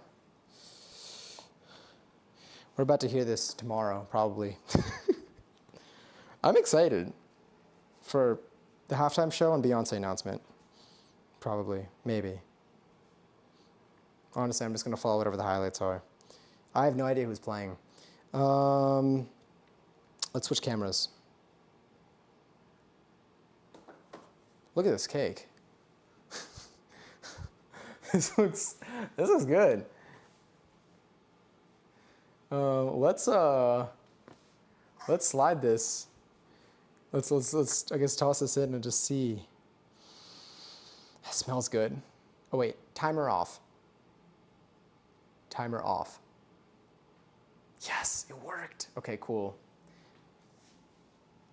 [SPEAKER 1] about to hear this tomorrow, probably. I'm excited for the halftime show and Beyonce announcement. Probably, maybe. Honestly, I'm just gonna follow whatever the highlights are. I have no idea who's playing. Let's switch cameras. Look at this cake. This looks good. Let's slide this. Let's I guess toss this in and just see. That smells good. Oh wait, timer off. Timer off. Yes, it worked. Okay, cool.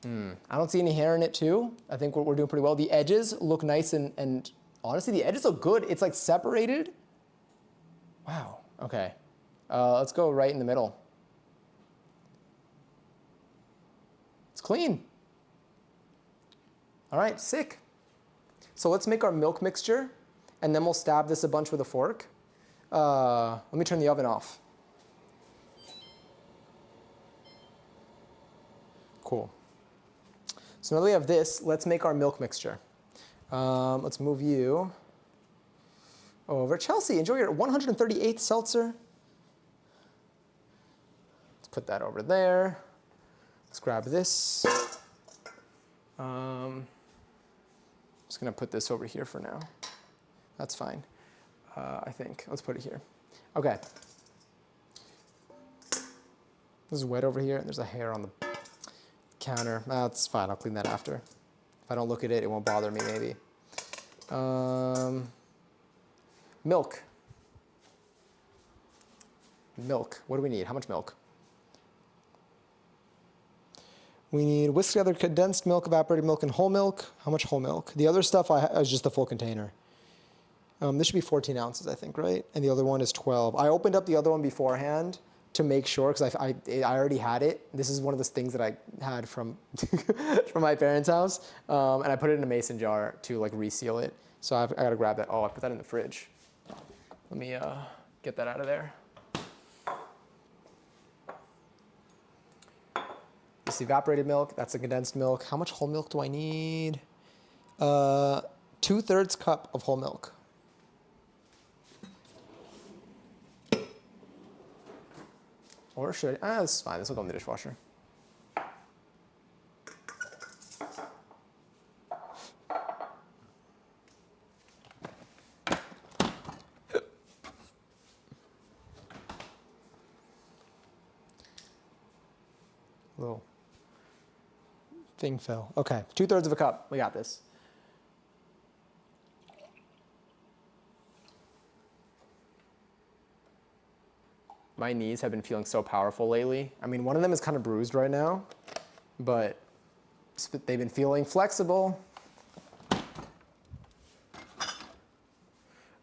[SPEAKER 1] I don't see any hair in it too. I think we're doing pretty well. The edges look nice and honestly, the edges look good. It's like separated. Wow, okay. Let's go right in the middle. It's clean. All right, sick. So let's make our milk mixture, and then we'll stab this a bunch with a fork. Let me turn the oven off. Cool. So now that we have this, let's make our milk mixture. Let's move you over. Chelsea, enjoy your 138th seltzer. Let's put that over there. Let's grab this. I'm just gonna put this over here for now. That's fine, I think. Let's put it here. Okay. This is wet over here, and there's a hair on the counter. That's fine, I'll clean that after. If I don't look at it, it won't bother me maybe. Milk. Milk, what do we need? How much milk? We need whisk together condensed milk, evaporated milk, and whole milk. How much whole milk? The other stuff is just the full container. This should be 14 ounces, I think, right? And the other one is 12. I opened up the other one beforehand to make sure, because I already had it. This is one of the things that I had from from my parents' house, and I put it in a mason jar to like reseal it. So I gotta grab that. Oh, I put that in the fridge. Let me get that out of there. This is evaporated milk. That's the condensed milk. How much whole milk do I need? 2/3 cup of whole milk. Or should I? This is fine. This will go in the dishwasher. Little thing fell. Okay, 2/3 of a cup. We got this. My knees have been feeling so powerful lately. I mean, one of them is kind of bruised right now, but they've been feeling flexible.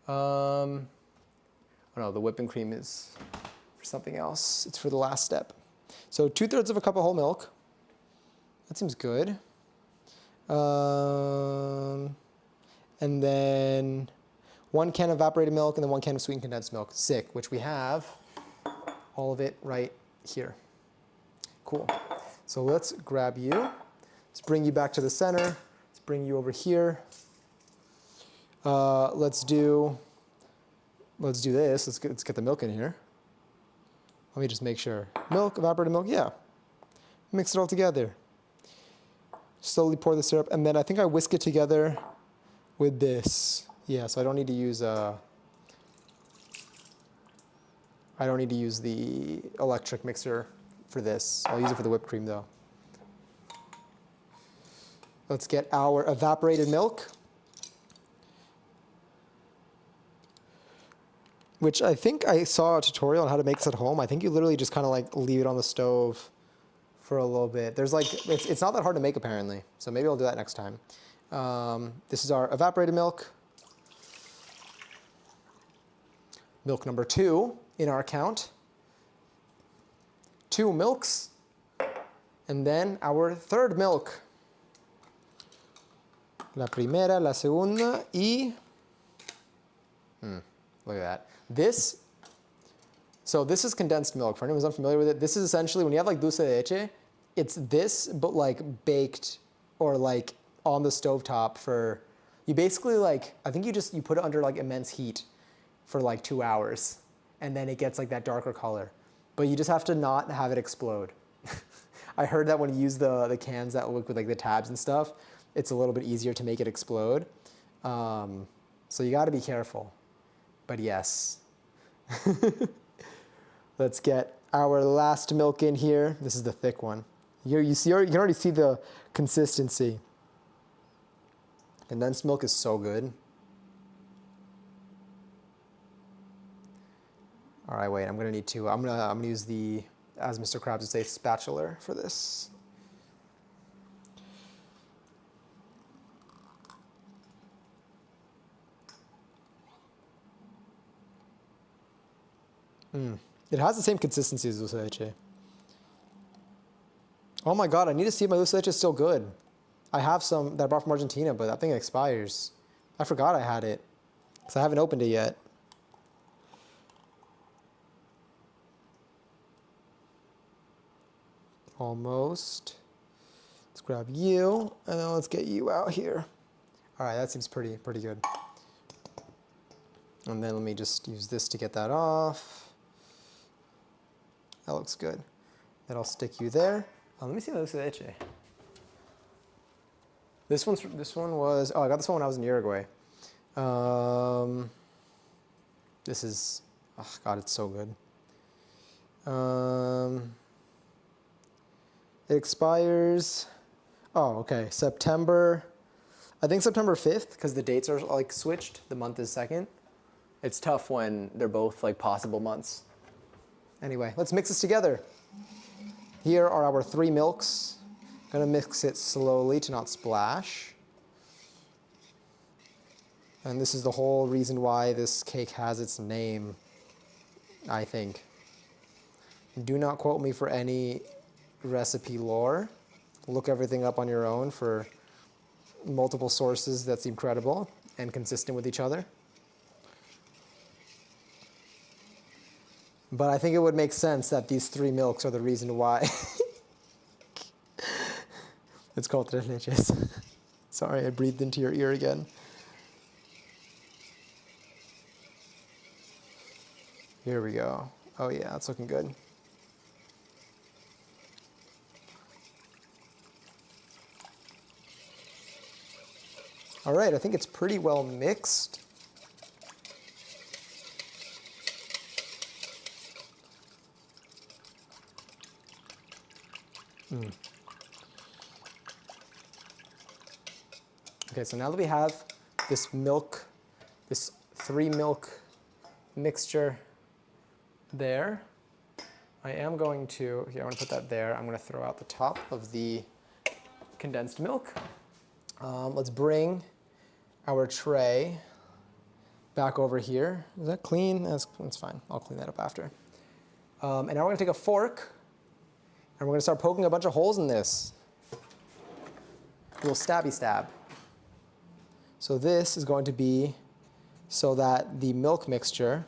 [SPEAKER 1] Oh no, the whipping cream is for something else. It's for the last step. So 2/3 of a cup of whole milk. That seems good. And then 1 can of evaporated milk and then 1 can of sweetened condensed milk. Sick, which we have all of it right here. Cool. So let's grab you. Let's bring you back to the center. Let's bring you over here. Let's do this. Let's get the milk in here. Let me just make sure. Milk, evaporated milk, yeah. Mix it all together. Slowly pour the syrup, and then I think I whisk it together with this. Yeah, so I don't need to use the electric mixer for this. I'll use it for the whipped cream though. Let's get our evaporated milk, which I think I saw a tutorial on how to make this at home. I think you literally just kind of like leave it on the stove for a little bit. There's like, it's not that hard to make apparently, so maybe I'll do that next time. This is our evaporated milk. Milk number 2 in our count. 2 milks, and then our third milk. La primera, la segunda, y... Look at that. This is condensed milk. For anyone who's unfamiliar with it, this is essentially, when you have like dulce de leche, it's this, but like baked or like on the stovetop for, you basically like, I think you put it under like immense heat for like 2 hours, and then it gets like that darker color. But you just have to not have it explode. I heard that when you use the cans that look with like the tabs and stuff, it's a little bit easier to make it explode. So you gotta be careful. But yes. Let's get our last milk in here. This is the thick one. You can already see the consistency. Condensed milk is so good. All right, wait, I'm gonna use the, as Mr. Krabs would say, spatula for this. It has the same consistency as dulce de leche. Oh my God, I need to see if my dulce de leche is still good. I have some that I brought from Argentina, but that thing expires. I forgot I had it, because I haven't opened it yet. Almost. Let's grab you, and then let's get you out here. All right, that seems pretty good. And then let me just use this to get that off. That looks good. Then I'll stick you there. Let me see my dulce de leche. This one was, I got this one when I was in Uruguay. This is, oh God, it's so good. It expires, okay, September, I think September 5th, because the dates are like switched. The month is 2nd. It's tough when they're both like possible months. Anyway, let's mix this together. Here are our 3 milks. Gonna mix it slowly to not splash. And this is the whole reason why this cake has its name, I think. Do not quote me for any recipe lore. Look everything up on your own for multiple sources that seem credible and consistent with each other. But I think it would make sense that these 3 milks are the reason why. It's called tres leches. Sorry, I breathed into your ear again. Here we go. Oh yeah, that's looking good. All right, I think it's pretty well mixed. Okay, so now that we have this milk, this 3 milk mixture there, I am going to, here, I'm going to put that there. I'm going to throw out the top of the condensed milk. Let's bring our tray back over here. Is that clean? That's fine. I'll clean that up after. And now we're going to take a fork, and we're going to start poking a bunch of holes in this. A little stabby stab. So this is going to be so that the milk mixture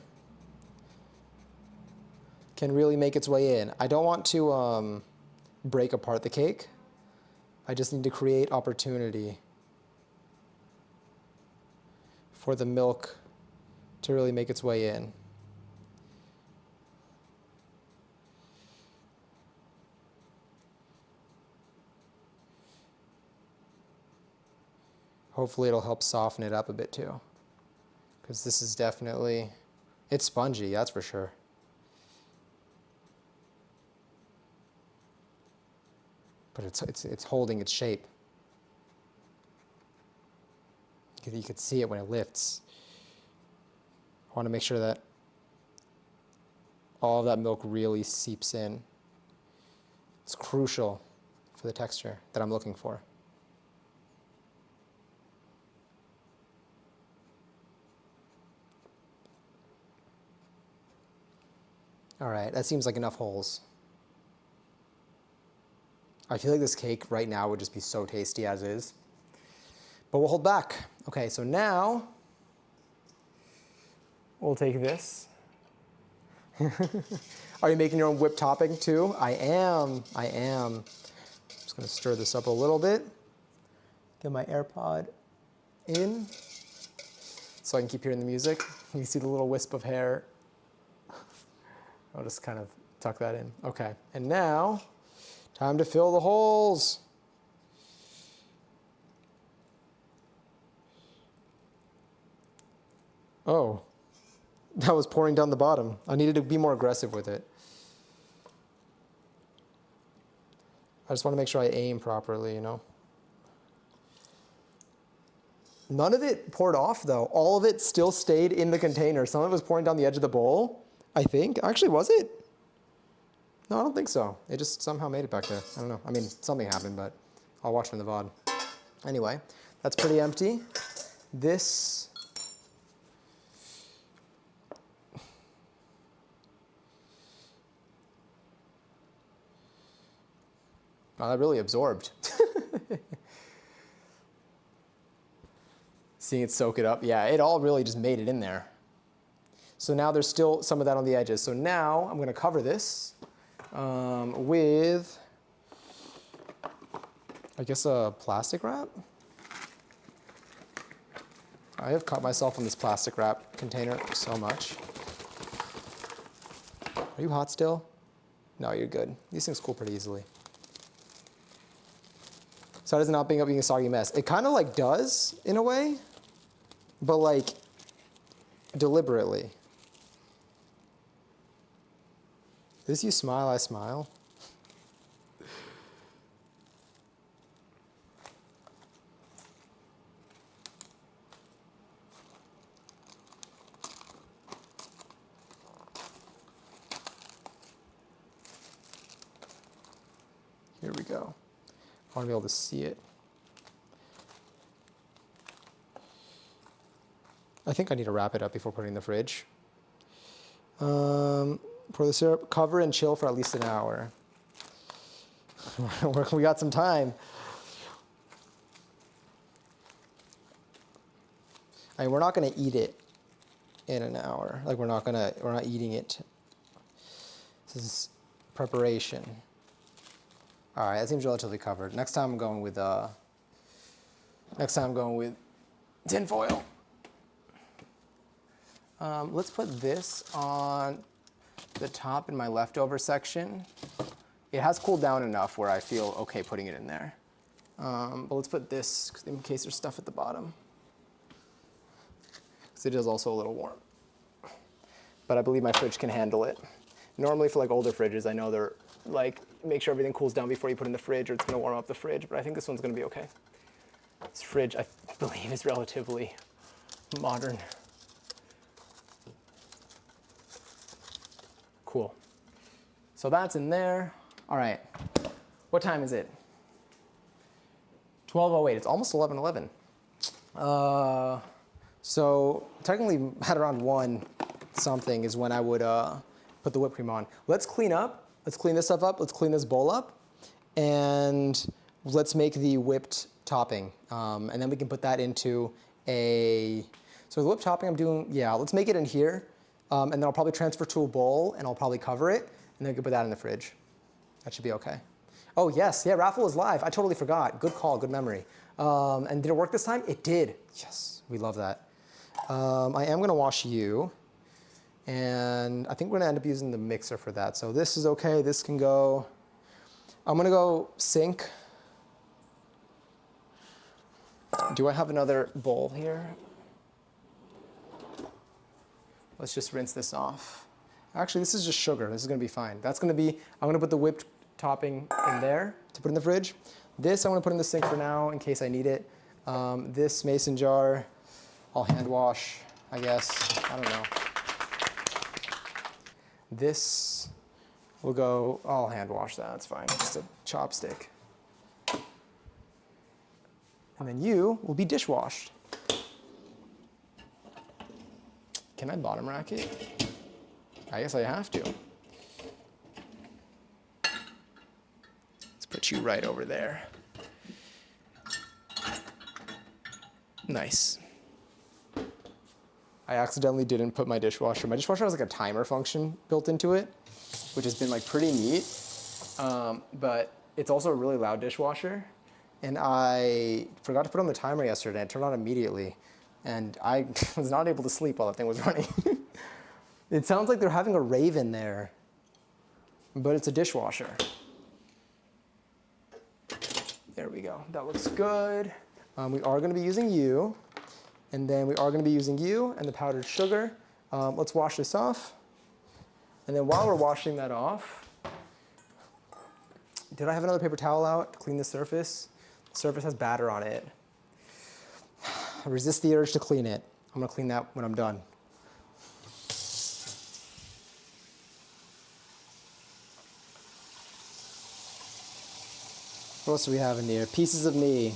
[SPEAKER 1] can really make its way in. I don't want to break apart the cake. I just need to create opportunity for the milk to really make its way in. Hopefully it'll help soften it up a bit too, because this is definitely, it's spongy, that's for sure. But it's holding its shape. You could see it when it lifts. I want to make sure that all of that milk really seeps in. It's crucial for the texture that I'm looking for. All right, that seems like enough holes. I feel like this cake right now would just be so tasty as is. But we'll hold back. Okay, so now we'll take this. Are you making your own whipped topping too? I am. Just gonna stir this up a little bit. Get my AirPod in so I can keep hearing the music. You can see the little wisp of hair. I'll just kind of tuck that in. Okay, and now, time to fill the holes. Oh, that was pouring down the bottom. I needed to be more aggressive with it. I just want to make sure I aim properly, you know. None of it poured off though. All of it still stayed in the container. Some of it was pouring down the edge of the bowl, I think. Actually, was it? No, I don't think so. It just somehow made it back there. I don't know. I mean, something happened, but I'll watch from the VOD. Anyway, that's pretty empty. This, oh, that really absorbed. Seeing it soak it up. Yeah, it all really just made it in there. So now there's still some of that on the edges. So now I'm going to cover this with, I guess, a plastic wrap. I have caught myself on this plastic wrap container so much. Are you hot still? No, you're good. These things cool pretty easily. So it is not being a soggy mess. It kind of like does in a way, but like deliberately. This you smile, I smile. Here we go. I want to be able to see it. I think I need to wrap it up before putting it in the fridge. Pour the syrup, cover and chill for at least an hour. We got some time. I mean, we're not going to eat it in an hour. Like we're not eating it. This is preparation. All right, that seems relatively covered. Next time I'm going with tin foil. Let's put this on the top in my leftover section. It has cooled down enough where I feel okay putting it in there. But let's put this in case there's stuff at the bottom. Because it is also a little warm. But I believe my fridge can handle it. Normally for like older fridges, I know they're like, make sure everything cools down before you put it in the fridge or it's gonna warm up the fridge, but I think this one's gonna be okay. This fridge, I believe, is relatively modern. Cool. So that's in there. All right, what time is it? 12:08, it's almost 11:11. So technically at around 1 something is when I would put the whipped cream on. Let's clean up, let's clean this stuff up, let's clean this bowl up, and let's make the whipped topping. And then we can put that into so the whipped topping I'm doing, yeah, let's make it in here. And then I'll probably transfer to a bowl and I'll probably cover it, and then we can put that in the fridge. That should be okay. Oh yes, yeah, raffle is live. I totally forgot. Good call, good memory. And did it work this time? It did. Yes, we love that. I am gonna wash you, and I think we're gonna end up using the mixer for that. So this is okay, this can go. I'm gonna go sink. Do I have another bowl here? Let's just rinse this off. Actually, this is just sugar. This is gonna be fine. That's gonna be, I'm gonna put the whipped topping in there to put in the fridge. This I'm gonna put in the sink for now in case I need it. This mason jar, I'll hand wash, I guess. I don't know. This will go, I'll hand wash that, that's fine. Just a chopstick. And then you will be dishwashed. Can I bottom rack it? I guess I have to. Let's put you right over there. Nice. I accidentally didn't put my dishwasher. My dishwasher has like a timer function built into it, which has been like pretty neat. But it's also a really loud dishwasher. And I forgot to put on the timer yesterday. It turned on immediately. And I was not able to sleep while that thing was running. It sounds like they're having a rave in there, but it's a dishwasher. There we go. That looks good. We are going to be using you, and then we are going to be using you and the powdered sugar. Let's wash this off. And then while we're washing that off, did I have another paper towel out to clean the surface? The surface has batter on it. I resist the urge to clean it. I'm going to clean that when I'm done. What else do we have in here? Pieces of Me,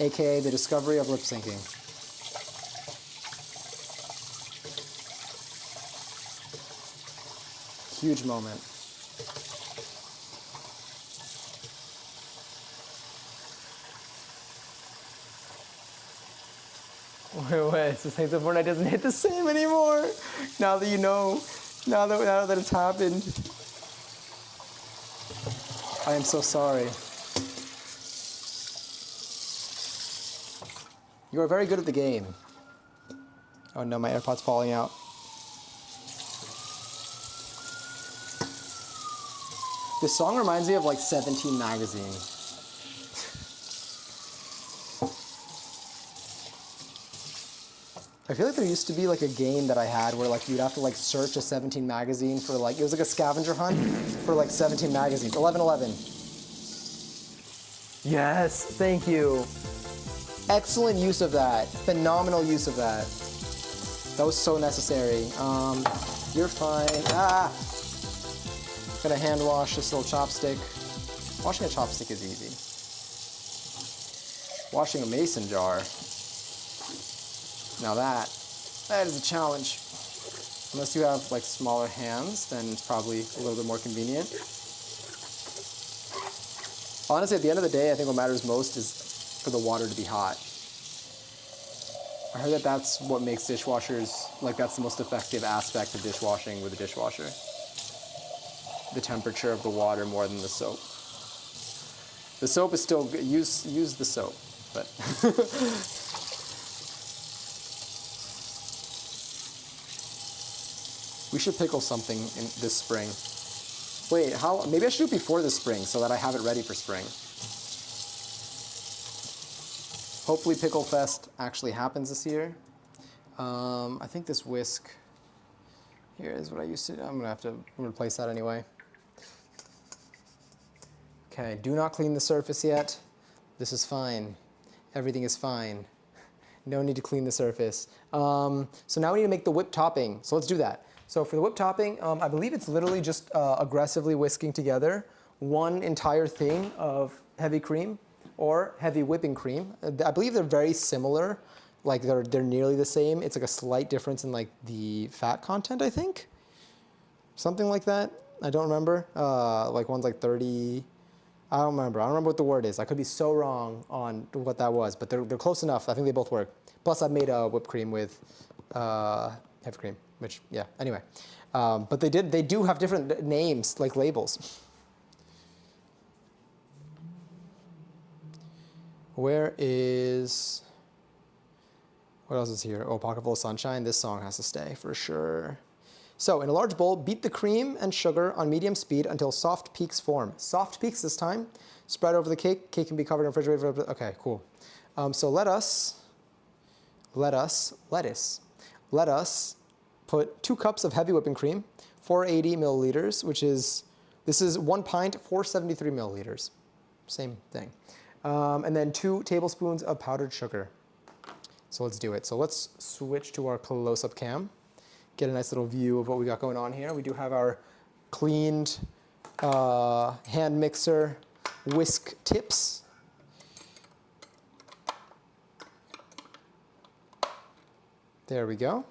[SPEAKER 1] aka the discovery of lip syncing. Huge moment. Wait, so Saints of Fortnite doesn't hit the same anymore. Now that you know, now that it's happened. I am so sorry. You are very good at the game. Oh no, my AirPod's falling out. This song reminds me of like 17 magazine. I feel like there used to be like a game that I had where like you'd have to like search a 17 magazine for like, it was like a scavenger hunt for like 17 magazines. 1111. Yes, thank you. Excellent use of that. Phenomenal use of that. That was so necessary. You're fine. Ah! Gonna hand wash this little chopstick. Washing a chopstick is easy. Washing a mason jar. Now that is a challenge. Unless you have like smaller hands, then it's probably a little bit more convenient. Honestly, at the end of the day, I think what matters most is for the water to be hot. I heard that that's what makes dishwashers, like that's the most effective aspect of dishwashing with a dishwasher. The temperature of the water more than the soap. The soap is still good. Use the soap, but we should pickle something in this spring. Wait, maybe I should do it before this spring so that I have it ready for spring. Hopefully Pickle Fest actually happens this year. I think this whisk, Here's what I used to do. I'm gonna have to replace that anyway. Okay, do not clean the surface yet. This is fine. Everything is fine. No need to clean the surface. So now we need to make the whipped topping. So let's do that. So for the whipped topping, I believe it's literally just aggressively whisking together one entire thing of heavy cream or heavy whipping cream. I believe they're very similar. Like they're nearly the same. It's like a slight difference in like the fat content, I think. Something like that. I don't remember. Like one's like 30. I don't remember. I don't remember what the word is. I could be so wrong on what that was, but they're close enough. I think they both work. Plus, I've made a whipped cream with heavy cream, which yeah. Anyway, but they do have different names, like labels. Where is? What else is here? Oh, Pocket Full of Sunshine. This song has to stay for sure. So in a large bowl, beat the cream and sugar on medium speed until soft peaks form. Soft peaks this time. Spread over the cake. Cake can be covered in refrigerator. Okay, cool. So let us put 2 cups of heavy whipping cream, 480 milliliters, this is 1 pint, 473 milliliters. Same thing. And then 2 tablespoons of powdered sugar. So let's do it. So let's switch to our close-up cam. Get a nice little view of what we got going on here. We do have our cleaned hand mixer whisk tips. There we go.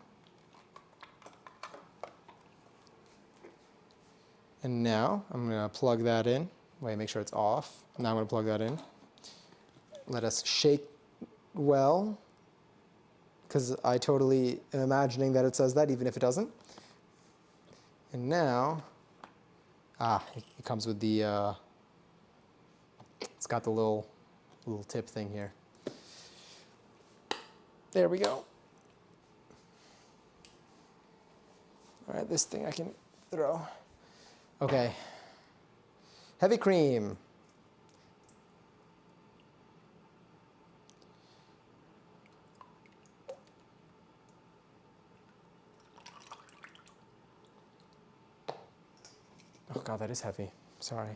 [SPEAKER 1] And now I'm going to plug that in. Wait, make sure it's off. Now I'm going to plug that in. Let us shake well, because I totally am imagining that it says that, even if it doesn't. And now, it comes with the, it's got the little tip thing here. There we go. All right, this thing I can throw. Okay. Heavy cream. Oh God, that is heavy. Sorry.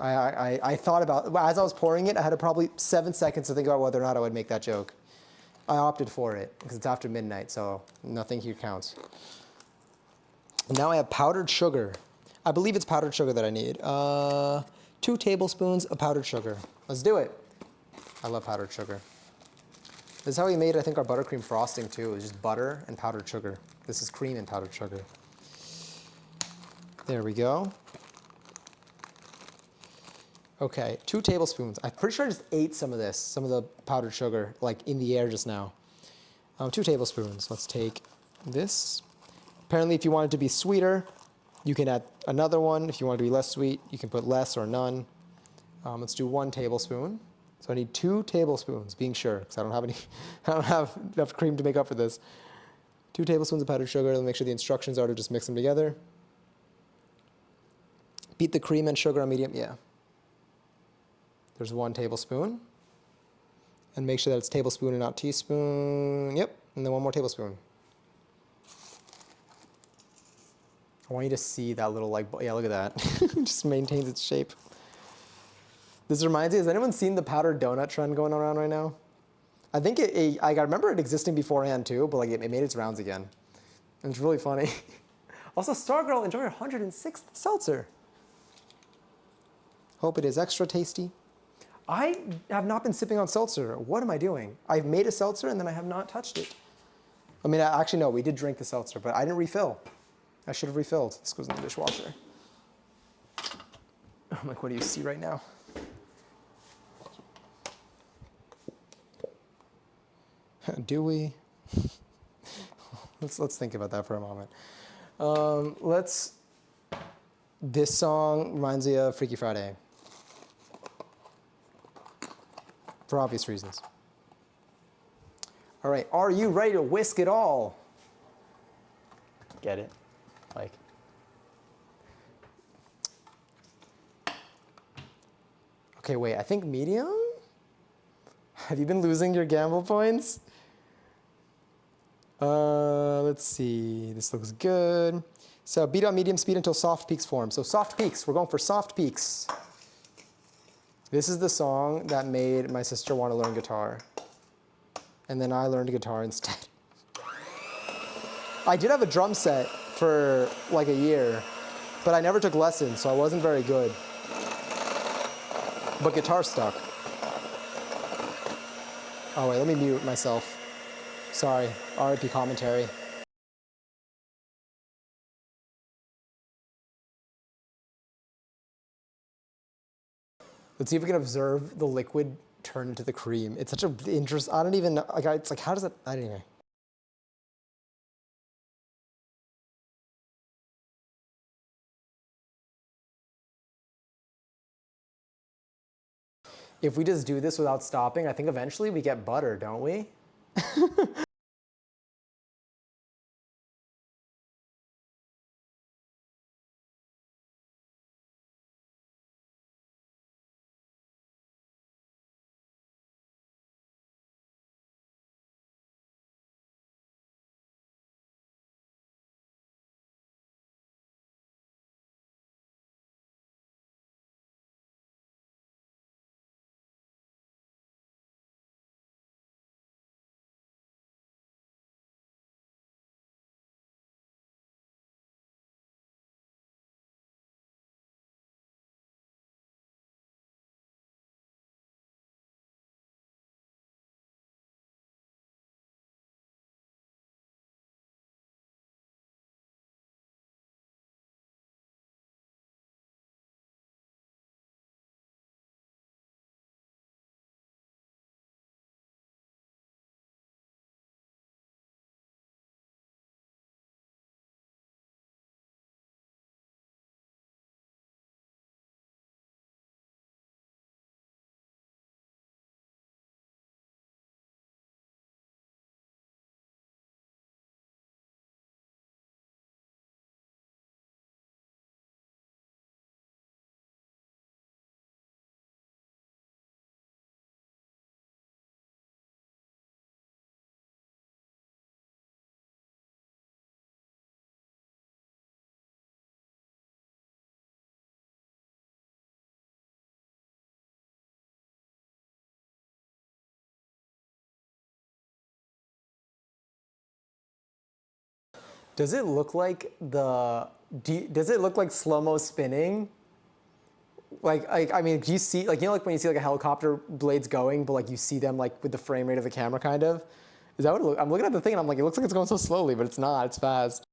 [SPEAKER 1] I thought about, as I was pouring it, I had probably 7 seconds to think about whether or not I would make that joke. I opted for it because it's after midnight, so nothing here counts. Now I have powdered sugar. I believe it's powdered sugar that I need. 2 tablespoons of powdered sugar. Let's do it. I love powdered sugar. This is how we made, I think, our buttercream frosting too. It was just butter and powdered sugar. This is cream and powdered sugar. There we go. Okay, 2 tablespoons. I'm pretty sure I just ate some of this, some of the powdered sugar, like in the air just now. 2 tablespoons. Let's take this. Apparently, if you want it to be sweeter, you can add another one. If you want it to be less sweet, you can put less or none. Let's do 1 tablespoon. So I need 2 tablespoons, being sure, because I don't have enough cream to make up for this. 2 tablespoons of powdered sugar. Let me make sure the instructions are to just mix them together. Beat the cream and sugar on medium. Yeah. There's 1 tablespoon. And make sure that it's tablespoon and not teaspoon. Yep. And then 1 more tablespoon. I want you to see that little, like, yeah, look at that. It just maintains its shape. This reminds me, has anyone seen the powdered donut trend going around right now? I think I remember it existing beforehand too, but like it made its rounds again. And it's really funny. Also, Stargirl, enjoy your 106th seltzer. Hope it is extra tasty. I have not been sipping on seltzer. What am I doing? I've made a seltzer and then I have not touched it. I mean, actually, no, we did drink the seltzer, but I didn't refill. I should have refilled. This goes in the dishwasher. I'm like, what do you see right now? Do we? Let's think about that for a moment. This song reminds me of Freaky Friday. For obvious reasons. All right, are you ready to whisk it all? Get it? Like. Okay, wait, I think medium? Have you been losing your gamble points? Let's see, this looks good. So beat on medium speed until soft peaks form. So soft peaks, we're going for soft peaks. This is the song that made my sister want to learn guitar. And then I learned guitar instead. I did have a drum set for like a year, but I never took lessons, so I wasn't very good. But guitar stuck. Oh wait, let me mute myself. Sorry, RIP commentary. Let's see if we can observe the liquid turn into the cream. It's such a interest. I don't even know. Like, it's like, how does it? Anyway. If we just do this without stopping, I think eventually we get butter, don't we? Does it look like does it look like slow-mo spinning? I mean, do you see, like, you know, like when you see like a helicopter blades going, but like you see them like with the frame rate of the camera kind of? Is that what it looks? I'm looking at the thing and I'm like, it looks like it's going so slowly, but it's not, it's fast.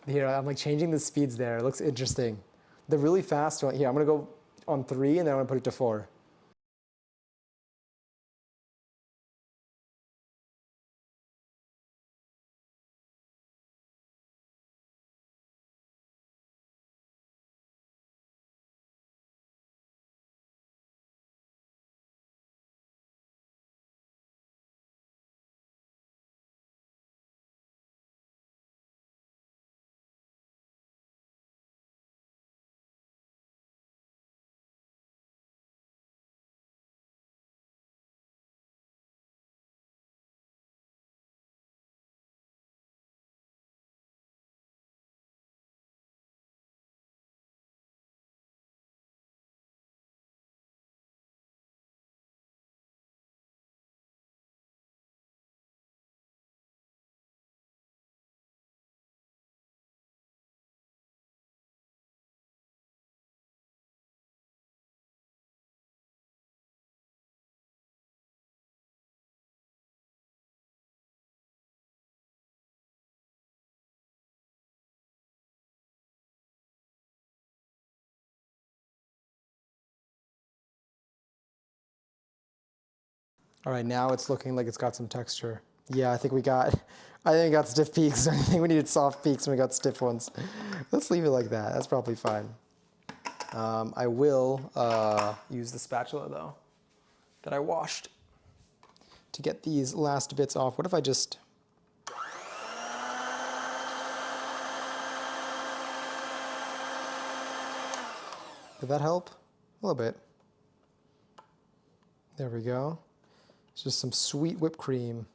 [SPEAKER 1] Here, I'm like changing the speeds there. It looks interesting. The really fast one, here, I'm gonna go on 3 and then I'm gonna put it to 4. All right, now it's looking like it's got some texture. Yeah, I think we got stiff peaks. I think we needed soft peaks and we got stiff ones. Let's leave it like that. That's probably fine. I will use the spatula though that I washed to get these last bits off. What if I just... Did that help? A little bit. There we go. It's just some sweet whipped cream.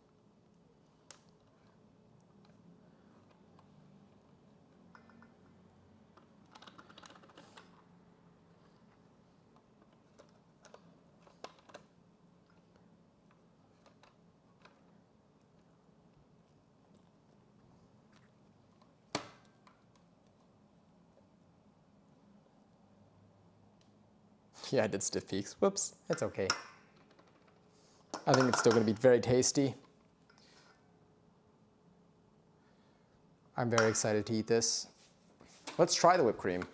[SPEAKER 1] Yeah, I did stiff peaks. Whoops, it's okay. I think it's still gonna be very tasty. I'm very excited to eat this. Let's try the whipped cream.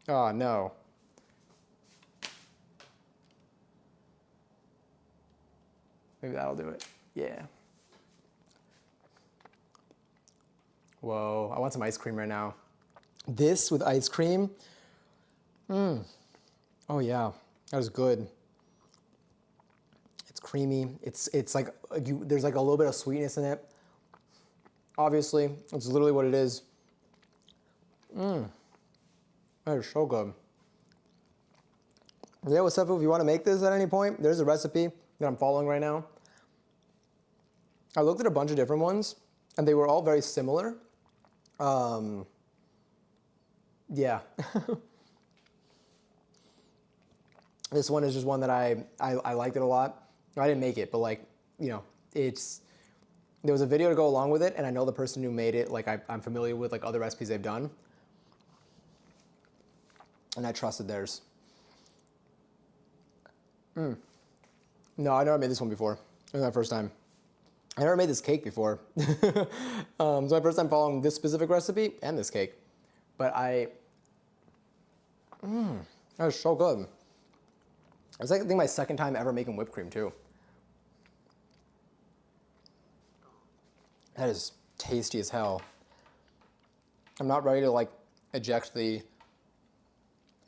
[SPEAKER 1] Oh no. Maybe that'll do it. Yeah. Whoa, I want some ice cream right now. This with ice cream. Oh yeah, that was good. It's creamy. It's like there's like a little bit of sweetness in it. Obviously, it's literally what it is. That is so good. Yeah, what's up? If you want to make this at any point, there's a recipe that I'm following right now. I looked at a bunch of different ones, and they were all very similar. Yeah. This one is just one that I liked it a lot. I didn't make it, but like, you know, there was a video to go along with it, and I know the person who made it, like I'm familiar with like other recipes they've done. And I trusted theirs. No, I never made this one before. It was my first time. I never made this cake before. It's my first time following this specific recipe and this cake. But that was so good. It's like, I think my second time ever making whipped cream too. That is tasty as hell. I'm not ready to like eject the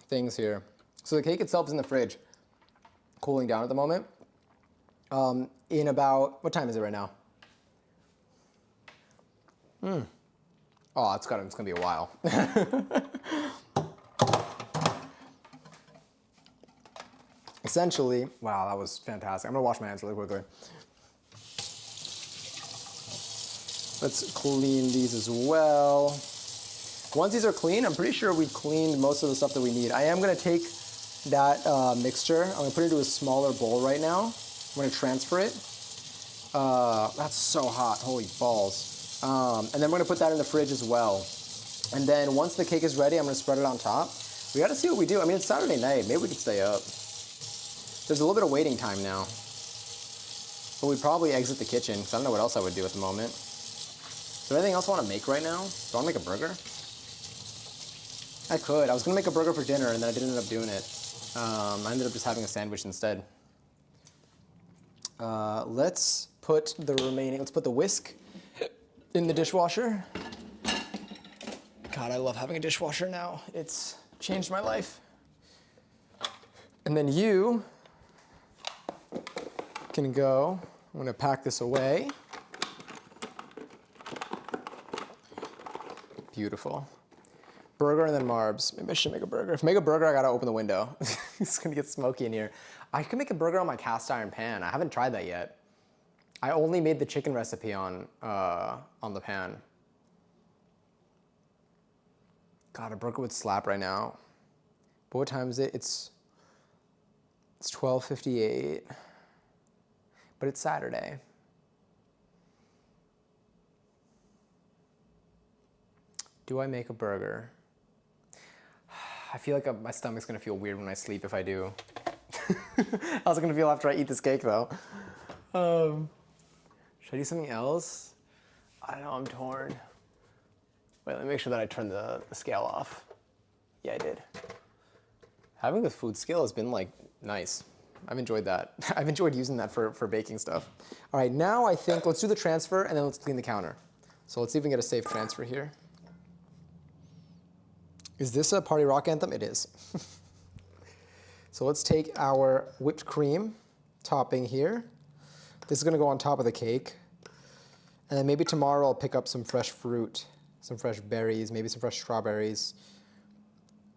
[SPEAKER 1] things here. So the cake itself is in the fridge, cooling down at the moment. In about, what time is it right now? Oh, it's gonna be a while. Essentially, wow, that was fantastic. I'm gonna wash my hands really quickly. Let's clean these as well. Once these are clean, I'm pretty sure we've cleaned most of the stuff that we need. I am gonna take that mixture, I'm gonna put it into a smaller bowl right now. I'm gonna transfer it. That's so hot, holy balls. And then we're gonna put that in the fridge as well. And then once the cake is ready, I'm gonna spread it on top. We gotta see what we do. I mean, it's Saturday night, maybe we could stay up. There's a little bit of waiting time now. But we'd probably exit the kitchen, because I don't know what else I would do at the moment. Is there anything else I want to make right now? Do I want to make a burger? I could. I was going to make a burger for dinner, and then I didn't end up doing it. I ended up just having a sandwich instead. Let's put the whisk in the dishwasher. God, I love having a dishwasher now. It's changed my life. And then you can go. I'm gonna pack this away. Beautiful. Burger and then marbs. Maybe I should make a burger. If I make a burger, I gotta open the window. It's gonna get smoky in here. I can make a burger on my cast iron pan. I haven't tried that yet. I only made the chicken recipe on the pan. God, a burger would slap right now. But what time is it? It's 12:58. But it's Saturday. Do I make a burger? I feel like my stomach's gonna feel weird when I sleep if I do. How's it gonna feel after I eat this cake though? Should I do something else? I don't know, I'm torn. Wait, let me make sure that I turn the scale off. Yeah, I did. Having the food scale has been like nice. I've enjoyed that. I've enjoyed using that for baking stuff. All right, now I think let's do the transfer and then let's clean the counter. So let's see if we can get a safe transfer here. Is this a party rock anthem? It is. So let's take our whipped cream topping here. This is gonna go on top of the cake. And then maybe tomorrow I'll pick up some fresh fruit, some fresh berries, maybe some fresh strawberries.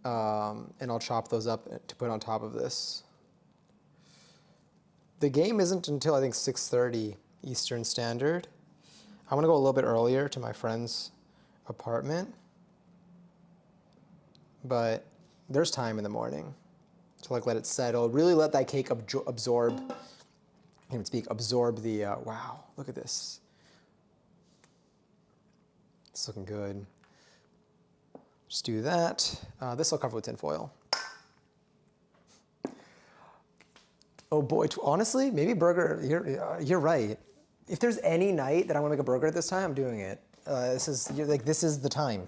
[SPEAKER 1] And I'll chop those up to put on top of this. The game isn't until I think 6:30 Eastern Standard. I'm gonna go a little bit earlier to my friend's apartment. But there's time in the morning to like let it settle, really let that cake absorb, I can't even speak, absorb the, wow, look at this. It's looking good. Just do that. This I'll cover with tin foil. Oh boy, honestly, maybe burger, you're right. If there's any night that I wanna make a burger at this time, I'm doing it. This is the time.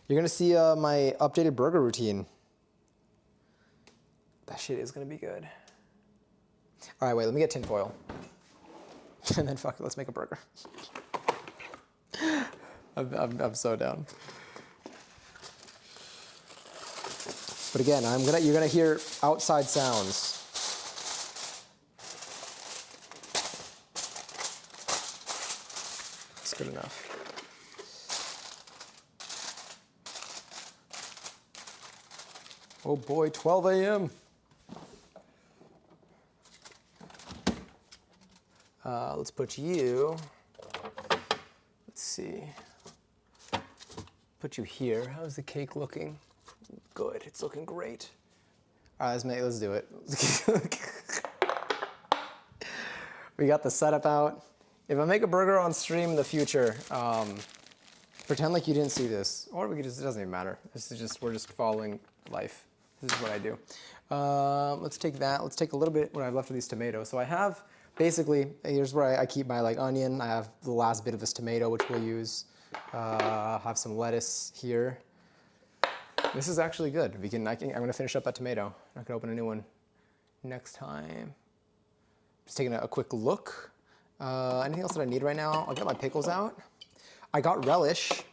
[SPEAKER 1] You're gonna see my updated burger routine. That shit is gonna be good. All right, wait, let me get tin foil. And then fuck it, let's make a burger. I'm so down. But again, you're gonna hear outside sounds. That's good enough. Oh boy, 12 a.m. Let's put you, let's see, put you here. How's the cake looking? Good, it's looking great. All right, let's do it. We got the setup out. If I make a burger on stream in the future, pretend like you didn't see this. Or we could just, it doesn't even matter. This is just, we're just following life. This is what I do. Let's take that. Let's take a little bit what I've left of these tomatoes. So I have, basically, here's where I keep my like onion. I have the last bit of this tomato, which we'll use. Have some lettuce here. This is actually good. I'm gonna finish up that tomato. I can open a new one next time. Just taking a quick look. Anything else that I need right now? I'll get my pickles out. I got relish.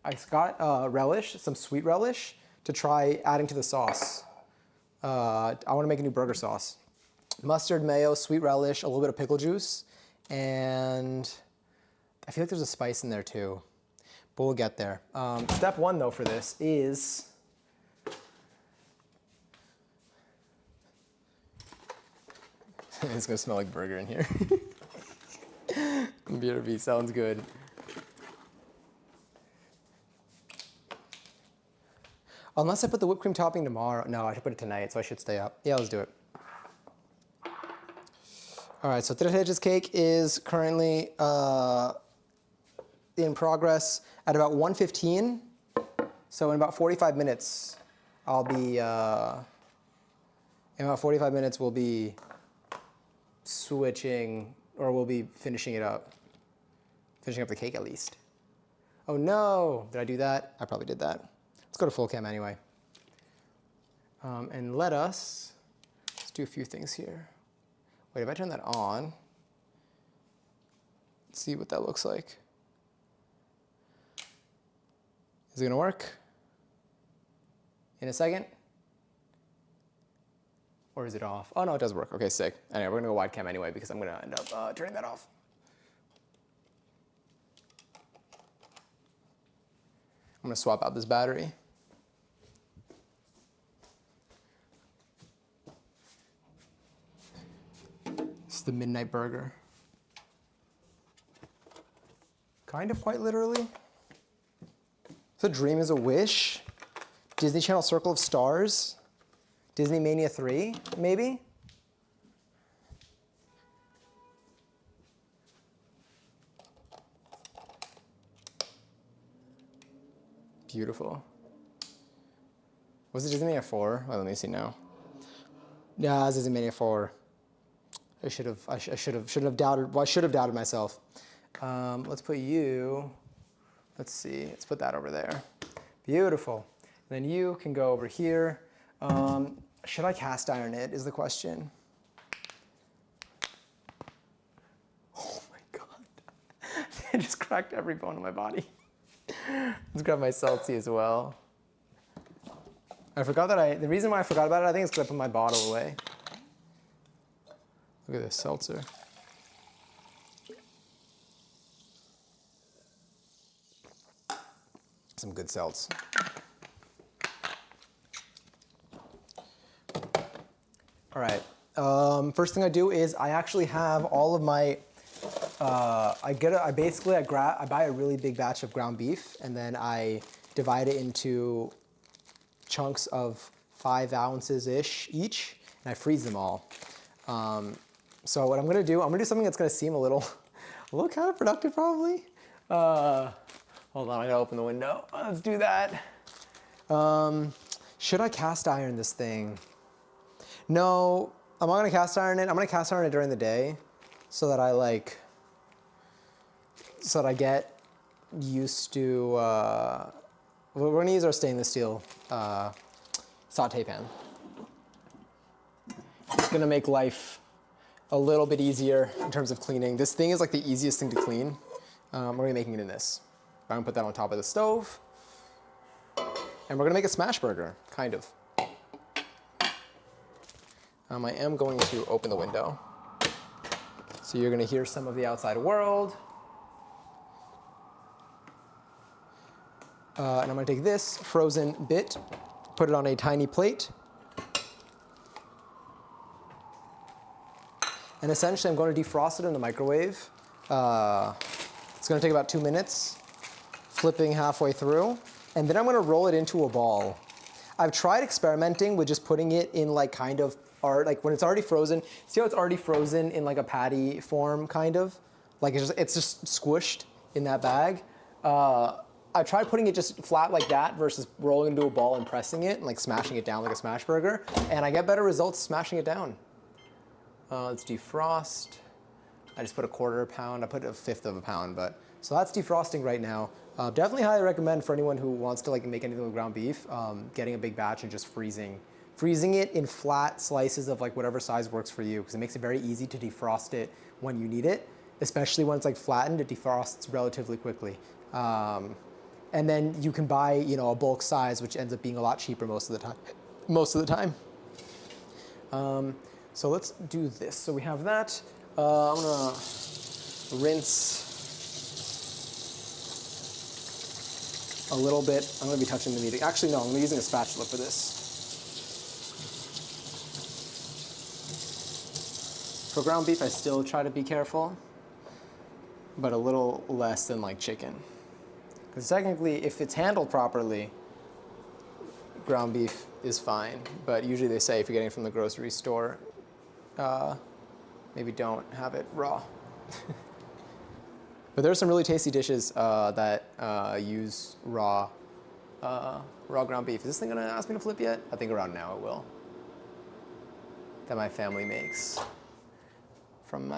[SPEAKER 1] Relish, some sweet relish, to try adding to the sauce. I wanna make a new burger sauce. Mustard, mayo, sweet relish, a little bit of pickle juice, and I feel like there's a spice in there too, but we'll get there. Step one though for this is, it's gonna smell like burger in here. BRB sounds good. Unless I put the whipped cream topping tomorrow. No, I should put it tonight, so I should stay up. Yeah, let's do it. All right, so Leches cake is currently in progress at about 1:15. So in about 45 minutes, in about 45 minutes, we'll be switching, or we'll be finishing it up. Finishing up the cake at least. Oh no, did I do that? I probably did that. Let's go to full cam anyway. And let's do a few things here. Wait, if I turn that on, let's see what that looks like. Is it gonna work? In a second? Or is it off? Oh no, it does work. Okay, sick. Anyway, we're gonna go wide cam anyway because I'm gonna end up turning that off. I'm gonna swap out this battery. This is the midnight burger. Kind of, quite literally. So dream is a wish. Disney Channel Circle of Stars. Disney Mania 3, maybe? Beautiful. Was it Disney Mania 4? Well, let me see now. Yeah, it's Disney Mania 4. I should have doubted. Well, I should have doubted myself. Let's put you. Let's see. Let's put that over there. Beautiful. And then you can go over here. Should I cast iron it? Is the question. I just cracked every bone in my body. Let's grab my seltzy as well. I forgot that the reason why I forgot about it, I think it's because I put my bottle away. Look at this seltzer. Some good seltz. All right. First thing I do is I actually have all of my. I buy a really big batch of ground beef, and then I divide it into chunks of 5 ounces ish each, and I freeze them all. So what I'm gonna do something that's gonna seem a little counterproductive probably. Hold on, I gotta open the window. Let's do that. Should I cast iron this thing? No, I'm not gonna cast iron it. I'm gonna cast iron it during the day so that I get used to, we're gonna use our stainless steel saute pan. It's gonna make life a little bit easier in terms of cleaning. This thing is like the easiest thing to clean. We're gonna be making it in this. I'm gonna put that on top of the stove. And we're gonna make a smash burger, kind of. I am going to open the window. So you're gonna hear some of the outside world. And I'm gonna take this frozen bit, put it on a tiny plate. And essentially I'm going to defrost it in the microwave. It's gonna take about 2 minutes, flipping halfway through. And then I'm gonna roll it into a ball. I've tried experimenting with just putting it in like kind of, like when it's already frozen. See how it's already frozen in like a patty form, kind of? Like it's just squished in that bag. I tried putting it just flat like that versus rolling into a ball and pressing it and like smashing it down like a smash burger. And I get better results smashing it down. Let's defrost. I just put a 1/4 pound. I put 1/5 of a pound, but so that's defrosting right now. Definitely highly recommend for anyone who wants to like make anything with ground beef, getting a big batch and just freezing it in flat slices of like whatever size works for you, because it makes it very easy to defrost it when you need it, especially when it's like flattened. It defrosts relatively quickly. And then you can buy, you know, a bulk size, which ends up being a lot cheaper most of the time. So let's do this. So we have that. I'm gonna rinse a little bit. I'm gonna be touching the meat. Actually, no, I'm gonna be using a spatula for this. For ground beef, I still try to be careful, but a little less than like chicken. Because technically, if it's handled properly, ground beef is fine. But usually they say if you're getting it from the grocery store, maybe don't have it raw. But there are some really tasty dishes that use raw ground beef. Is this thing gonna ask me to flip yet? I think around now it will. That my family makes from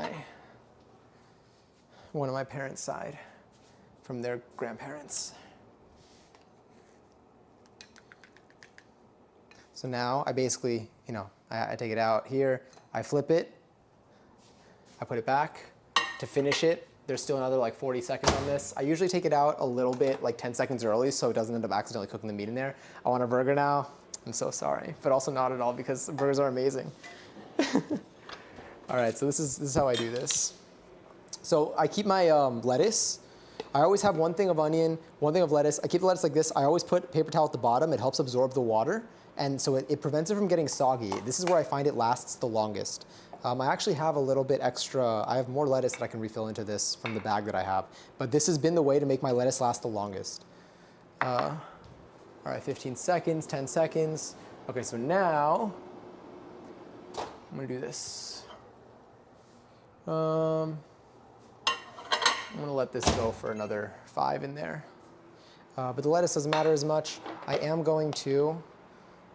[SPEAKER 1] one of my parents' side, from their grandparents. So now I basically, you know, I take it out here, I flip it, I put it back. To finish it, there's still another like 40 seconds on this. I usually take it out a little bit, like 10 seconds early, so it doesn't end up accidentally cooking the meat in there. I want a burger now. I'm so sorry, but also not at all, because burgers are amazing. All right, so this is how I do this. So I keep my lettuce. I always have 1 thing of onion, 1 thing of lettuce. I keep the lettuce like this. I always put paper towel at the bottom. It helps absorb the water, and so it prevents it from getting soggy. This is where I find it lasts the longest. I actually have a little bit extra. I have more lettuce that I can refill into this from the bag that I have. But this has been the way to make my lettuce last the longest. All right, 15 seconds, 10 seconds. Okay, so now I'm gonna do this. I'm gonna let this go for another 5 in there. But the lettuce doesn't matter as much. I am going to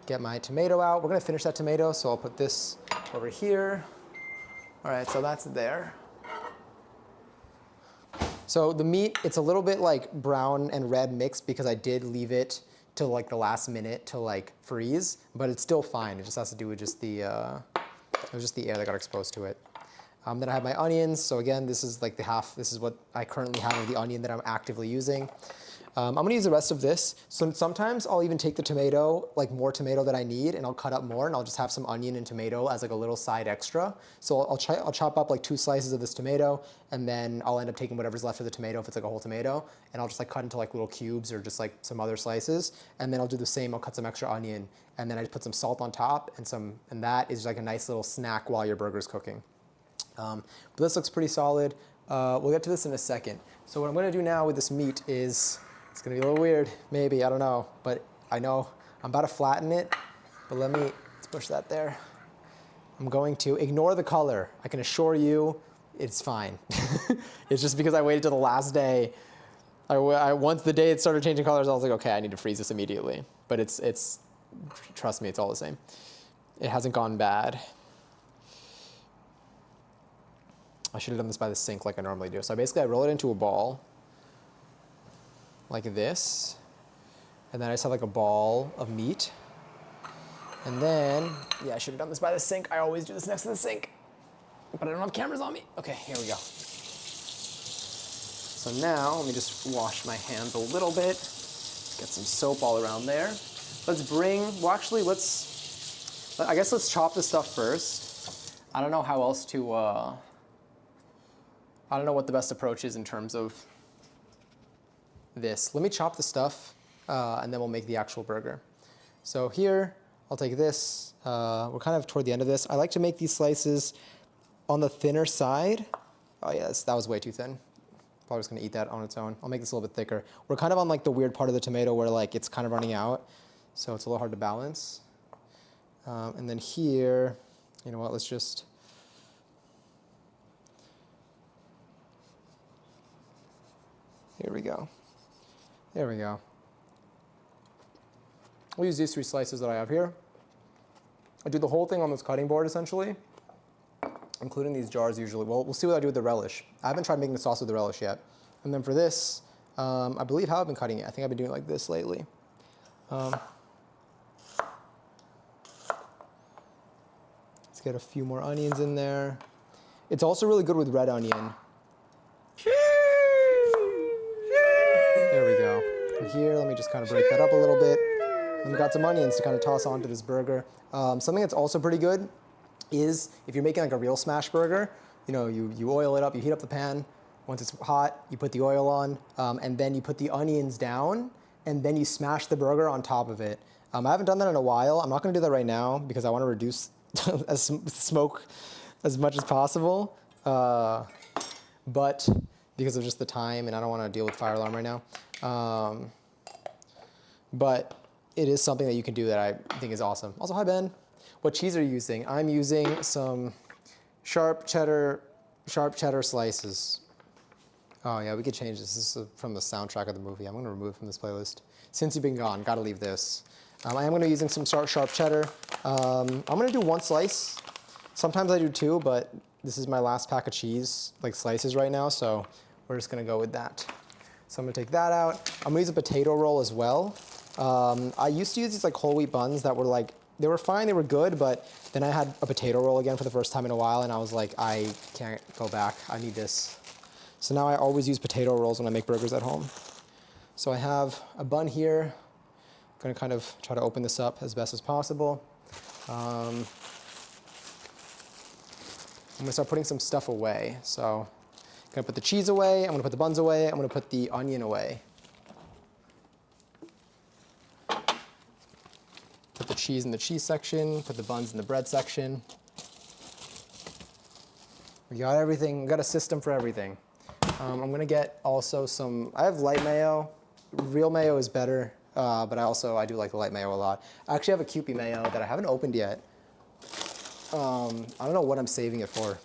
[SPEAKER 1] get my tomato out. We're gonna finish that tomato, so I'll put this over here. All right, so that's there. So the meat, it's a little bit like brown and red mixed because I did leave it till like the last minute to like freeze, but it's still fine. It just has to do with just the, it was just the air that got exposed to it. Then I have my onions. So again, this is like the half. This is what I currently have of the onion that I'm actively using. I'm gonna use the rest of this. So sometimes I'll even take the tomato, like more tomato that I need, and I'll cut up more, and I'll just have some onion and tomato as like a little side extra. So I'll chop up like 2 slices of this tomato, and then I'll end up taking whatever's left of the tomato, if it's like a whole tomato, and I'll just like cut into like little cubes or just like some other slices. And then I'll do the same, I'll cut some extra onion, and then I just put some salt on top, and that is like a nice little snack while your burger's cooking. But this looks pretty solid. We'll get to this in a second. So what I'm gonna do now with this meat is, it's gonna be a little weird, maybe, I don't know. But I know I'm about to flatten it, but let's push that there. I'm going to ignore the color. I can assure you it's fine. It's just because I waited till the last day. Once the day it started changing colors, I was like, okay, I need to freeze this immediately. But trust me, it's all the same. It hasn't gone bad. I should have done this by the sink like I normally do. So basically I roll it into a ball, like this, and then I just have like a ball of meat. And then, yeah, I should have done this by the sink. I always do this next to the sink, but I don't have cameras on me. Okay, here we go. So now, let me just wash my hands a little bit, get some soap all around there. I guess let's chop this stuff first. I don't know how else to, I don't know what the best approach is in terms of this. Let me chop the stuff, and then we'll make the actual burger. So here, I'll take this. We're kind of toward the end of this. I like to make these slices on the thinner side. Oh yes, that was way too thin. Probably just gonna eat that on its own. I'll make this a little bit thicker. We're kind of on like the weird part of the tomato where like it's kind of running out, so it's a little hard to balance. And then here, you know what, here we go. There we go. We'll use these 3 slices that I have here. I do the whole thing on this cutting board essentially, including these jars usually. Well, we'll see what I do with the relish. I haven't tried making the sauce with the relish yet. And then for this, I believe how I've been cutting it. I think I've been doing it like this lately. Let's get a few more onions in there. It's also really good with red onion. There we go. And here, let me just kind of break that up a little bit. And we've got some onions to kind of toss onto this burger. Something that's also pretty good is if you're making like a real smash burger, you know, you oil it up, you heat up the pan. Once it's hot, you put the oil on, and then you put the onions down, and then you smash the burger on top of it. I haven't done that in a while. I'm not gonna do that right now because I wanna reduce smoke as much as possible. But because of just the time, and I don't wanna deal with fire alarm right now. But it is something that you can do that I think is awesome. Also, hi Ben. What cheese are you using? I'm using some sharp cheddar slices. Oh yeah, we could change this. This is from the soundtrack of the movie. I'm gonna remove it from this playlist. Since You've Been Gone, gotta leave this. I am gonna be using some sharp cheddar. I'm gonna do 1 slice. Sometimes I do 2, but this is my last pack of cheese, like slices right now, so we're just gonna go with that. So I'm gonna take that out. I'm gonna use a potato roll as well. I used to use these like whole wheat buns that were like, they were fine, they were good, but then I had a potato roll again for the first time in a while, and I was like, I can't go back, I need this. So now I always use potato rolls when I make burgers at home. So I have a bun here. I'm gonna kind of try to open this up as best as possible. I'm gonna start putting some stuff away. So I'm gonna put the cheese away, I'm gonna put the buns away, I'm gonna put the onion away. Put the cheese in the cheese section, put the buns in the bread section. We got everything, we got a system for everything. I'm gonna get also I have light mayo. Real mayo is better, but I do like the light mayo a lot. I actually have a Kewpie mayo that I haven't opened yet. I don't know what I'm saving it for.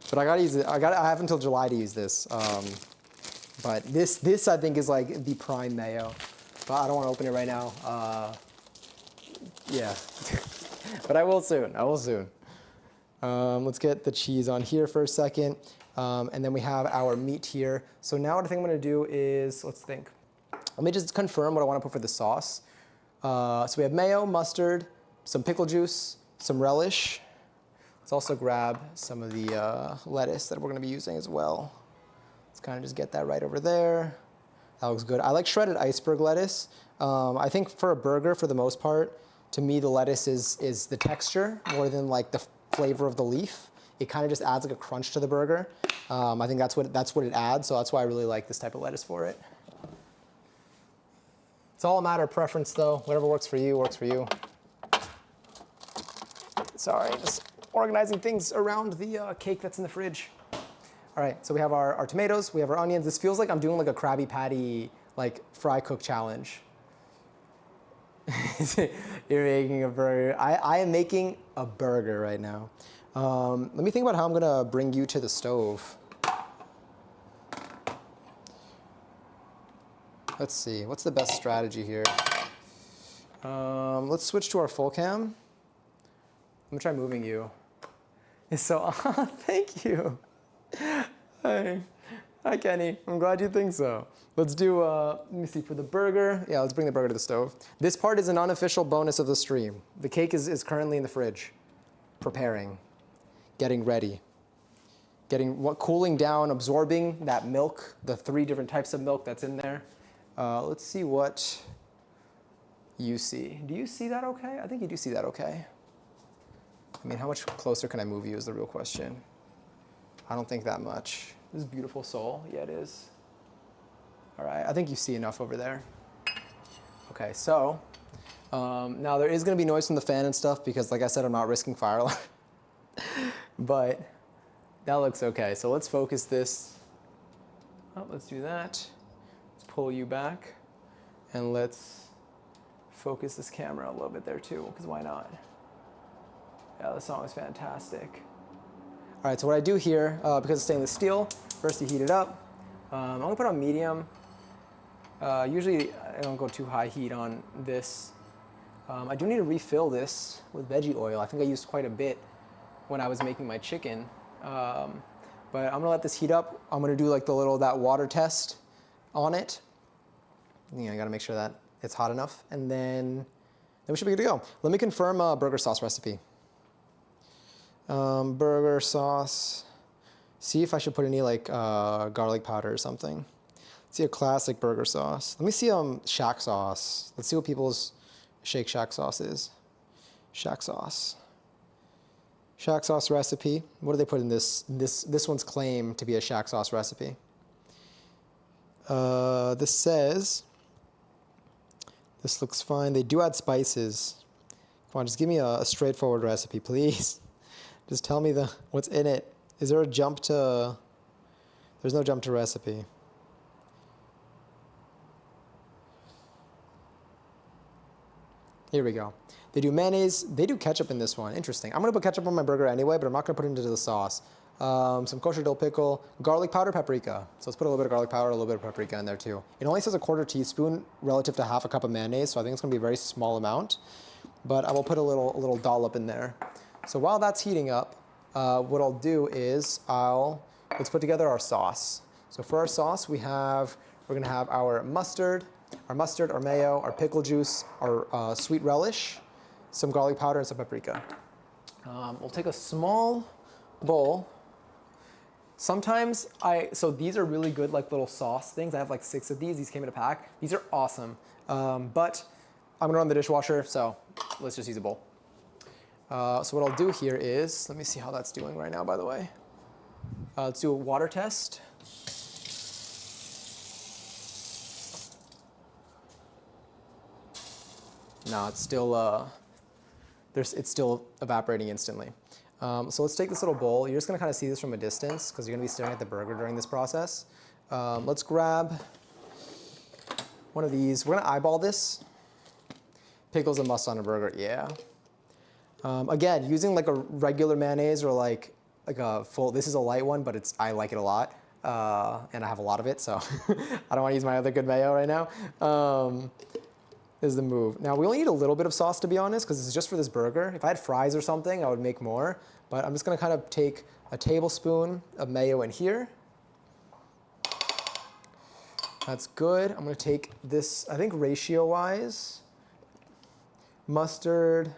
[SPEAKER 1] But I gotta use it, I have until July to use this. But this I think is like the prime mayo. But I don't wanna open it right now. Yeah, but I will soon, Let's get the cheese on here for a second. And then we have our meat here. So now what I think I'm gonna do is, let's think. Let me just confirm what I wanna put for the sauce. So we have mayo, mustard, some pickle juice, some relish. Let's also grab some of the lettuce that we're gonna be using as well. Let's kind of just get that right over there. That looks good. I like shredded iceberg lettuce. I think for a burger, for the most part, to me the lettuce is the texture more than like the flavor of the leaf. It kind of just adds like a crunch to the burger. I think that's what it adds, so that's why I really like this type of lettuce for it. It's all a matter of preference though. Whatever works for you, works for you. Sorry, just organizing things around the cake that's in the fridge. All right, so we have our tomatoes, we have our onions. This feels like I'm doing like a Krabby Patty like fry cook challenge. You're making a burger. I am making a burger right now. Let me think about how I'm gonna bring you to the stove. Let's see, what's the best strategy here? Let's switch to our full cam. I'm gonna try moving you. So, thank you. Hi, Kenny. I'm glad you think so. Let's do, let me see, for the burger. Yeah, let's bring the burger to the stove. This part is an unofficial bonus of the stream. The cake is currently in the fridge, preparing, getting ready, cooling down, absorbing that milk, the 3 different types of milk that's in there. Let's see what you see. Do you see that okay? I think you do see that okay. I mean, how much closer can I move you is the real question. I don't think that much. This is beautiful soul. Yeah, it is. All right, I think you see enough over there. Okay, so now there is gonna be noise from the fan and stuff because like I said, I'm not risking fire alarm. But that looks okay. So let's focus this. Oh, let's do that. Let's pull you back and let's focus this camera a little bit there too, because why not? Yeah, the song is fantastic. All right, so what I do here, because it's stainless steel, first you heat it up. I'm gonna put on medium. Usually I don't go too high heat on this. I do need to refill this with veggie oil. I think I used quite a bit when I was making my chicken. But I'm gonna let this heat up. I'm gonna do like that water test on it. I gotta make sure that it's hot enough. And then we should be good to go. Let me confirm a burger sauce recipe. Burger sauce. See if I should put any like garlic powder or something. Let's see a classic burger sauce. Let me see Shack sauce. Let's see what people's Shake Shack sauce is. Shack sauce. Shack sauce recipe. What do they put in this? This one's claim to be a Shack sauce recipe. This says, this looks fine. They do add spices. Come on, just give me a straightforward recipe, please. Just tell me what's in it. Is there a jump to, there's no jump to recipe. Here we go. They do mayonnaise, they do ketchup in this one. Interesting. I'm gonna put ketchup on my burger anyway, but I'm not gonna put it into the sauce. Some kosher dill pickle, garlic powder, paprika. So let's put a little bit of garlic powder, a little bit of paprika in there too. It only says a 1/4 teaspoon relative to 1/2 cup of mayonnaise, so I think it's gonna be a very small amount. But I will put a little dollop in there. So while that's heating up, what I'll do is let's put together our sauce. So for our sauce, we're gonna have our mustard, our mayo, our pickle juice, our sweet relish, some garlic powder, and some paprika. We'll take a small bowl. Sometimes so these are really good like little sauce things. I have like 6 of these. These came in a pack. These are awesome. But I'm gonna run the dishwasher, so let's just use a bowl. So what I'll do here is, let me see how that's doing right now, by the way. Let's do a water test. No, it's still evaporating instantly. So let's take this little bowl. You're just gonna kind of see this from a distance because you're gonna be staring at the burger during this process. Let's grab one of these. We're gonna eyeball this. Pickle's a must on a burger, yeah. Again, using like a regular mayonnaise or like a full, this is a light one, but I like it a lot. And I have a lot of it, so I don't wanna use my other good mayo right now. Is the move. Now we only need a little bit of sauce to be honest, because this is just for this burger. If I had fries or something, I would make more, but I'm just gonna kind of take a tablespoon of mayo in here. That's good. I'm gonna take this, I think ratio-wise, mustard,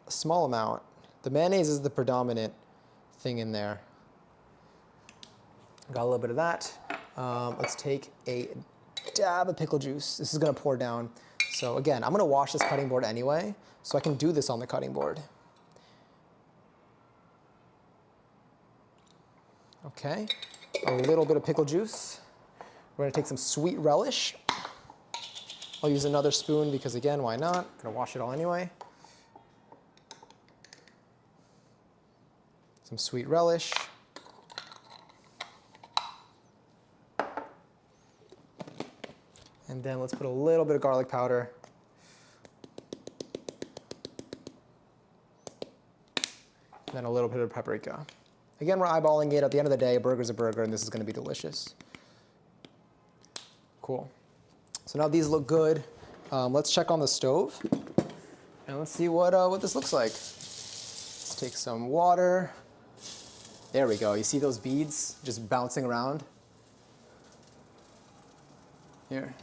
[SPEAKER 1] a small amount. The mayonnaise is the predominant thing in there. Got a little bit of that. Let's take a dab of pickle juice. This is gonna pour down. So again, I'm gonna wash this cutting board anyway, so I can do this on the cutting board. Okay, a little bit of pickle juice. We're gonna take some sweet relish. I'll use another spoon because again, why not? I'm gonna wash it all anyway. Some sweet relish. And then let's put a little bit of garlic powder. And then a little bit of paprika. Again, we're eyeballing it. At the end of the day, a burger's a burger, and this is gonna be delicious. Cool. So now these look good. Let's check on the stove, and let's see what this looks like. Let's take some water. There we go. You see those beads just bouncing around? Here.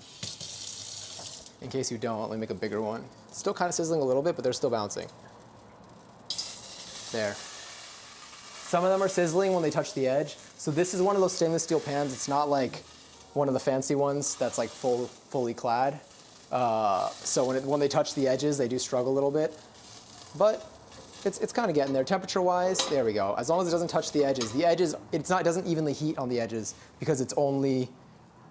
[SPEAKER 1] In case you don't, let me make a bigger one. Still kind of sizzling a little bit, but they're still bouncing. There. Some of them are sizzling when they touch the edge. So this is one of those stainless steel pans. It's not like one of the fancy ones that's like fully clad. So when they touch the edges, they do struggle a little bit. But it's kind of getting there. Temperature-wise, there we go. As long as it doesn't touch the edges. The edges, it doesn't evenly heat on the edges because it only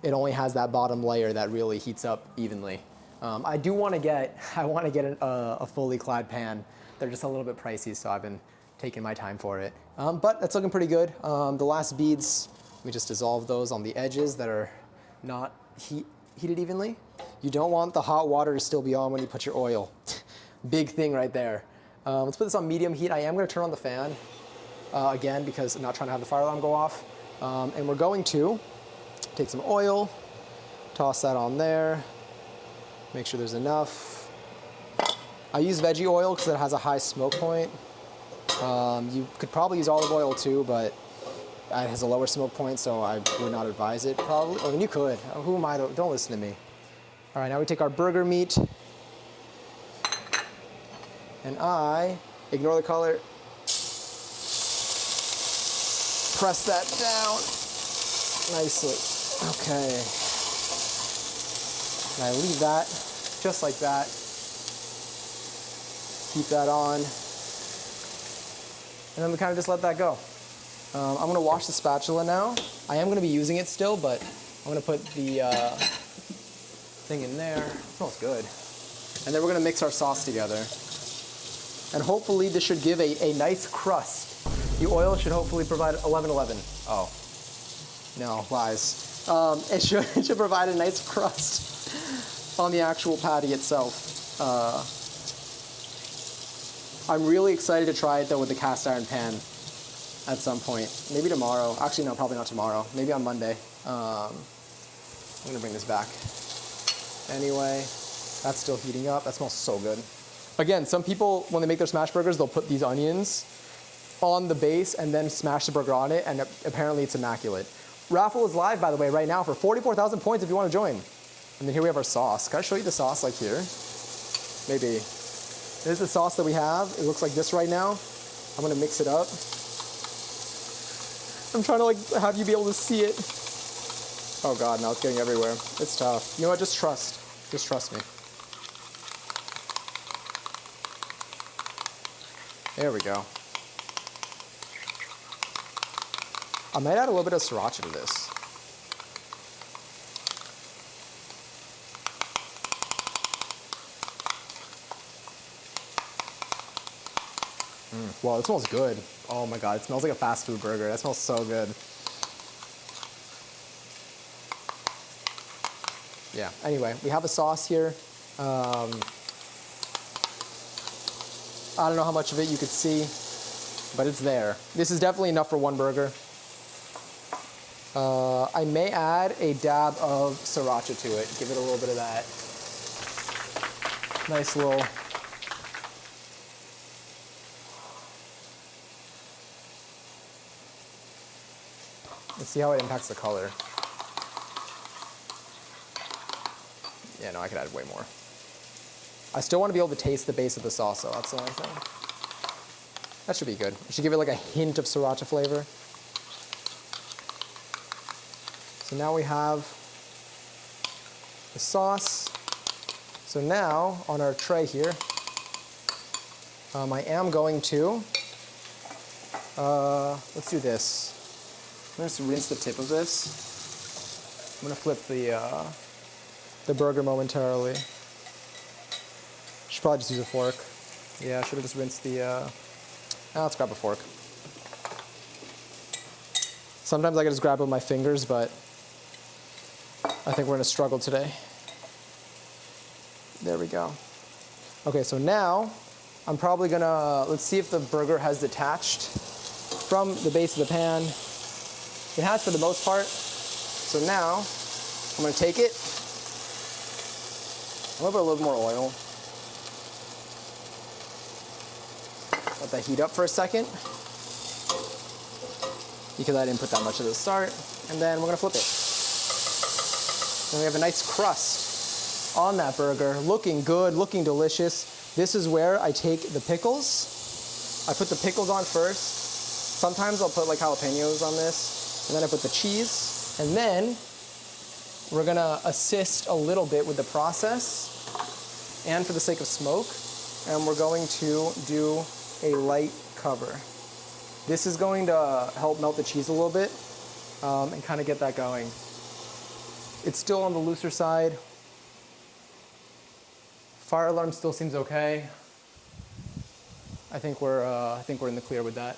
[SPEAKER 1] has that bottom layer that really heats up evenly. I want to get a fully clad pan. They're just a little bit pricey, so I've been taking my time for it. But that's looking pretty good. The last beads, let me just dissolve those on the edges that are not heated evenly. You don't want the hot water to still be on when you put your oil. Big thing right there. Let's put this on medium heat. I am going to turn on the fan again because I'm not trying to have the fire alarm go off. And we're going to take some oil, toss that on there, make sure there's enough. I use veggie oil because it has a high smoke point. You could probably use olive oil too, but it has a lower smoke point, so I would not advise it probably. I mean, you could. Who am I? Don't listen to me. All right, now we take our burger meat, and I, ignore the color, press that down nicely. Okay. And I leave that just like that. Keep that on. And then we kind of just let that go. I'm gonna wash the spatula now. I am gonna be using it still, but I'm gonna put the thing in there. It smells good. And then we're gonna mix our sauce together. And hopefully this should give a nice crust. The oil should hopefully provide 1111. Oh, no, lies. It should provide a nice crust on the actual patty itself. I'm really excited to try it though with the cast iron pan at some point. Maybe tomorrow. Actually, no, probably not tomorrow. Maybe on Monday. I'm gonna bring this back. Anyway, that's still heating up. That smells so good. Again, some people, when they make their smash burgers, they'll put these onions on the base and then smash the burger on it, and apparently it's immaculate. Raffle is live, by the way, right now for 44,000 points if you want to join. And then here we have our sauce. Can I show you the sauce like here? Maybe. There's the sauce that we have. It looks like this right now. I'm gonna mix it up. I'm trying to like have you be able to see it. Oh God, now it's getting everywhere. It's tough. You know what, just trust. Just trust me. There we go. I might add a little bit of sriracha to this. Wow, it smells good. Oh my God, it smells like a fast food burger. That smells so good. Yeah, anyway, we have a sauce here. I don't know how much of it you could see, but it's there. This is definitely enough for one burger. I may add a dab of sriracha to it. Give it a little bit of that. Nice little. Let's see how it impacts the color. Yeah, no, I could add way more. I still want to be able to taste the base of the sauce, though. That's the only thing. That should be good. It should give it like a hint of sriracha flavor. So now we have the sauce. So now on our tray here, I am going to, let's do this. I'm gonna just rinse the tip of this. I'm gonna flip the burger momentarily. Should probably just use a fork. Yeah, I should have just rinsed the, let's grab a fork. Sometimes I can just grab it with my fingers, but I think we're gonna struggle today. There we go. Okay, so now I'm probably gonna, let's see if the burger has detached from the base of the pan. It has for the most part. So now I'm gonna take it. I'm gonna put a little more oil. Let that heat up for a second, because I didn't put that much at the start. And then we're gonna flip it. And we have a nice crust on that burger, looking good, looking delicious. This is where I take the pickles. I put the pickles on first. Sometimes I'll put like jalapenos on this, and then I put the cheese. And then we're gonna assist a little bit with the process, and for the sake of smoke, and we're going to do a light cover. This is going to help melt the cheese a little bit and kind of get that going. It's still on the looser side. Fire alarm still seems okay. I think we're in the clear with that.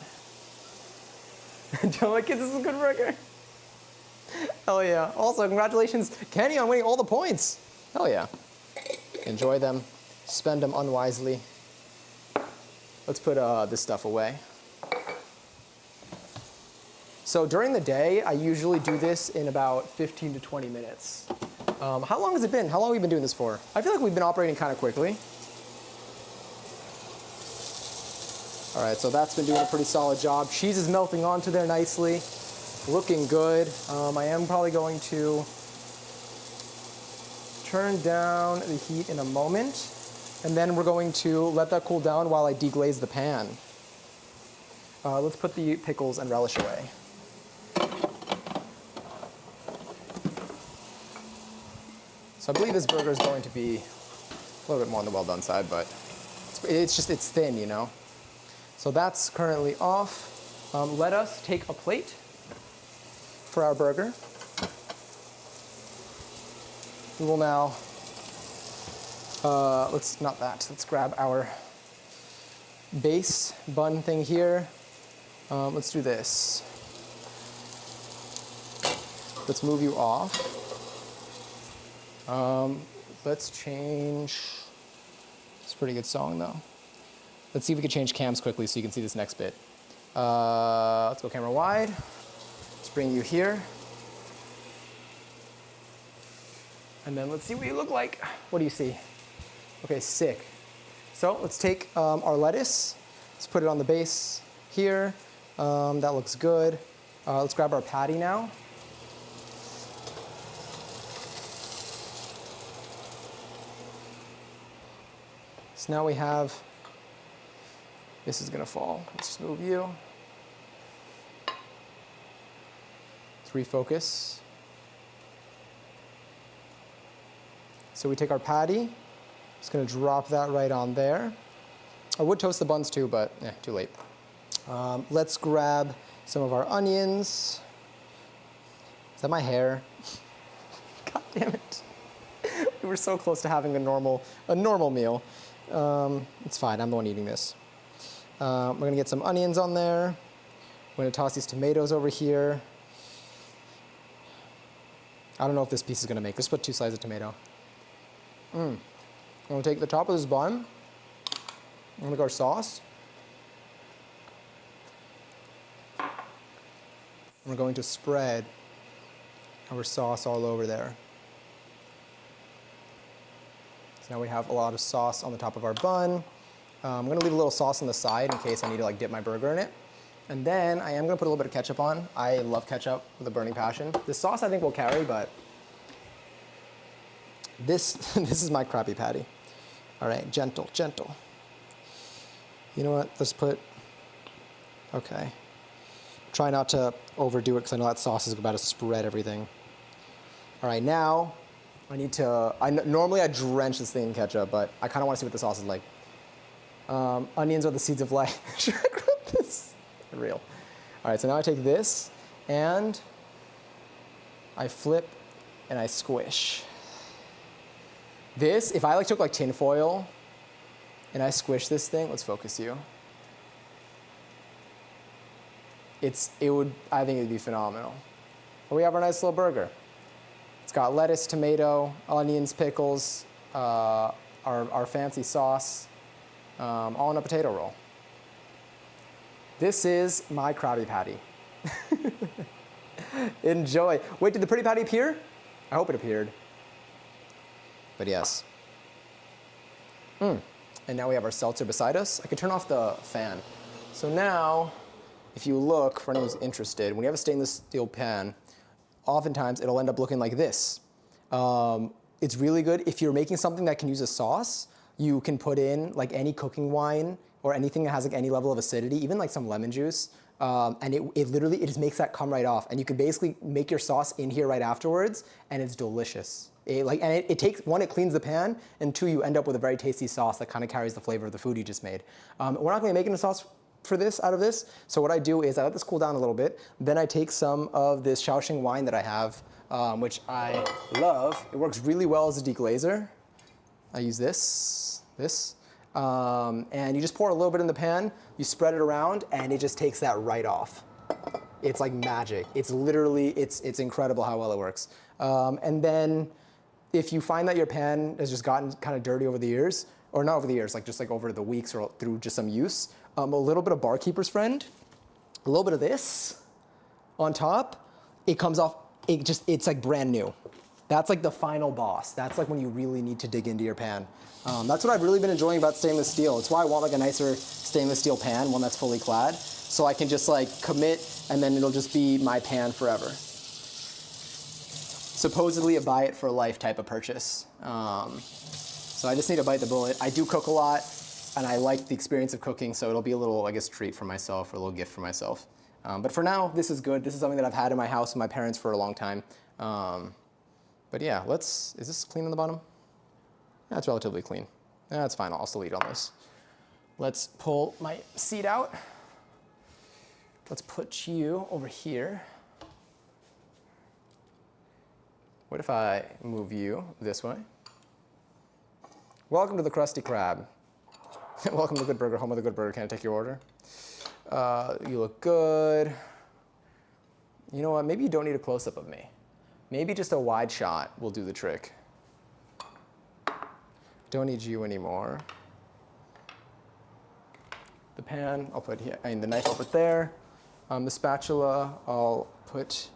[SPEAKER 1] Tell my kids this is a good burger. Hell yeah. Also, congratulations, Kenny, on winning all the points. Hell yeah. Enjoy them. Spend them unwisely. Let's put this stuff away. So during the day, I usually do this in about 15 to 20 minutes. How long has it been? How long have we been doing this for? I feel like we've been operating kind of quickly. All right, so that's been doing a pretty solid job. Cheese is melting onto there nicely, looking good. I am probably going to turn down the heat in a moment, and then we're going to let that cool down while I deglaze the pan. Let's put the pickles and relish away. So I believe this burger is going to be a little bit more on the well done side, but it's thin, you know? So that's currently off. Let us take a plate for our burger. We will now, let's grab our base bun thing here. Let's do this. Let's move you off. Let's change. It's a pretty good song though. Let's see if we can change cams quickly so you can see this next bit. Let's go camera wide. Let's bring you here. And then let's see what you look like. What do you see? Okay, sick. So let's take our lettuce. Let's put it on the base here. That looks good. Let's grab our patty now. So now we have, this is gonna fall. Let's just move you. Let's refocus. So we take our patty, just gonna drop that right on there. I would toast the buns too, but too late. Let's grab some of our onions. Is that my hair? God damn it. We were so close to having a normal meal. It's fine, I'm the one eating this. We're gonna get some onions on there. We're gonna toss these tomatoes over here. I don't know if this piece is gonna make. Let's put 2 slices of tomato. I'm gonna take the top of this bun. I'm gonna make our sauce. We're going to spread our sauce all over there. So now we have a lot of sauce on the top of our bun. I'm gonna leave a little sauce on the side in case I need to like dip my burger in it. And then I am gonna put a little bit of ketchup on. I love ketchup with a burning passion. This sauce I think will carry, but this is my crappy patty. All right, gentle, gentle. You know what, let's put Okay. Try not to overdo it because I know that sauce is about to spread everything. All right, now I need to, normally I drench this thing in ketchup, but I kind of want to see what the sauce is like. Onions are the seeds of life. Should I grab this? Real. All right, so now I take this and I flip and I squish. This, if I took like tin foil and I squish this thing, let's focus you. I think it'd be phenomenal. And we have our nice little burger. It's got lettuce, tomato, onions, pickles, our fancy sauce, all in a potato roll. This is my Krabby Patty. Enjoy. Wait, did the Pretty Patty appear? I hope it appeared. But yes. And now we have our seltzer beside us. I can turn off the fan. So now, if you look, for anyone who's interested, when you have a stainless steel pan, oftentimes it'll end up looking like this. It's really good if you're making something that can use a sauce. You can put in like any cooking wine or anything that has like any level of acidity, even like some lemon juice, and it literally just makes that come right off. And you can basically make your sauce in here right afterwards, and it's delicious. It takes, one, it cleans the pan, and two, you end up with a very tasty sauce that kind of carries the flavor of the food you just made. We're not going to be making a sauce for this out of this, so what I do is I let this cool down a little bit. Then I take some of this Shaoxing wine that I have, which I love. It works really well as a deglazer. I use this, and you just pour a little bit in the pan, you spread it around, and it just takes that right off. It's like magic. It's literally, it's incredible how well it works. And then if you find that your pan has just gotten kind of dirty over the years, or not over the years, like just like over the weeks or through just some use, a little bit of Barkeeper's Friend, a little bit of this on top, it comes off, it's like brand new. That's like the final boss. That's like when you really need to dig into your pan. That's what I've really been enjoying about stainless steel. It's why I want like a nicer stainless steel pan, one that's fully clad, so I can just like commit and then it'll just be my pan forever. Supposedly a buy it for life type of purchase. So I just need to bite the bullet. I do cook a lot and I like the experience of cooking, so it'll be a little, I guess, treat for myself or a little gift for myself. But for now, this is good. This is something that I've had in my house with my parents for a long time. But yeah, is this clean on the bottom? Yeah, it's relatively clean. That's fine, I'll still eat on this. Let's pull my seat out. Let's put you over here. What if I move you this way? Welcome to the Krusty Krab. Welcome to Good Burger, home of the Good Burger. Can I take your order? You look good. You know what, maybe you don't need a close-up of me. Maybe just a wide shot will do the trick. Don't need you anymore. The pan, I'll put here, the knife I'll put there. The spatula I'll put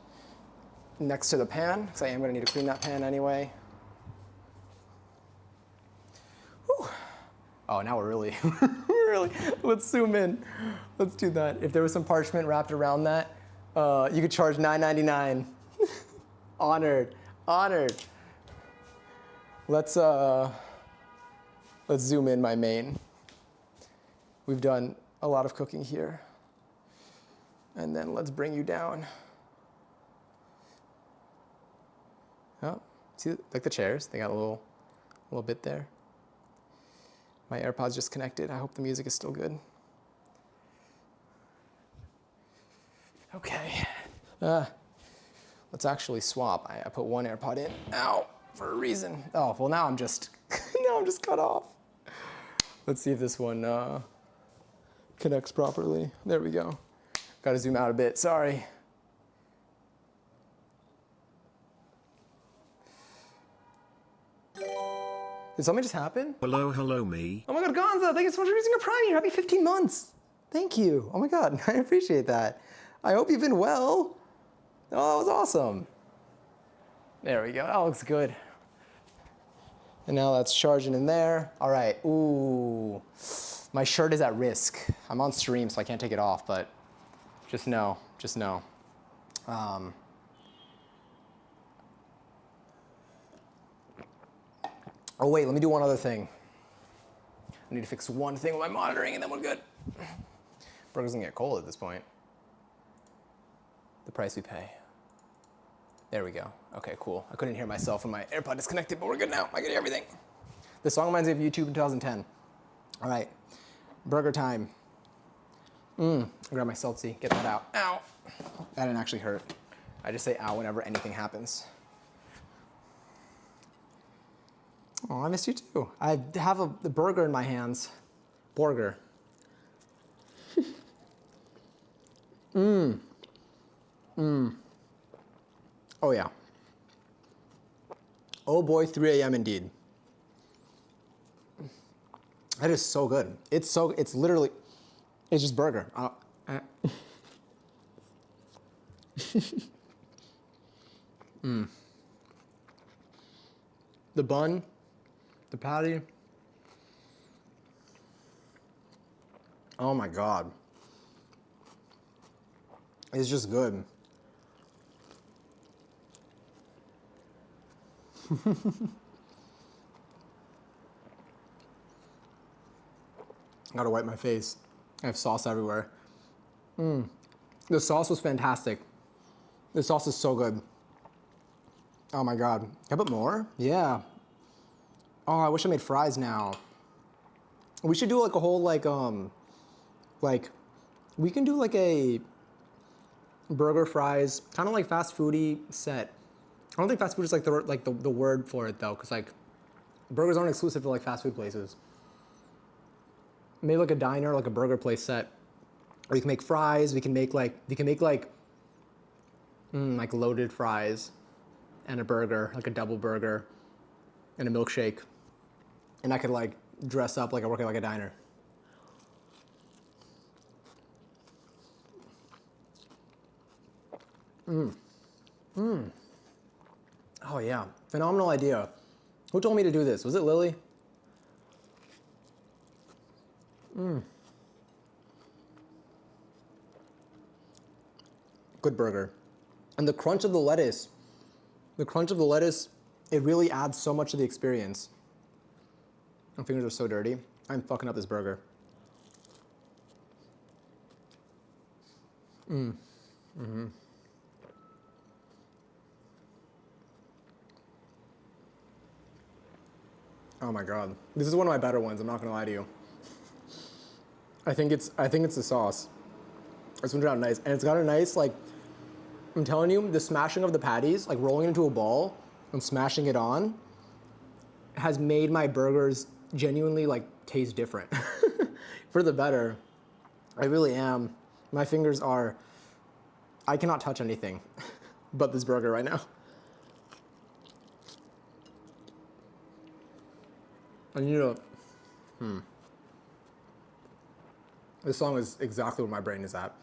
[SPEAKER 1] next to the pan, because I am gonna need to clean that pan anyway. Whew. Oh, now we're really, let's zoom in. Let's do that. If there was some parchment wrapped around that, you could charge $9.99. Honored, honored. Let's zoom in my main. We've done a lot of cooking here. And then let's bring you down. Oh, see, like the chairs, they got a little bit there. My AirPods just connected. I hope the music is still good. Okay. Let's actually swap. I put one AirPod in, ow, for a reason. Oh, well now I'm just cut off. Let's see if this one connects properly. There we go. Gotta zoom out a bit, sorry. Did something just happen?
[SPEAKER 3] Hello me.
[SPEAKER 1] Oh my God, Gonza, thank you so much for using your Prime. You're happy 15 months. Thank you. Oh my God, I appreciate that. I hope you've been well. Oh, that was awesome. There we go, that looks good. And now that's charging in there. All right, ooh. My shirt is at risk. I'm on stream, so I can't take it off, but just know. Oh wait, let me do one other thing. I need to fix one thing with my monitoring and then we're good. Burger's gonna get cold at this point. The price we pay. There we go. Okay, cool. I couldn't hear myself when my AirPod disconnected, but we're good now. I can hear everything. This song reminds me of YouTube in 2010. All right, burger time. Grab my seltzy, get that out. Ow. That didn't actually hurt. I just say ow whenever anything happens. Oh, I missed you too. I have the burger in my hands. Burger. Oh yeah. Oh boy, 3 a.m. indeed. That is so good. It's literally, it's just burger. The bun, the patty. Oh my God. It's just good. Gotta wipe my face. I have sauce everywhere. The sauce was fantastic. The sauce is so good. Oh my God. Can I put more? Yeah. Oh, I wish I made fries now. We should do like a whole we can do like a burger fries, kind of like fast foody set. I don't think fast food is like the word for it though, because like burgers aren't exclusive to like fast food places. Maybe like a diner, like a burger place set. Or you can make fries. We can make like loaded fries, and a burger, like a double burger, and a milkshake, and I could like dress up like I work at like a diner. Oh yeah, phenomenal idea. Who told me to do this? Was it Lily? Good burger. And the crunch of the lettuce, it really adds so much to the experience. My fingers are so dirty. I'm fucking up this burger. Oh my God. This is one of my better ones, I'm not gonna lie to you. I think it's the sauce. This one turned out nice. And it's got a nice, like, I'm telling you, the smashing of the patties, like rolling it into a ball and smashing it on, has made my burgers genuinely like taste different. For the better. I really am. My fingers are, I cannot touch anything but this burger right now. I need a, This song is exactly where my brain is at.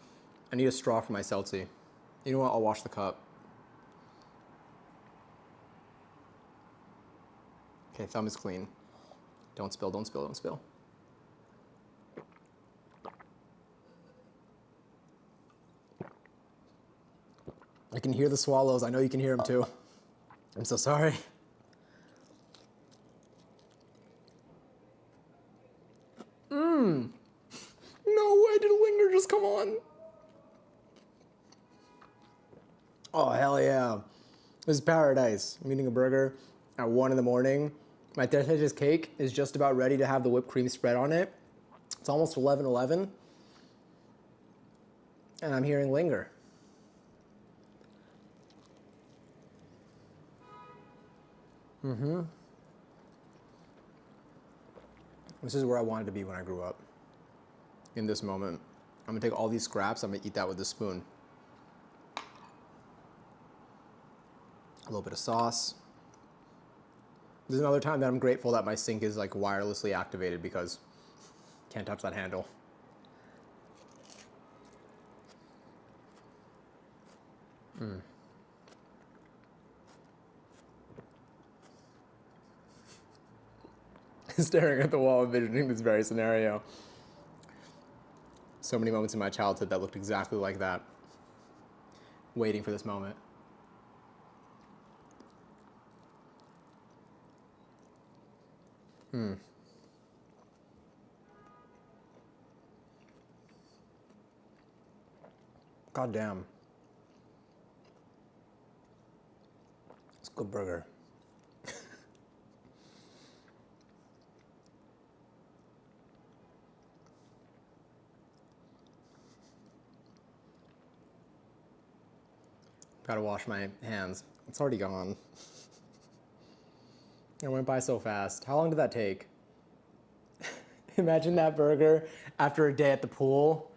[SPEAKER 1] I need a straw for my seltzy. You know what, I'll wash the cup. Okay, thumb is clean. Don't spill, don't spill, don't spill. I can hear the swallows. I know you can hear them too. I'm so sorry. No way did a linger just come on. Oh, hell yeah. This is paradise. I'm eating a burger at 1 in the morning. My Leches cake is just about ready to have the whipped cream spread on it. It's almost 11:11. And I'm hearing linger. This is where I wanted to be when I grew up. In this moment. I'm gonna take all these scraps, I'm gonna eat that with a spoon. A little bit of sauce. There's another time that I'm grateful that my sink is like wirelessly activated because can't touch that handle. Staring at the wall, envisioning this very scenario. So many moments in my childhood that looked exactly like that. Waiting for this moment. God damn. It's a good burger. Gotta wash my hands. It's already gone. It went by so fast. How long did that take? Imagine that burger after a day at the pool.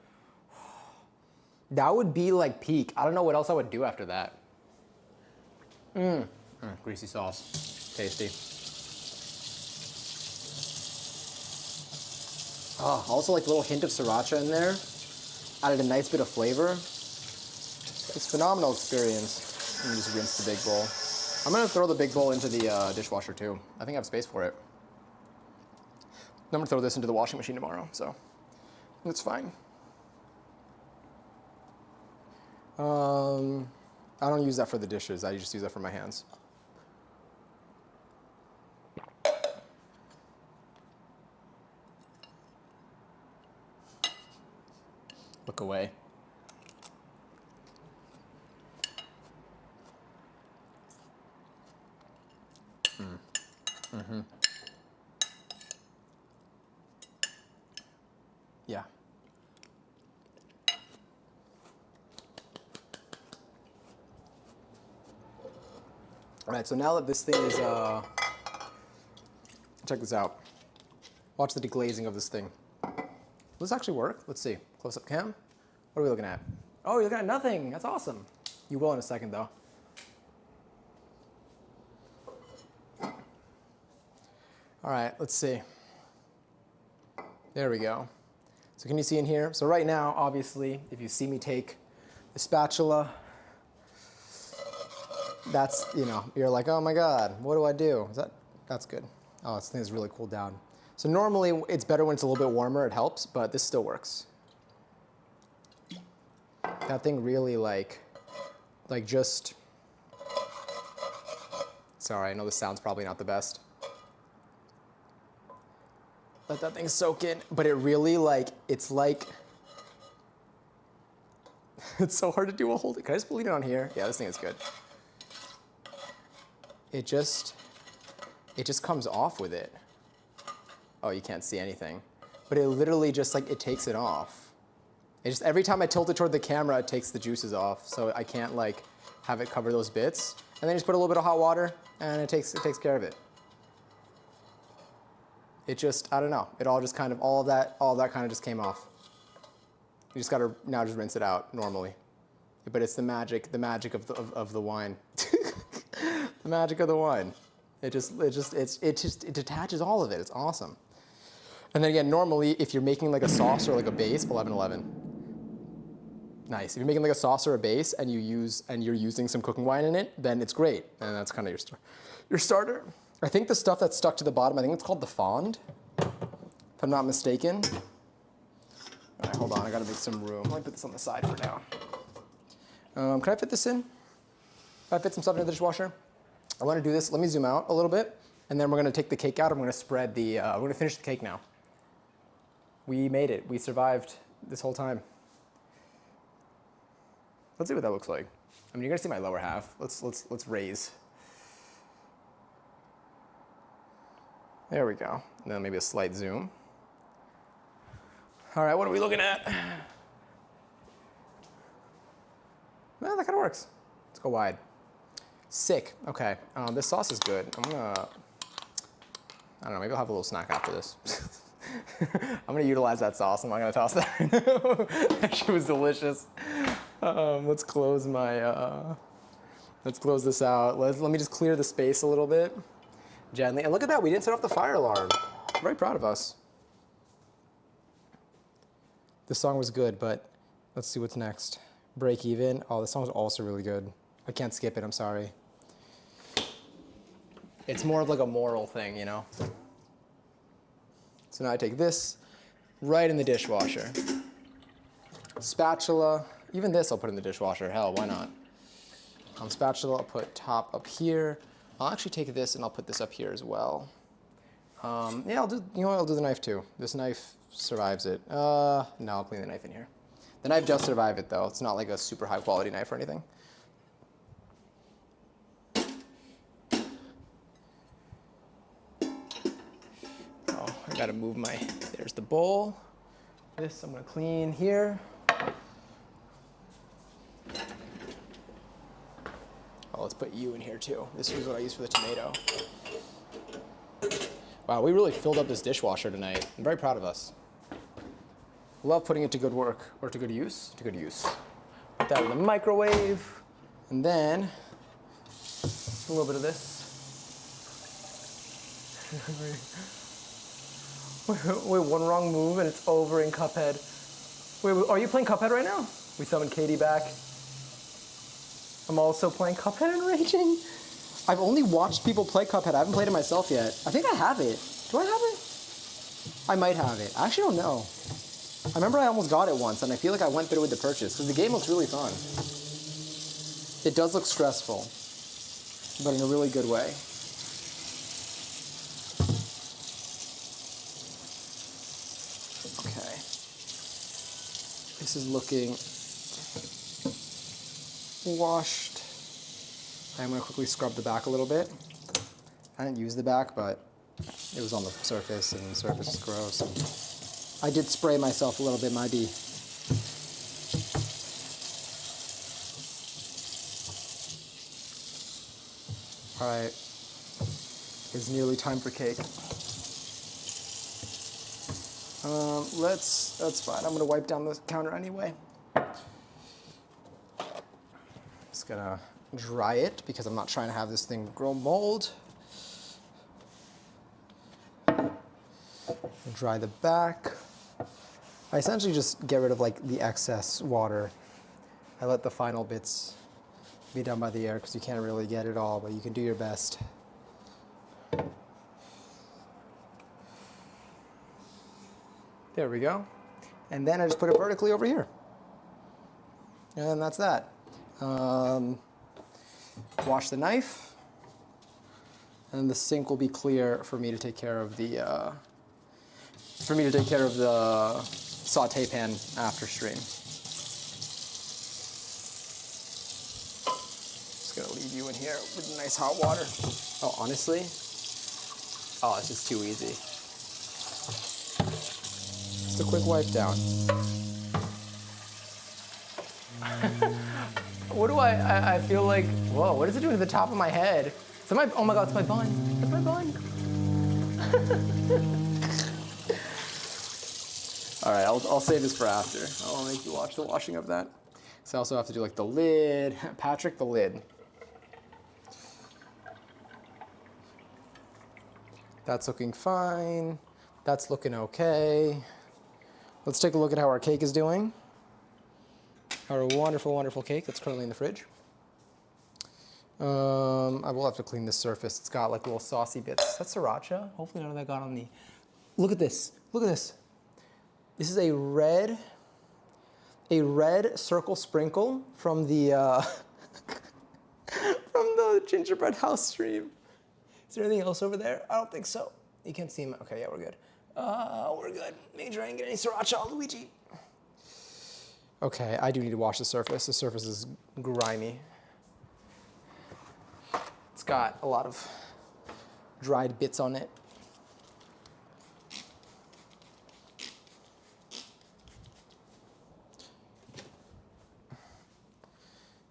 [SPEAKER 1] That would be like peak. I don't know what else I would do after that. Greasy sauce. Tasty. Oh, also like a little hint of sriracha in there. Added a nice bit of flavor. It's a phenomenal experience. Let me just rinse the big bowl. I'm gonna throw the big bowl into the dishwasher too. I think I have space for it. I'm gonna throw this into the washing machine tomorrow, so it's fine. I don't use that for the dishes. I just use that for my hands. Look away. Yeah. All right, so now that this thing is, check this out. Watch the deglazing of this thing. Will this actually work? Let's see. Close-up cam. What are we looking at? Oh, you're looking at nothing. That's awesome. You will in a second, though. All right, let's see. There we go. So can you see in here? So right now, obviously, if you see me take the spatula, that's, you know, you're like, oh my God, what do I do? That's good. Oh, this thing is really cooled down. So normally it's better when it's a little bit warmer, it helps, but this still works. That thing really like just, sorry, I know the sound's probably not the best. Let that thing soak in, but it really it's it's so hard to do a whole thing. Can I just bleed it on here? Yeah, this thing is good. It just comes off with it. Oh, you can't see anything. But it literally just it takes it off. It just, every time I tilt it toward the camera, it takes the juices off. So I can't have it cover those bits. And then just put a little bit of hot water and it takes care of it. It just, I don't know. It all just kind of, all of that kind of just came off. You just gotta now just rinse it out normally. But it's the magic of the wine. The magic of the wine. It detaches all of it. It's awesome. And then again, normally if you're making a sauce or a base, 11-11. Nice. If you're making a sauce or a base and you're using some cooking wine in it, then it's great. And that's kind of your starter. I think the stuff that's stuck to the bottom, I think it's called the fond, if I'm not mistaken. All right, hold on, I gotta make some room. Let me put this on the side for now. Can I fit this in? Can I fit some stuff in the dishwasher? I wanna do this, let me zoom out a little bit, and then we're gonna take the cake out, I'm gonna spread we're gonna finish the cake now. We made it, we survived this whole time. Let's see what that looks like. I mean, you're gonna see my lower half. Let's raise. There we go. And then maybe a slight zoom. All right, what are we looking at? Well, that kind of works. Let's go wide. Sick. Okay, this sauce is good. I don't know, maybe I'll have a little snack after this. I'm gonna utilize that sauce. I'm not gonna toss that. That shit was delicious. Let's close this out. Let me just clear the space a little bit. Gently. And look at that, we didn't set off the fire alarm. I'm very proud of us. This song was good, but let's see what's next. Break Even. Oh, this song's also really good. I can't skip it, I'm sorry. It's more of a moral thing, you know? So now I take this right in the dishwasher. Spatula. Even this I'll put in the dishwasher. Hell, why not? Spatula, I'll put top up here. I'll actually take this and I'll put this up here as well. Yeah, I'll do the knife too. This knife survives it. No, I'll clean the knife in here. The knife does survive it though. It's not like a super high quality knife or anything. Oh, I gotta move my, there's the bowl. This I'm gonna clean here. Oh, let's put you in here too. This is what I use for the tomato. Wow, we really filled up this dishwasher tonight. I'm very proud of us. Love putting it to good work, or to good use, to good use. Put that in the microwave, and then a little bit of this. Wait, one wrong move and it's over in Cuphead. Wait, are you playing Cuphead right now? We summoned Katie back. I'm also playing Cuphead and raging. I've only watched people play Cuphead. I haven't played it myself yet. I think I have it. Do I have it? I might have it. I actually don't know. I remember I almost got it once, and I feel like I went through with the purchase, because the game looks really fun. It does look stressful, but in a really good way. Okay. This is looking washed. I'm going to quickly scrub the back a little bit. I didn't use the back, but it was on the surface, and the surface is gross. I did spray myself a little bit, might be. All right, it's nearly time for cake. That's fine. I'm gonna wipe down the counter anyway. Just gonna dry it because I'm not trying to have this thing grow mold. Dry the back. I essentially just get rid of like the excess water. I let the final bits be done by the air because you can't really get it all, but you can do your best. There we go. And then I just put it vertically over here. And that's that. Wash the knife. And the sink will be clear for me to take care of the saute pan after stream. Just gonna leave you in here with nice hot water. Oh, honestly, it's just too easy. Just a quick wipe down. What do I feel like, whoa, what is it doing to the top of my head? Oh my God, it's my bun. It's my bun. All right, I'll save this for after. I'll make you watch the washing of that. So I also have to do like the lid. Patrick, the lid. That's looking fine. That's looking okay. Let's take a look at how our cake is doing. Our wonderful, wonderful cake that's currently in the fridge. I will have to clean this surface. It's got like little saucy bits. That's sriracha. Hopefully none of that got on the... Look at this. Look at this. This is a red circle sprinkle from the from the gingerbread house stream. Is there anything else over there? I don't think so. You can't see him. Okay, yeah, we're good. We're good. Make sure I didn't get any sriracha, Luigi. Okay, I do need to wash the surface. The surface is grimy. It's got a lot of dried bits on it.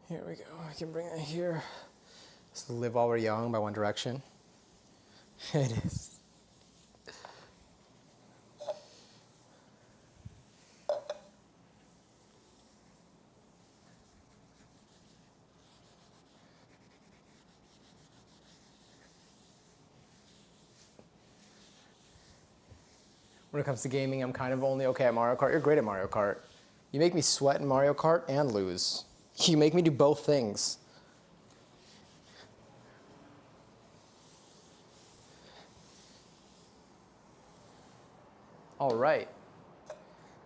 [SPEAKER 1] Here we go. I can bring it here. It's Live While We're Young by One Direction. It is. When it comes to gaming, I'm kind of only okay at Mario Kart. You're great at Mario Kart. You make me sweat in Mario Kart and lose. You make me do both things. All right.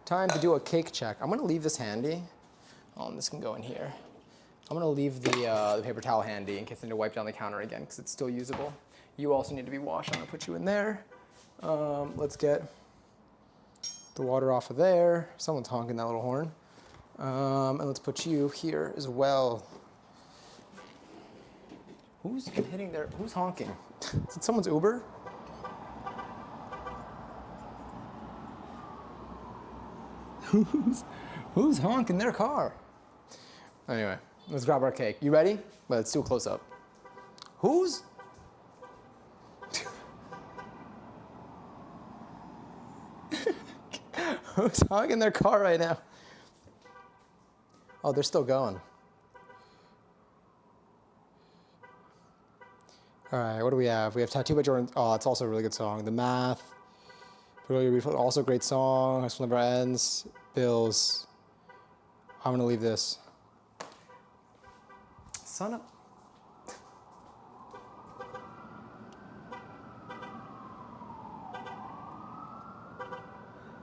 [SPEAKER 1] Time to do a cake check. I'm gonna leave this handy. Oh, and this can go in here. I'm gonna leave the paper towel handy in case I need to wipe down the counter again because it's still usable. You also need to be washed. I'm gonna put you in there. Let's get the water off of there. Someone's honking that little horn. And let's put you here as well. Who's hitting there? Who's honking? Is it someone's Uber? Who's honking their car? Anyway, let's grab our cake. You ready? But let's do a close up. Who's who's honking their car right now? Oh, they're still going. All right, what do we have? We have Tattoo by Jordan. Oh, it's also a really good song. The Math. Also a great song. High School Never Ends. Bills. I'm gonna leave this. Son of.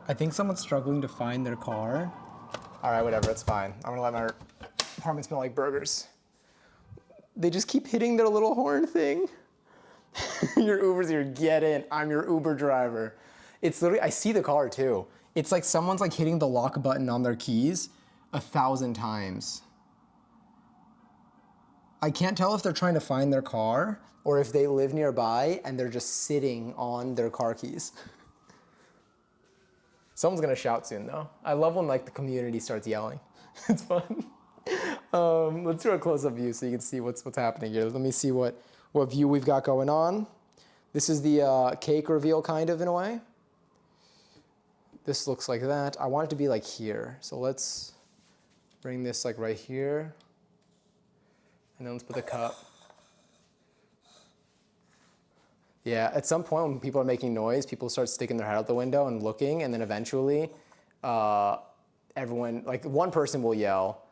[SPEAKER 1] I think someone's struggling to find their car. All right, whatever, it's fine. I'm gonna let my apartment smell like burgers. They just keep hitting their little horn thing. Your Uber's here, get in. I'm your Uber driver. It's literally, I see the car too. It's like someone's like hitting the lock button on their keys 1,000 times. I can't tell if they're trying to find their car or if they live nearby and they're just sitting on their car keys. Someone's gonna shout soon though. I love when like the community starts yelling. It's fun. Let's do a close-up view so you can see what's happening here. Let me see what view we've got going on. This is the cake reveal kind of in a way. This looks like that. I want it to be like here. So let's bring this like right here. And then let's put the cup. Yeah, at some point when people are making noise, people start sticking their head out the window and looking, and then eventually everyone, like one person will yell,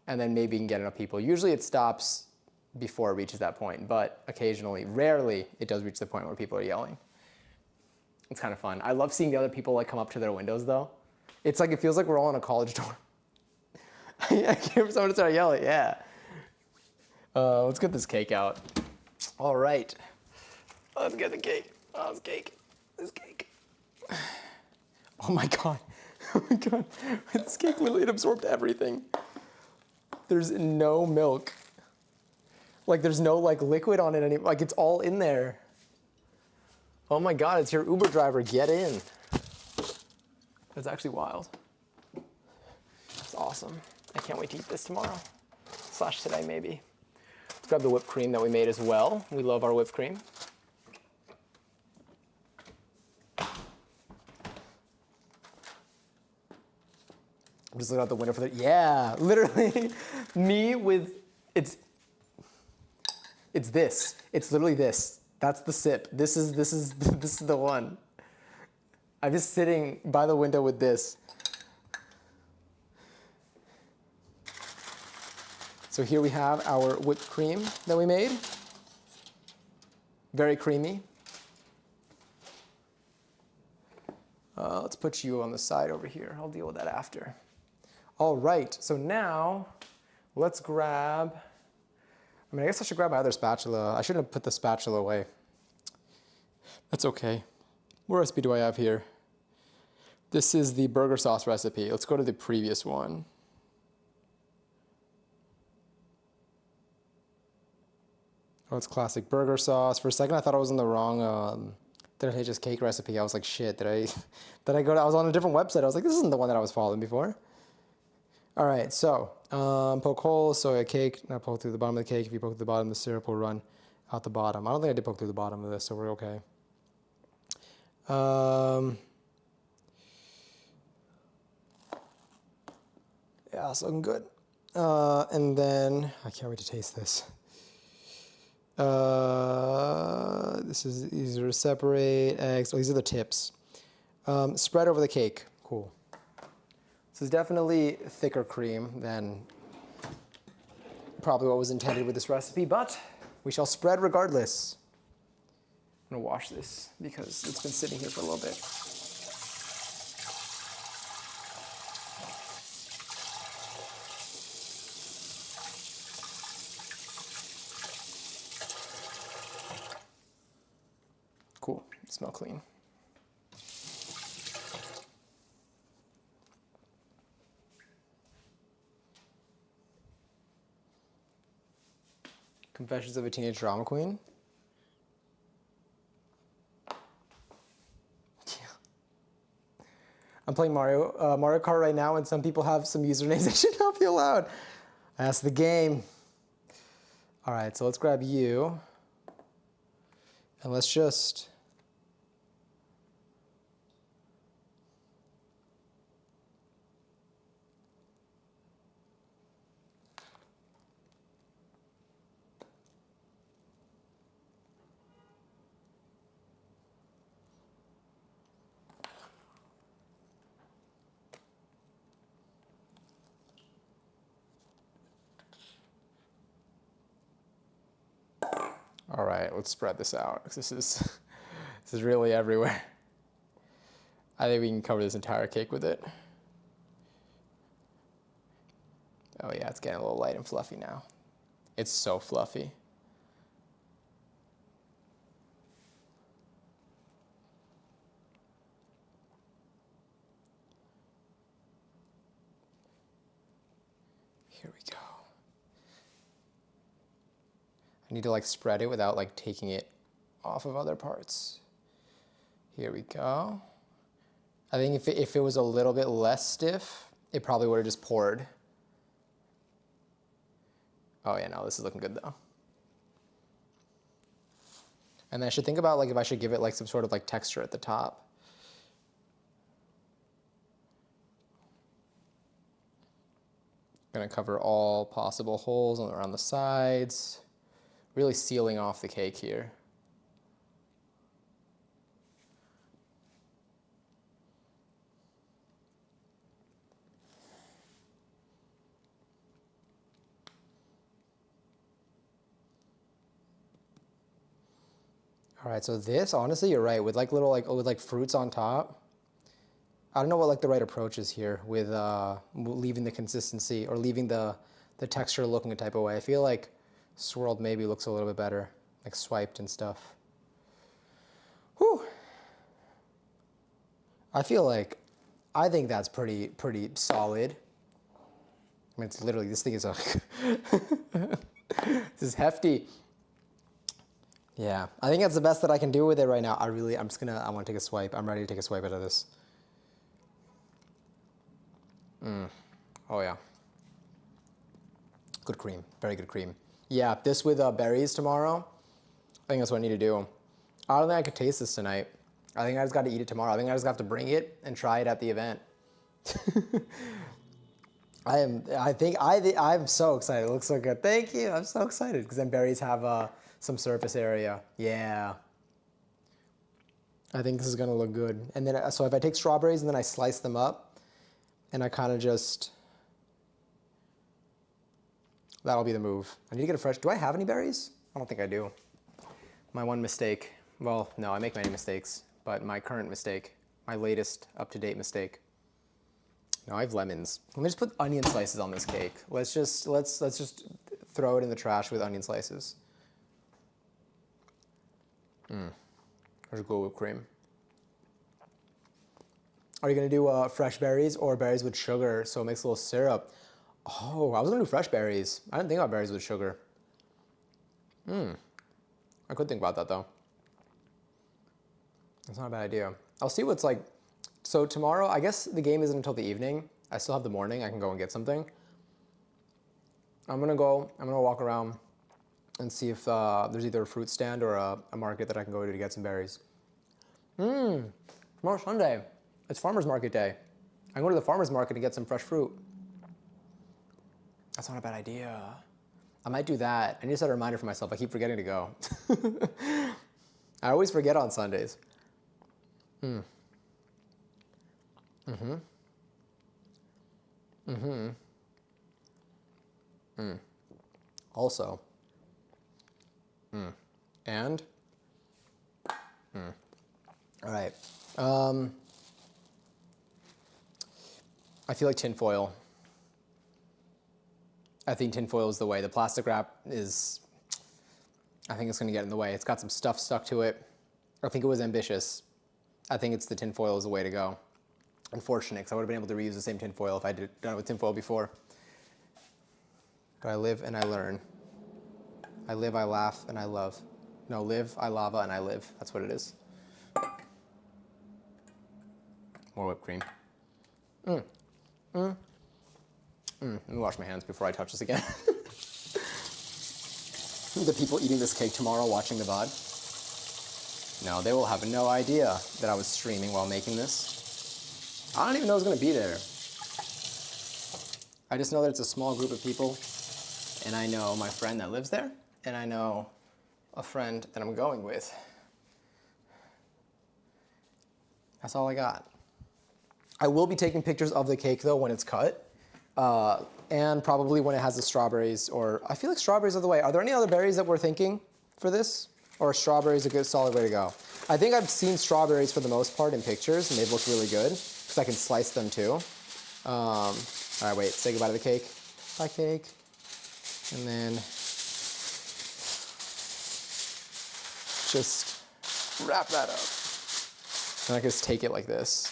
[SPEAKER 1] and then maybe you can get enough people. Usually it stops before it reaches that point, but occasionally, rarely, it does reach the point where people are yelling. It's kind of fun. I love seeing the other people like come up to their windows though. It's like, it feels like we're all in a college dorm. I can't for someone to start yelling, yeah. Let's get this cake out. All right. Let's get the cake. Oh, this cake. This cake. Oh my God. Oh my God. This cake literally it absorbed everything. There's no milk. Like there's no like liquid on it anymore. Like it's all in there. Oh my God, it's your Uber driver. Get in. That's actually wild. It's awesome. I can't wait to eat this tomorrow. / today maybe. Let's grab the whipped cream that we made as well. We love our whipped cream. I'm just looking out the window for the, yeah, literally me with, it's this. It's literally this. That's the sip. This is the one. I'm just sitting by the window with this. So here we have our whipped cream that we made. Very creamy. Let's put you on the side over here. I'll deal with that after. All right, so now let's grab, I guess I should grab my other spatula. I shouldn't have put the spatula away. That's okay. What recipe do I have here? This is the burger sauce recipe. Let's go to the previous one. Oh, it's classic burger sauce. For a second, I thought I was in the wrong Leches cake recipe. I was like, shit, did I go to, I was on a different website. I was like, this isn't the one that I was following before. All right, so poke holes, soya cake. Now poke through the bottom of the cake. If you poke through the bottom, the syrup will run out the bottom. I don't think I did poke through the bottom of this, so we're okay. Yeah, it's looking good. And then, I can't wait to taste this. These are separate eggs. Oh, these are the tips. Spread over the cake. Cool. This is definitely thicker cream than probably what was intended with this recipe, but we shall spread regardless. I'm gonna wash this because it's been sitting here for a little bit. Cool, smell clean. Confessions of a Teenage Drama Queen. I'm playing Mario Kart right now, and some people have some usernames that should not be allowed. That's the game. All right, so let's grab you, and let's just. All right, let's spread this out, because this is really everywhere. I think we can cover this entire cake with it. Oh yeah, it's getting a little light and fluffy now. It's so fluffy. Here we go. I need to like spread it without like taking it off of other parts. Here we go. I think if it was a little bit less stiff, it probably would have just poured. Oh yeah, no, this is looking good though. And then I should think about like if I should give it like some sort of like texture at the top. Gonna cover all possible holes around the sides. Really sealing off the cake here. All right, so this, honestly, you're right, with like little with like fruits on top. I don't know what like the right approach is here with leaving the consistency or leaving the texture looking a type of way. I feel like swirled maybe looks a little bit better, like swiped and stuff. Whew. I think that's pretty solid. I mean, it's literally, this thing is a, this is hefty. Yeah, I think that's the best that I can do with it right now. I want to take a swipe. I'm ready to take a swipe out of this. Oh yeah. Good cream, very good cream. Yeah, this with berries tomorrow, I think that's what I need to do. I don't think I could taste this tonight. I think I just got to eat it tomorrow. I think I just have to bring it and try it at the event. I'm so excited. It looks so good. Thank you. I'm so excited because then berries have some surface area. Yeah. I think this is gonna look good. And then, so if I take strawberries and then I slice them up and I kind of just, that'll be the move. I need to get a fresh, do I have any berries? I don't think I do. My one mistake, well, no, I make many mistakes, but my current mistake, my latest up-to-date mistake. No, I have lemons. Let me just put onion slices on this cake. Let's just throw it in the trash with onion slices. There's good whipped cream. Are you gonna do fresh berries or berries with sugar so it makes a little syrup? Oh, I was gonna do fresh berries. I didn't think about berries with sugar. I could think about that though. That's not a bad idea. I'll see what's like. So tomorrow, I guess the game isn't until the evening. I still have the morning. I can go and get something. I'm gonna walk around and see if there's either a fruit stand or a market that I can go to get some berries. Tomorrow's Sunday. It's farmer's market day. I can go to the farmer's market and get some fresh fruit. That's not a bad idea. I might do that. I need to set a reminder for myself. I keep forgetting to go. I always forget on Sundays. Also. And. All right. I feel like tinfoil. I think tinfoil is the way. The plastic wrap is, I think it's going to get in the way. It's got some stuff stuck to it. I think it was ambitious. I think it's the tinfoil is the way to go. Unfortunate, because I would have been able to reuse the same tinfoil if I had done it with tinfoil before. But I live and I learn. I live, I laugh, and I love. No, live, I lava, and I live. That's what it is. More whipped cream. Let me wash my hands before I touch this again. The people eating this cake tomorrow watching the VOD. No, they will have no idea that I was streaming while making this. I don't even know who's going to be there. I just know that it's a small group of people, and I know my friend that lives there, and I know a friend that I'm going with. That's all I got. I will be taking pictures of the cake, though, when it's cut, and probably when it has the strawberries, or I feel like strawberries are the way. Are there any other berries that we're thinking for this? Or are strawberries a good, solid way to go? I think I've seen strawberries for the most part in pictures, and they've looked really good, because I can slice them too. All right, wait, say goodbye to the cake. Bye, cake. And then just wrap that up. And I can just take it like this.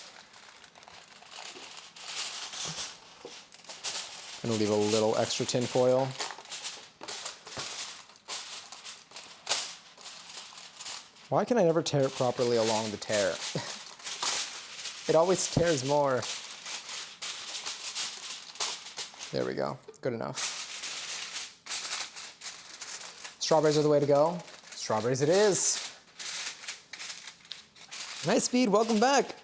[SPEAKER 1] And leave a little extra tin foil. Why can I never tear it properly along the tear? It always tears more. There we go, good enough. Strawberries are the way to go. Strawberries it is. Nice speed, welcome back.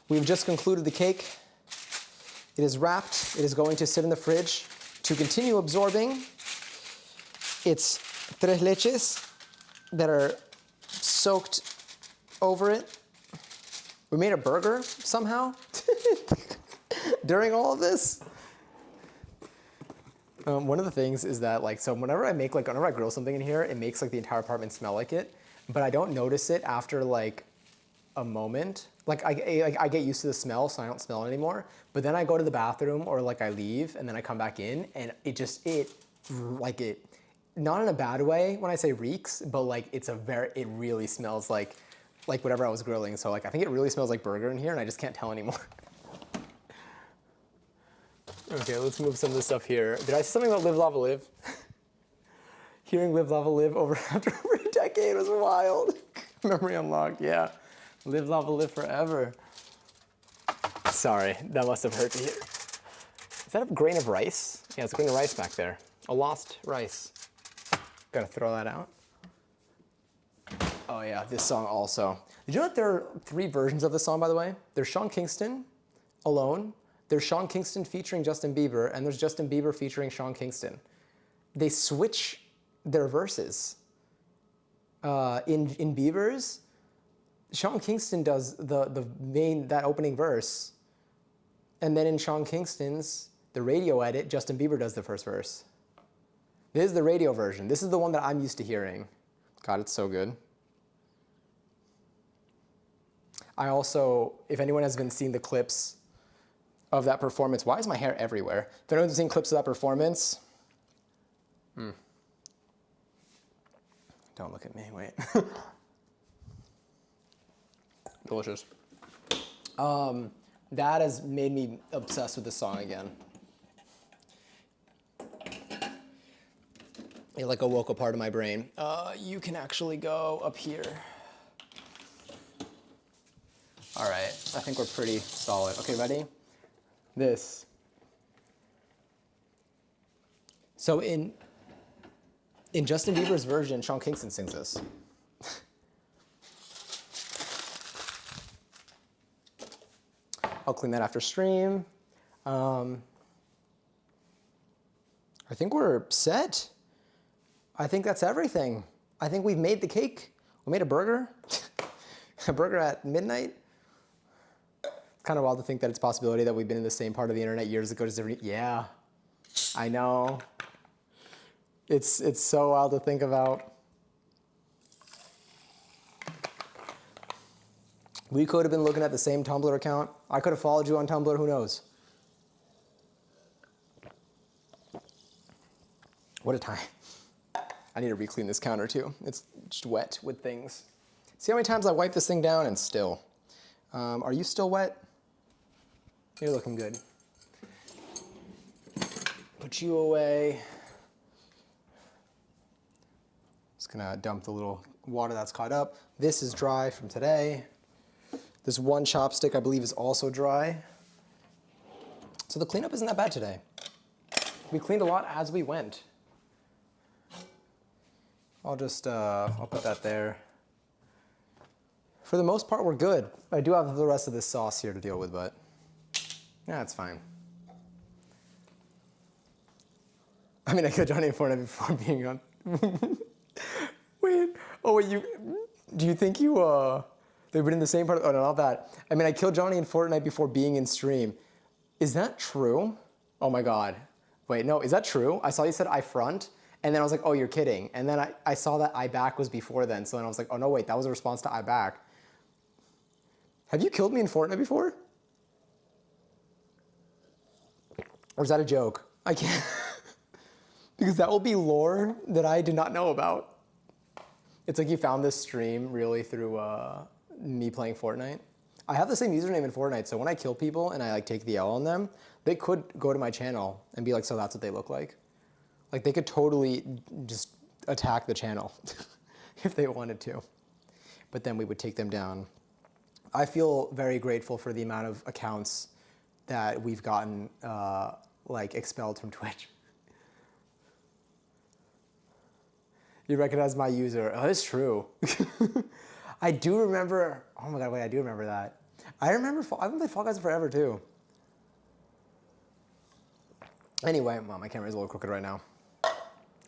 [SPEAKER 1] We've just concluded the cake. It is wrapped. It is going to sit in the fridge to continue absorbing its tres leches that are soaked over it. We made a burger somehow during all of this. One of the things is that, like, so whenever I grill something in here, it makes like the entire apartment smell like it, but I don't notice it after like a moment. Like I get used to the smell, so I don't smell it anymore. But then I go to the bathroom or like I leave and then I come back in and it not in a bad way when I say reeks, but like it really smells like whatever I was grilling. So like I think it really smells like burger in here and I just can't tell anymore. Okay, let's move some of this stuff here. Did I say something about live, lava, live? Hearing live, lava, live after over a decade was wild. Memory unlocked, yeah. Live, lava, live forever. Sorry, that must have hurt to hear. Is that a grain of rice? Yeah, it's a grain of rice back there. A lost rice. Gotta throw that out. Oh yeah, this song also. Did you know that there are 3 versions of this song, by the way? There's Sean Kingston alone, there's Sean Kingston featuring Justin Bieber, and there's Justin Bieber featuring Sean Kingston. They switch their verses. In Bieber's, Sean Kingston does that opening verse, and then in Sean Kingston's, the radio edit, Justin Bieber does the first verse. This is the radio version. This is the one that I'm used to hearing. God, it's so good. I also, if anyone has been seeing the clips of that performance, why is my hair everywhere? If anyone's seen clips of that performance, don't look at me, wait. Delicious. That has made me obsessed with this song again. It like awoke a part of my brain. You can actually go up here. All right, I think we're pretty solid. Okay, ready? This. So in Justin Bieber's version, Sean Kingston sings this. I'll clean that after stream. I think we're set. I think that's everything. I think we've made the cake. We made a burger. A burger at midnight. It's kind of wild to think that it's a possibility that we've been in the same part of the internet years ago. Yeah, I know. It's so wild to think about. We could have been looking at the same Tumblr account. I could have followed you on Tumblr, who knows? What a time. I need to re-clean this counter too. It's just wet with things. See how many times I wipe this thing down and still. Are you still wet? You're looking good. Put you away. Gonna dump the little water that's caught up. This is dry from today. This one chopstick I believe is also dry. So the cleanup isn't that bad today. We cleaned a lot as we went. I'll put that there. For the most part, we're good. I do have the rest of this sauce here to deal with, but yeah, it's fine. I mean, I killed Johnny and Fortnite before being on. Wait, do you think they've been in the same part? Oh, no, not that. I mean, I killed Johnny and Fortnite before being in stream. Is that true? Oh my God. Wait, no, is that true? I saw you said I front, and then I was like, oh, you're kidding. And then I saw that I back was before then, so then I was like, oh no, wait, that was a response to I back. Have you killed me in Fortnite before? Or is that a joke? I can't. Because that will be lore that I did not know about. It's like you found this stream really through me playing Fortnite. I have the same username in Fortnite, so when I kill people and I like take the L on them, they could go to my channel and be like, so that's what they look like. Like they could totally just attack the channel if they wanted to. But then we would take them down. I feel very grateful for the amount of accounts that we've gotten like expelled from Twitch. You recognize my user. Oh, that's true. I do remember, oh my God, wait, I do remember that. I haven't played Fall Guys in forever too. Anyway, well, my camera is a little crooked right now.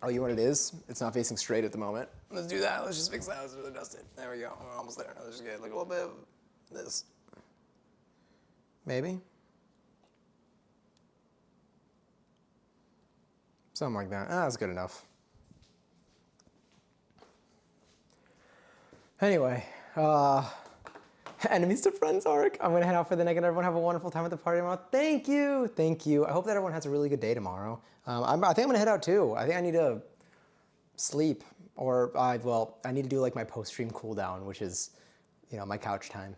[SPEAKER 1] Oh, you know what it is? It's not facing straight at the moment. Let's do that. Let's just fix that. Let's really adjust it. There we go. We're almost there. Let's just get like a little bit of this. Maybe. Something like that. That's good enough. Anyway, enemies to friends arc. I'm gonna head out for the night and everyone have a wonderful time at the party tomorrow. Thank you, thank you. I hope that everyone has a really good day tomorrow. I think I'm gonna head out too. I think I need to sleep, or I need to do like my post-stream cool down, which is, you know, my couch time.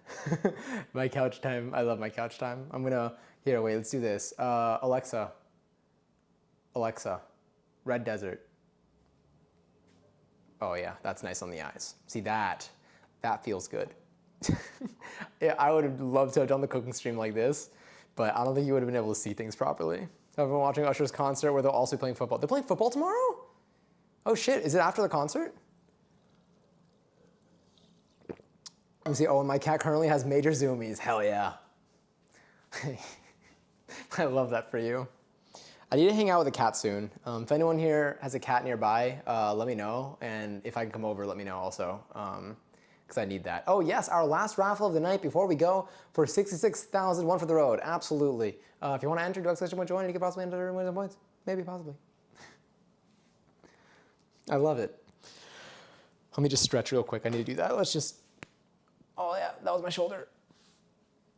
[SPEAKER 1] My couch time. I love my couch time. I'm gonna wait. Let's do this. Alexa, Red Desert. Oh yeah, that's nice on the eyes. See that feels good. Yeah, I would have loved to have done the cooking stream like this, but I don't think you would have been able to see things properly. I've been watching Usher's concert where they'll also be playing football. They're playing football tomorrow? Oh shit, is it after the concert? Let me see, oh, and my cat currently has major zoomies. Hell yeah. I love that for you. I need to hang out with a cat soon. If anyone here has a cat nearby, let me know. And if I can come over, let me know also, because I need that. Oh yes, our last raffle of the night before we go for 66,000, one for the road. Absolutely. If you want to enter, do exclamation point join, and you can possibly enter win some points. Maybe, possibly. I love it. Let me just stretch real quick. I need to do that. Let's just, oh yeah, that was my shoulder.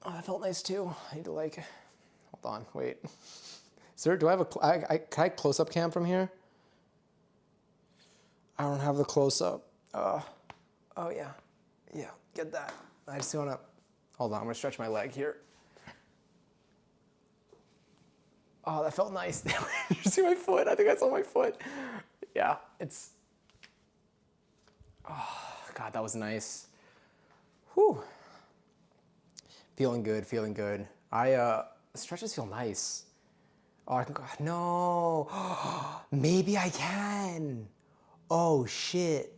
[SPEAKER 1] Oh, that felt nice too. I need to like, hold on, wait. Sir, do I have can I close-up cam from here? I don't have the close-up. Oh yeah, get that. I just wanna, hold on, I'm gonna stretch my leg here. Oh, that felt nice. Did you see my foot? I think I saw my foot. Yeah, it's, oh God, that was nice. Whew. Feeling good, feeling good. Stretches feel nice. Oh, I can go, no, maybe I can. Oh shit.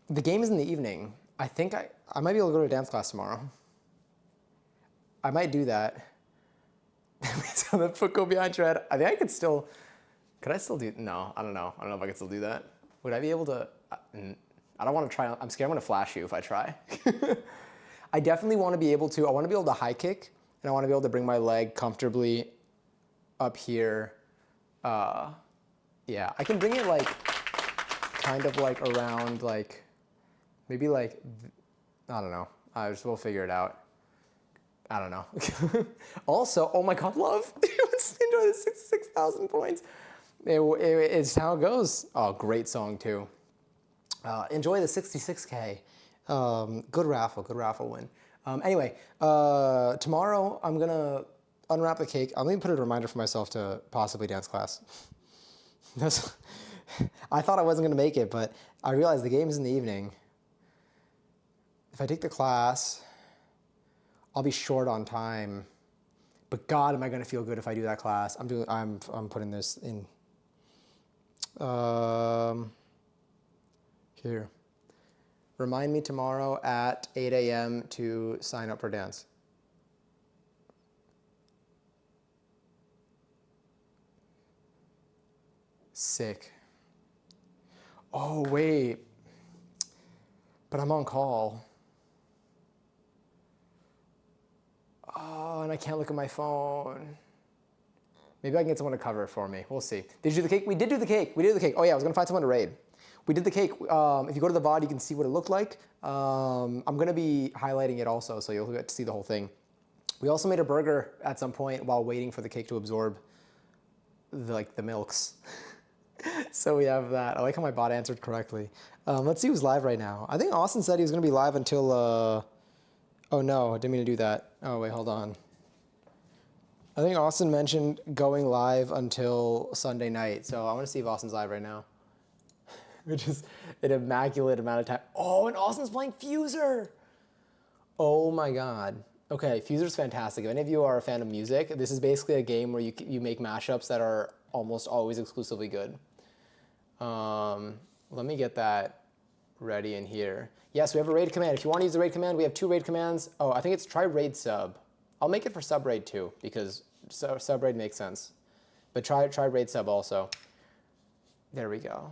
[SPEAKER 1] The game is in the evening. I think I might be able to go to a dance class tomorrow. I might do that. So the foot go behind your head. I think I could still, could I still do, no, I don't know. I don't know if I could still do that. Would I be able to, I don't want to try, I'm scared I'm gonna flash you if I try. I definitely want to be able to, I want to be able to high kick, and I want to be able to bring my leg comfortably up here. Yeah, I can bring it like, kind of like around like, maybe like, I don't know. We'll figure it out. I don't know. Also, oh my God, love. Enjoy the 66,000 points. It's how it goes. Oh, great song too. Enjoy the 66K. Good raffle win. Anyway, tomorrow I'm gonna unwrap the cake. I'm gonna put a reminder for myself to possibly dance class. I thought I wasn't gonna make it, but I realized the game's in the evening. If I take the class, I'll be short on time. But God, am I gonna feel good if I do that class? I'm putting this in. Here. Remind me tomorrow at 8 a.m. to sign up for dance. Sick. Oh, wait. But I'm on call. Oh, and I can't look at my phone. Maybe I can get someone to cover it for me. We'll see. Did you do the cake? We did do the cake. We did the cake. Oh, yeah, I was going to find someone to raid. We did the cake. If you go to the VOD, you can see what it looked like. I'm going to be highlighting it also, so you'll get to see the whole thing. We also made a burger at some point while waiting for the cake to absorb the milks. So we have that. I like how my bot answered correctly. Let's see who's live right now. I think Austin said he was going to be live until... Oh, no, I didn't mean to do that. Oh, wait, hold on. I think Austin mentioned going live until Sunday night, so I want to see if Austin's live right now. Which is an immaculate amount of time. Oh, and Austin's playing Fuser! Oh my God. Okay, Fuser's fantastic. If any of you are a fan of music, this is basically a game where you make mashups that are almost always exclusively good. Let me get that ready in here. Yes, we have a raid command. If you want to use the raid command, we have 2 raid commands. Oh, I think it's try raid sub. I'll make it for sub raid too, because sub raid makes sense. But try raid sub also. There we go.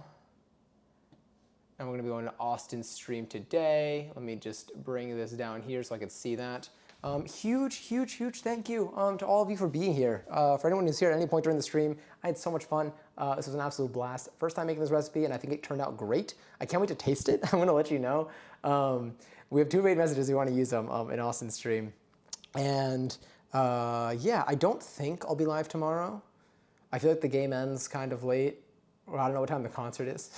[SPEAKER 1] And we're going to be going to Austin's stream today. Let me just bring this down here so I can see that. Huge thank you to all of you for being here. For anyone who's here at any point during the stream, I had so much fun. This was an absolute blast. First time making this recipe, and I think it turned out great. I can't wait to taste it. I'm going to let you know. We have 2 raid messages. We want to use them in Austin's stream. And yeah, I don't think I'll be live tomorrow. I feel like the game ends kind of late. Or I don't know what time the concert is.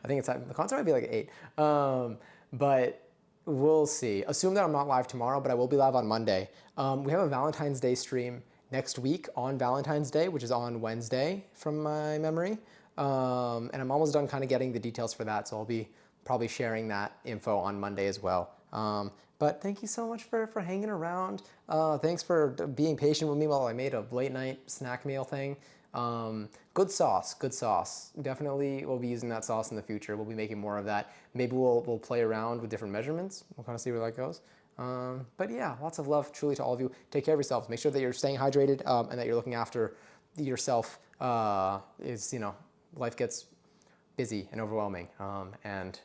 [SPEAKER 1] I think the concert might be like at 8. But we'll see. Assume that I'm not live tomorrow, but I will be live on Monday. We have a Valentine's Day stream next week on Valentine's Day, which is on Wednesday from my memory. And I'm almost done kind of getting the details for that, so I'll be probably sharing that info on Monday as well. But thank you so much for hanging around. Thanks for being patient with me while I made a late night snack meal thing. Good sauce. Definitely we'll be using that sauce in the future. We'll be making more of that. Maybe we'll play around with different measurements. We'll kind of see where that goes. But yeah, lots of love truly to all of you. Take care of yourselves. Make sure that you're staying hydrated and that you're looking after yourself. Life gets busy and overwhelming. And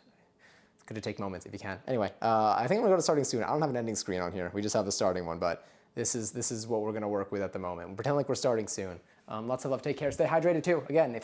[SPEAKER 1] it's good to take moments if you can. Anyway, I think I'm gonna go to starting soon. I don't have an ending screen on here. We just have the starting one, but this is what we're gonna work with at the moment. We'll pretend like we're starting soon. Lots of love. Take care. Stay hydrated too. Again, if